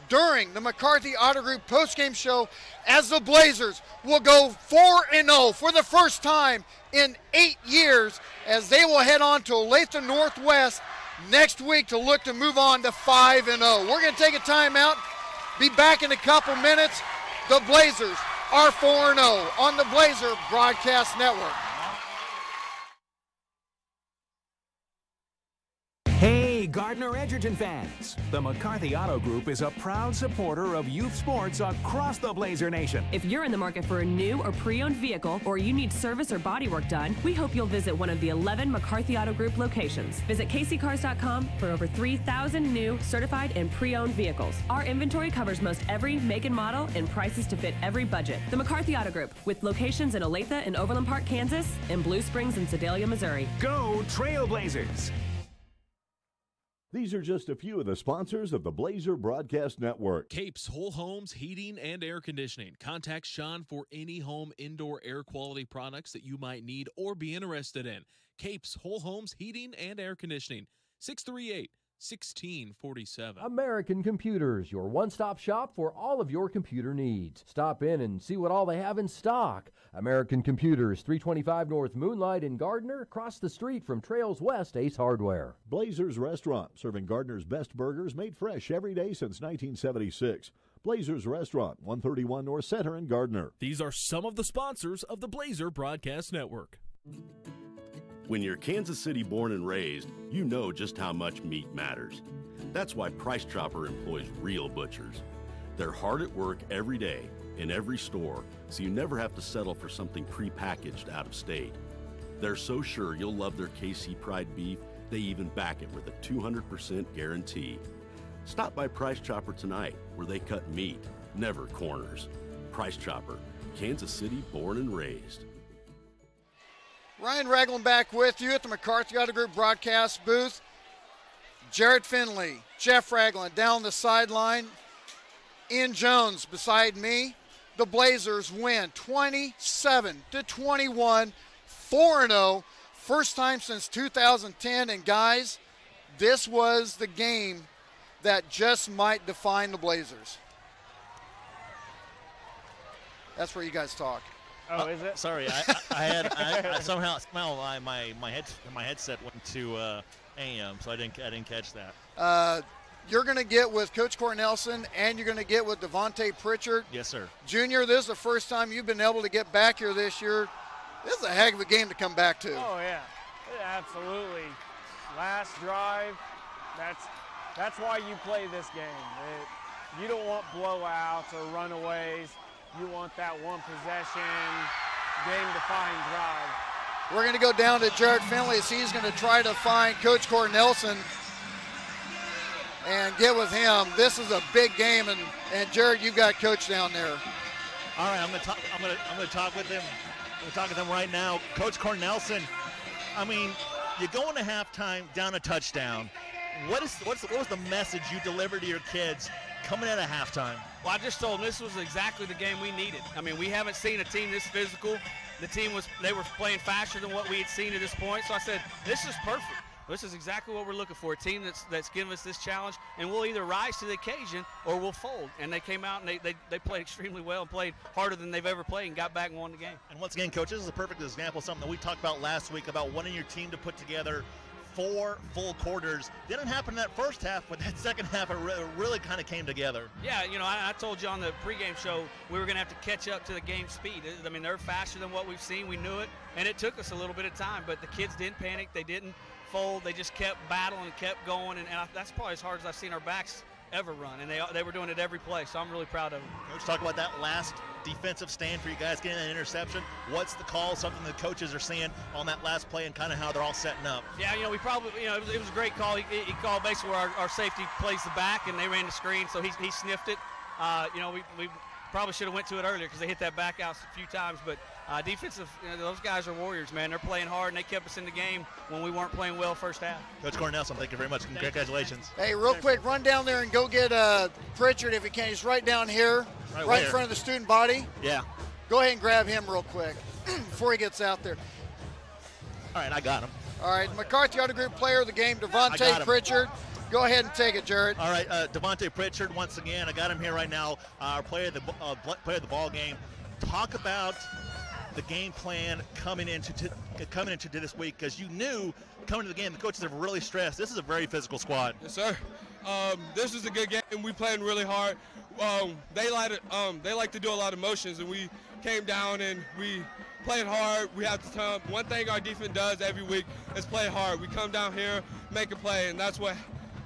during the McCarthy Auto Group postgame show as the Blazers will go 4-0 for the first time in 8 years as they will head on to Olathe Northwest next week to look to move on to 5-0. We're going to take a timeout, be back in a couple minutes. The Blazers are 4-0 on the Blazer Broadcast Network. Hey, Gardner Edgerton fans! The McCarthy Auto Group is a proud supporter of youth sports across the Blazer Nation. If you're in the market for a new or pre-owned vehicle, or you need service or body work done, we hope you'll visit one of the 11 McCarthy Auto Group locations. Visit kccars.com for over 3,000 new, certified, and pre-owned vehicles. Our inventory covers most every make and model and prices to fit every budget. The McCarthy Auto Group, with locations in Olathe and Overland Park, Kansas, and Blue Springs and Sedalia, Missouri. Go Trailblazers! These are just a few of the sponsors of the Blazer Broadcast Network. Capes Whole Homes Heating and Air Conditioning. Contact Sean for any home indoor air quality products that you might need or be interested in. Capes Whole Homes Heating and Air Conditioning. 638-1647. American Computers, your one-stop shop for all of your computer needs. Stop in and see what all they have in stock. American Computers, 325 North Moonlight in Gardner, across the street from Trails West Ace Hardware. Blazers Restaurant, serving Gardner's best burgers made fresh every day since 1976. Blazers Restaurant, 131 North Center in Gardner. These are some of the sponsors of the Blazer Broadcast Network. When you're Kansas City born and raised, you know just how much meat matters. That's why Price Chopper employs real butchers. They're hard at work every day in every store, so you never have to settle for something prepackaged out of state. They're so sure you'll love their KC Pride beef, They even back it with a 200% guarantee. Stop by Price Chopper tonight, where they cut meat, never corners. Price Chopper, Kansas City born and raised. Ryan Ragland back with you at the McCarthy Auto Group broadcast booth. Jarrett Finley, Jeff Ragland down the sideline. Ian Jones beside me. The Blazers win 27-21, 4-0. First time since 2010. And guys, this was the game that just might define the Blazers. That's where you guys talk. Oh, is it? Sorry, I somehow my headset went to AM, so I didn't catch that. You're going to get with Coach Cornelson, and you're going to get with Devontae Pritchard. Yes, sir. Junior, this is the first time you've been able to get back here this year. This is a heck of a game to come back to. Oh, yeah. Absolutely. Last drive, that's why you play this game. You don't want blowouts or runaways. You want that one possession, game-defining drive. We're going to go down to Jarrett Finley as he's going to try to find Coach Cornelson and get with him. This is a big game, and Jared, you've got Coach down there. All right, I'm going to talk with him. I'm going to talk with him right now. Coach Cornelson, I mean, you go into halftime down a touchdown. What was the message you delivered to your kids coming out of halftime? Well, I just told them this was exactly the game we needed. I mean, we haven't seen a team this physical. They were playing faster than what we had seen at this point. So I said, this is perfect. This is exactly what we're looking for, a team that's given us this challenge, and we'll either rise to the occasion or we'll fold. And they came out and they played extremely well and played harder than they've ever played and got back and won the game. And once again, Coach, this is a perfect example of something that we talked about last week about wanting your team to put together 4 full quarters. Didn't happen in that first half, but that second half it really kind of came together. Yeah, I told you on the pregame show we were going to have to catch up to the game speed. I mean, they're faster than what we've seen. We knew it, and it took us a little bit of time, but the kids didn't panic. They didn't fold. They just kept battling and kept going, and that's probably as hard as I've seen our backs ever run, and they were doing it every play, so I'm really proud of them. Coach, talk about that last defensive stand for you guys getting that interception. What's the call, something the coaches are seeing on that last play and kind of how they're all setting up? Yeah, we probably, it was a great call. He called basically where our safety plays the back, and they ran the screen, so he sniffed it. We probably should have went to it earlier because they hit that back out a few times, but defensive, those guys are warriors, man. They're playing hard, and they kept us in the game when we weren't playing well first half. Coach Cornelson, thank you very much. Congratulations. Hey, real quick, run down there and go get Pritchard if you can. He's right down here, right in front of the student body. Yeah. Go ahead and grab him real quick before he gets out there. All right, I got him. All right, McCarthy Auto Group player of the game, Devontae Pritchard. Go ahead and take it, Jared. All right, Devontae Pritchard, once again, I got him here right now, our player of the ball game. Talk about the game plan coming into this week, because you knew coming to the game, the coaches have really stressed. This is a very physical squad. Yes, sir. This is a good game. We playing really hard. They like to do a lot of motions, and we came down and we played hard. We have to tell them one thing our defense does every week is play hard. We come down here, make a play, and that's what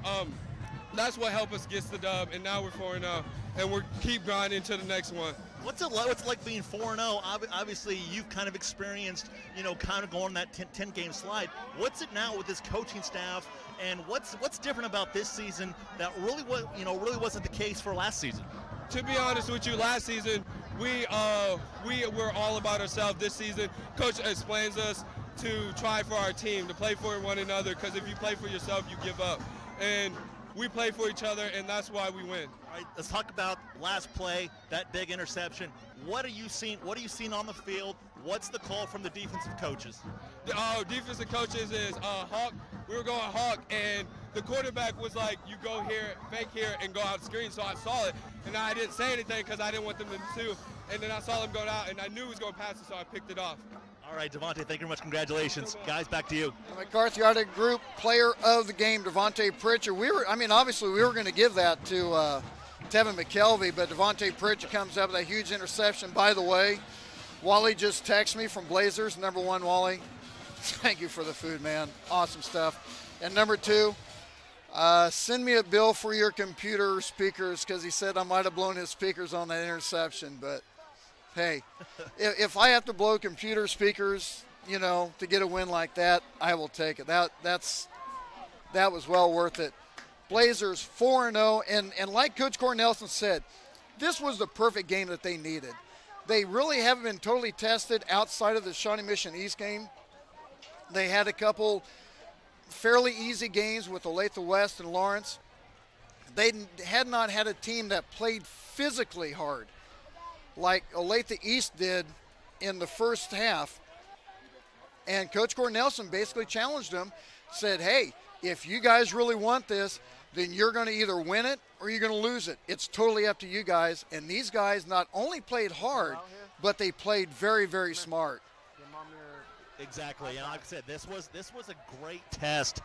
helped us get the dub. And now we're 4-0, and we're keep grinding to the next one. What's it like being 4-0? Obviously, you've kind of experienced, kind of going that 10-game slide. What's it now with this coaching staff, and what's different about this season that really wasn't the case for last season? To be honest with you, last season we were all about ourselves. This season, Coach explains us to try for our team, to play for one another, because if you play for yourself, you give up. And we play for each other, and that's why we win. All right, let's talk about last play, that big interception. What are you seeing on the field? What's the call from the defensive coaches? The defensive coaches is Hawk. We were going Hawk, and the quarterback was like, you go here, fake here, and go out screen. So I saw it, and I didn't say anything because I didn't want them to do. And then I saw them going out, and I knew he was going to pass it, so I picked it off. All right, Devontae, thank you very much. Congratulations. Guys, back to you. McCarthy Auto Group player of the game, Devontae Pritchard. Obviously we were going to give that to Tevin McKelvey, but Devontae Pritchard comes up with a huge interception. By the way, Wally just texted me from Blazers. Number 1, Wally, thank you for the food, man. Awesome stuff. And number 2, send me a bill for your computer speakers, because he said I might have blown his speakers on that interception, but hey, if I have to blow computer speakers, to get a win like that, I will take it. That's that was well worth it. Blazers 4-0, and like Coach Cornelson said, this was the perfect game that they needed. They really haven't been totally tested outside of the Shawnee Mission East game. They had a couple fairly easy games with Olathe West and Lawrence. They had not had a team that played physically hard like Olathe East did in the first half. And Coach Cornelson basically challenged them, said, hey, if you guys really want this, then you're going to either win it or you're going to lose it. It's totally up to you guys. And these guys not only played hard, but they played very, very smart. Exactly, and like I said, this was a great test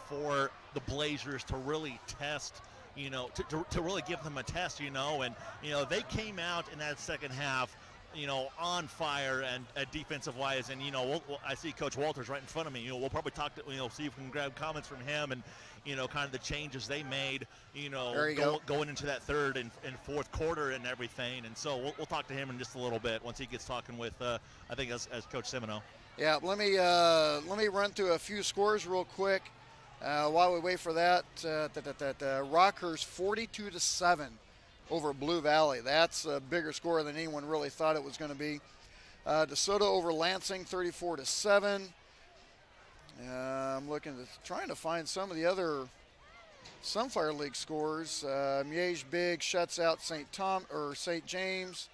for the Blazers to really test, you know, to really give them a test, you know, and you know they came out in that second half, you know, on fire and defensive wise, and you know, I see Coach Walters right in front of me. You know, we'll probably talk to, you know, see if we can grab comments from him and, you know, kind of the changes they made, you know, going into that third and fourth quarter and everything. And so we'll talk to him in just a little bit once he gets talking with, I think as Coach Semino. Yeah, let me run through a few scores real quick while we wait for that. Rockhurst 42-7 over Blue Valley. That's a bigger score than anyone really thought it was going to be. DeSoto over Lansing 34-7. I'm trying to find some of the other Sunfire League scores. Miege Big shuts out St. James.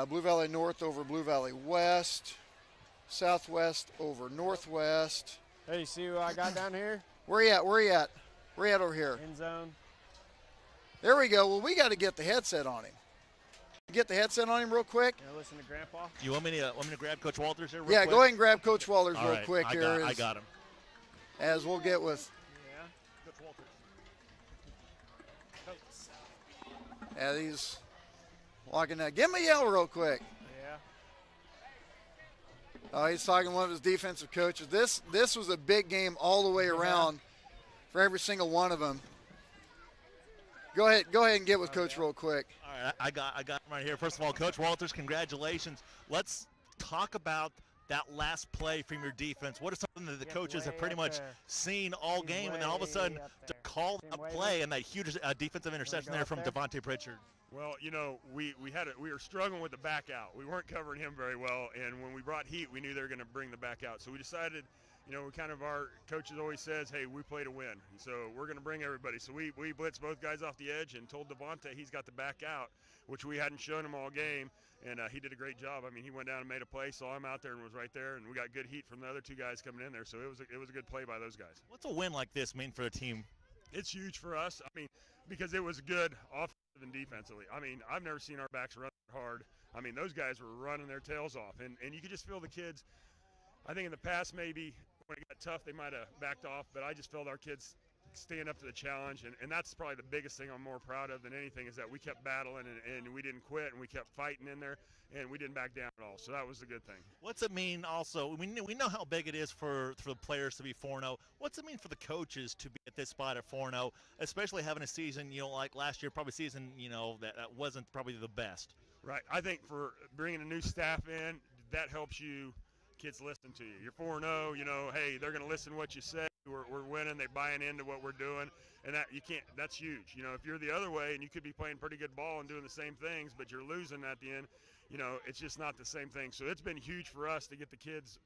Blue Valley North over Blue Valley West. Southwest over Northwest. Hey, you see who I got down here? Where you at? Where you at? Where you at over here? End zone. There we go. Well, we got to get the headset on him. Get the headset on him real quick. You listen to Grandpa? You want me to grab Coach Walters here real quick? Yeah, go ahead and grab Coach Walters real quick here. I got him. As we'll get with. Yeah. Coach Walters. Yeah, he's walking out. Give him a yell real quick. Yeah. Oh, he's talking to one of his defensive coaches. This was a big game all the way around for every single one of them. Go ahead and get with Coach real quick. All right, I got him right here. First of all, Coach Walters, congratulations. Let's talk about that last play from your defense. What is something that the coaches have pretty much seen all game, and then all of a sudden to call that play and that huge defensive interception there from Devontae Pritchard? Well, you know, we were struggling with the back out. We weren't covering him very well, and when we brought heat, we knew they were going to bring the back out. So we decided, you know, our coaches always says, hey, we play to win. So we're going to bring everybody. So we blitzed both guys off the edge and told Devontae he's got the back out, which we hadn't shown him all game. And he did a great job. I mean, he went down and made a play, saw him out there and was right there. And we got good heat from the other two guys coming in there. So it was a good play by those guys. What's a win like this mean for the team? It's huge for us. I mean, because it was good offensively and defensively. I mean, I've never seen our backs run hard. I mean, those guys were running their tails off. And you could just feel the kids. I think in the past maybe when it got tough, they might have backed off. But I just felt our kids stand up to the challenge, and that's probably the biggest thing I'm more proud of than anything is that we kept battling and we didn't quit, and we kept fighting in there, and we didn't back down at all. So that was the good thing. What's it mean also? We know how big it is for the players to be 4-0. What's it mean for the coaches to be at this spot at 4-0, especially having a season, you know, like last year, probably season, you know, that wasn't probably the best? Right. I think for bringing a new staff in, that helps you. Kids listen to you. You're 4-0, you know, hey, they're going to listen to what you say. We're winning. They're buying into what we're doing. And that's huge. You know, if you're the other way and you could be playing pretty good ball and doing the same things, but you're losing at the end, you know, it's just not the same thing. So it's been huge for us to get the kids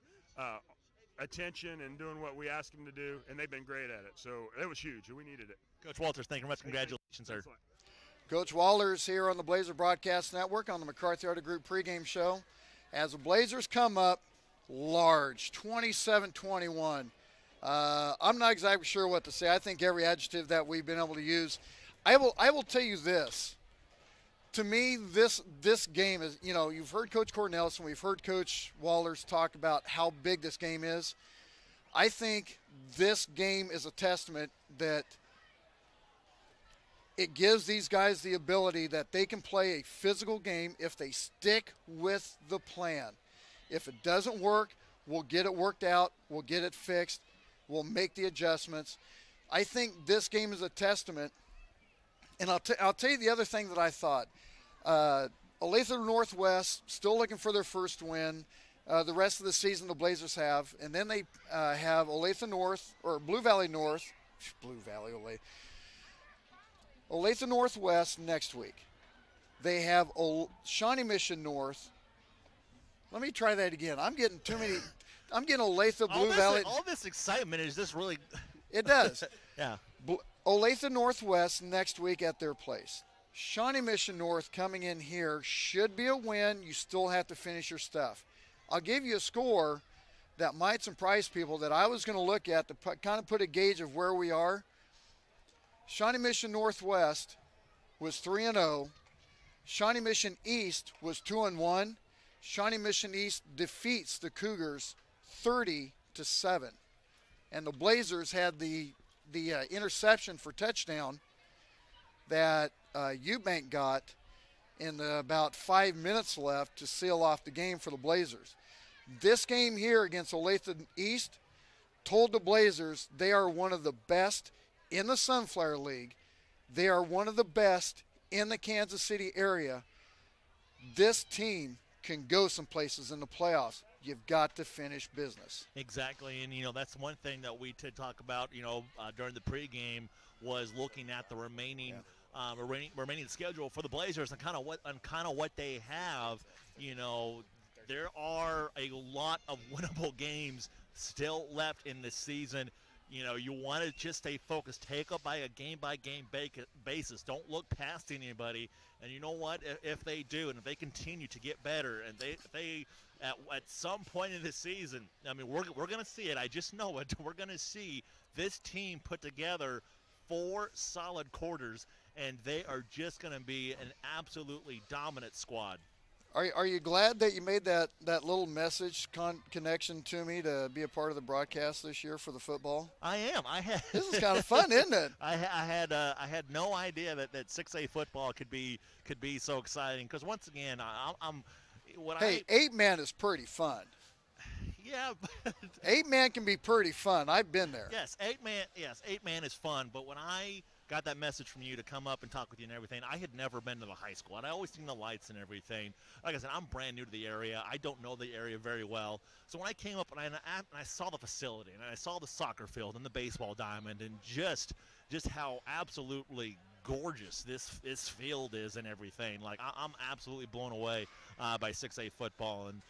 attention and doing what we ask them to do, and they've been great at it. So it was huge, and we needed it. Coach Walters, thank you very much. Congratulations, sir. Excellent. Coach Walters here on the Blazer Broadcast Network on the McCarthy Auto Group pregame show. As the Blazers come up large, 27-21. I'm not exactly sure what to say. I think every adjective that we've been able to use. I will tell you this. To me, this game is, you know, you've heard Coach Cornelson, we've heard Coach Walters talk about how big this game is. I think this game is a testament that it gives these guys the ability that they can play a physical game if they stick with the plan. If it doesn't work, we'll get it worked out. We'll get it fixed. We'll make the adjustments. I think this game is a testament. And I'll tell you the other thing that I thought. Olathe Northwest still looking for their first win. the rest of the season the Blazers have. And then they have Olathe North, or Blue Valley North. Olathe Northwest next week. They have Shawnee Mission North. Let me try that again. I'm getting too many. I'm getting Olathe, Blue Valley. All this excitement is just really. It does. Yeah. Olathe Northwest next week at their place. Shawnee Mission North coming in here should be a win. You still have to finish your stuff. I'll give you a score that might surprise people that I was going to look at to kind of put a gauge of where we are. Shawnee Mission Northwest was 3-0. Shawnee Mission East was 2-1. Shawnee Mission East defeats the Cougars 30-7. And the Blazers had the interception for touchdown that Eubank got in about 5 minutes left to seal off the game for the Blazers. This game here against Olathe East told the Blazers they are one of the best in the Sunflower League. They are one of the best in the Kansas City area. This team can go some places in the playoffs. You've got to finish business. Exactly, and that's one thing that we did talk about. During the pregame was looking at the remaining schedule for the Blazers and kind of what they have. There are a lot of winnable games still left in this season. You want to just stay focused, take up by a game-by-game basis. Don't look past anybody. And you know what? If they do, and if they continue to get better, and they at some point in the season, I mean, we're going to see it. I just know it. We're going to see this team put together 4 solid quarters, and they are just going to be an absolutely dominant squad. Are you glad that you made that little message connection to me to be a part of the broadcast this year for the football? I am. This is kind of fun, isn't it? I had no idea that 6A football could be so exciting, because once again, Hey, 8-man is pretty fun. Yeah. 8-man can be pretty fun. I've been there. Yes, 8-man is fun, but when I got that message from you to come up and talk with you and everything, I had never been to the high school, and I always seen the lights and everything. Like I said, I'm brand new to the area. I don't know the area very well. So when I came up and I saw the facility, and I saw the soccer field and the baseball diamond, and just how absolutely gorgeous this field is and everything, like I'm absolutely blown away by 6A football. And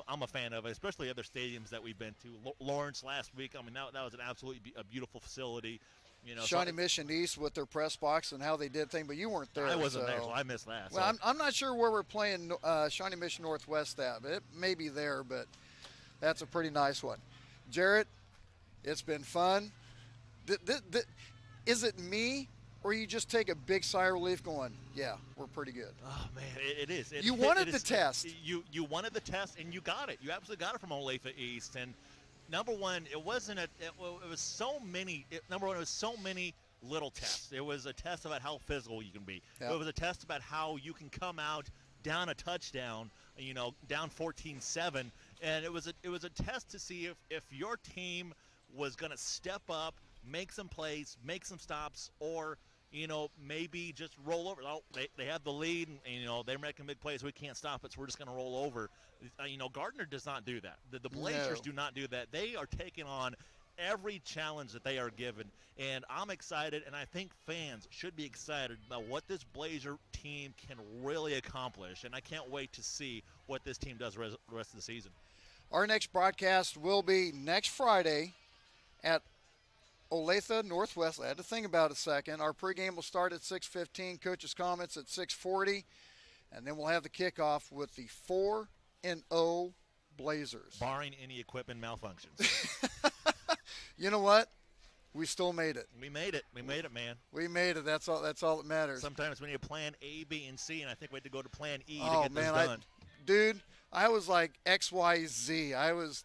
I'm a fan of it, especially other stadiums that we've been to. Lawrence last week, I mean, that was an absolutely a beautiful facility. Shawnee Mission East with their press box and how they did things, but you weren't there. I wasn't there, so I missed that. Well, I'm not sure where we're playing Shawnee Mission Northwest at, but it may be there, but that's a pretty nice one. Jarrett, it's been fun. Is it me, or you just take a big sigh of relief going, yeah, we're pretty good? Oh, man, it is. You wanted the test. You wanted the test, and you got it. You absolutely got it from Olathe East. And number one, it was so many little tests. It was a test about how physical you can be. Yep. It was a test about how you can come out down a touchdown, down 14-7. And it was a test to see if your team was going to step up, make some plays, make some stops, or maybe just roll over. Oh, they have the lead, and they're making big plays. We can't stop it, so we're just going to roll over. Gardner does not do that. The Blazers do not do that. They are taking on every challenge that they are given, and I'm excited, and I think fans should be excited about what this Blazer team can really accomplish, and I can't wait to see what this team does the rest of the season. Our next broadcast will be next Friday at Olathe Northwest. I had to think about it a second. Our pregame will start at 6:15. Coach's comments at 6:40. And then we'll have the kickoff with the 4-0 Blazers. Barring any equipment malfunctions. You know what? We still made it. We made it. We made it, man. We made it. That's all that matters. Sometimes we need a plan A, B, and C, and I think we had to go to plan E to get this done. Dude, I was like X, Y, Z.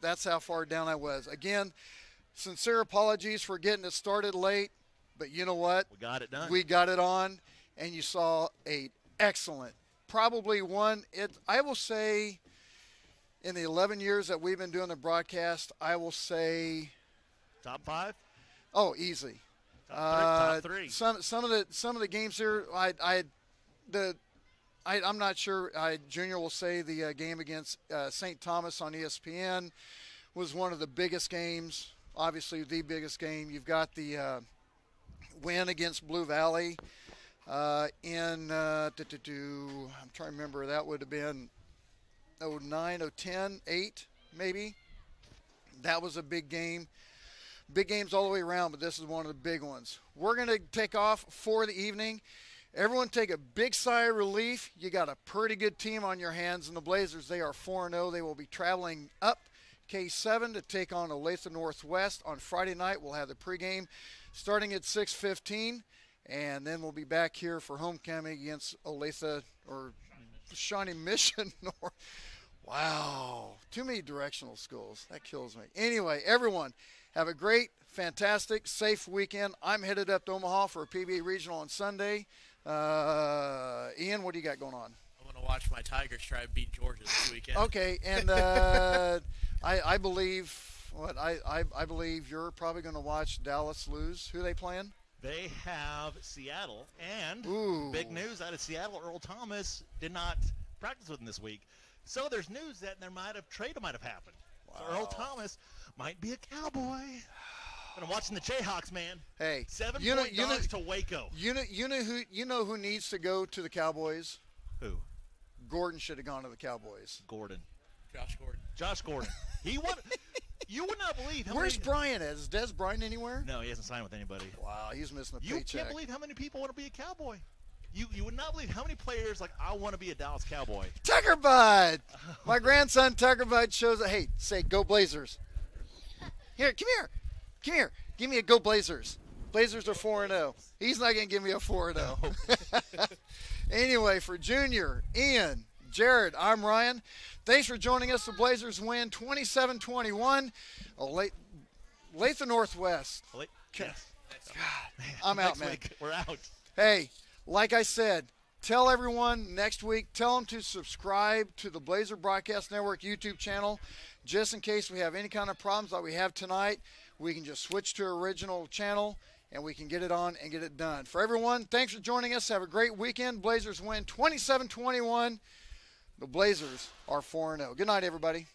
That's how far down I was. Again, sincere apologies for getting it started late, but you know what? We got it done. We got it on, and you saw a excellent, probably one. I will say, in the 11 years that we've been doing the broadcast, I will say top 5. Oh, easy. Top 3. Some of the games here, I I'm not sure. Junior will say the game against St. Thomas on ESPN was one of the biggest games, obviously the biggest game. You've got the win against Blue Valley I'm trying to remember, that would have been 09, 010, 8 maybe. That was a big game. Big games all the way around, but this is one of the big ones. We're going to take off for the evening. Everyone take a big sigh of relief. You got a pretty good team on your hands in the Blazers. They are 4-0. They will be traveling up K7 to take on Olathe Northwest on Friday night. We'll have the pregame starting at 6:15, and then we'll be back here for homecoming against Olathe or Shawnee Mission. Wow, too many directional schools. That kills me. Anyway, everyone, have a great, fantastic, safe weekend. I'm headed up to Omaha for a PBA Regional on Sunday. Ian, what do you got going on? I'm going to watch my Tigers try to beat Georgia this weekend. Okay, and I believe I believe you're probably going to watch Dallas lose. Who are they playing? They have Seattle, and big news out of Seattle, Earl Thomas did not practice with them this week. So there's news that trade might have happened. Wow. So Earl Thomas might be a Cowboy. But I'm watching the Jayhawks, man. Hey, 7-point dogs to Waco. You know who needs to go to the Cowboys? Who? Gordon should have gone to the Cowboys. Josh Gordon. He would. You would not believe how Where's Brian at? Is Des Bryant anywhere? No, he hasn't signed with anybody. Wow, he's missing a paycheck. You can't believe how many people want to be a Cowboy. You would not believe how many players like, I want to be a Dallas Cowboy. Tucker Bud! My grandson Tucker Bud shows up. Hey, say go Blazers. Here, come here. Give me a go Blazers. Blazers are 4-0. He's not going to give me a 4-0. Anyway, for Junior, Ian, Jared, I'm Ryan. Thanks for joining us. The Blazers win 27-21. Olathe Northwest. Yes. God, I'm out, man. We're out. Hey, like I said, tell everyone next week, tell them to subscribe to the Blazer Broadcast Network YouTube channel. Just in case we have any kind of problems like we have tonight, we can just switch to original channel and we can get it on and get it done. For everyone, thanks for joining us. Have a great weekend. Blazers win 27-21. The Blazers are 4-0. Good night, everybody.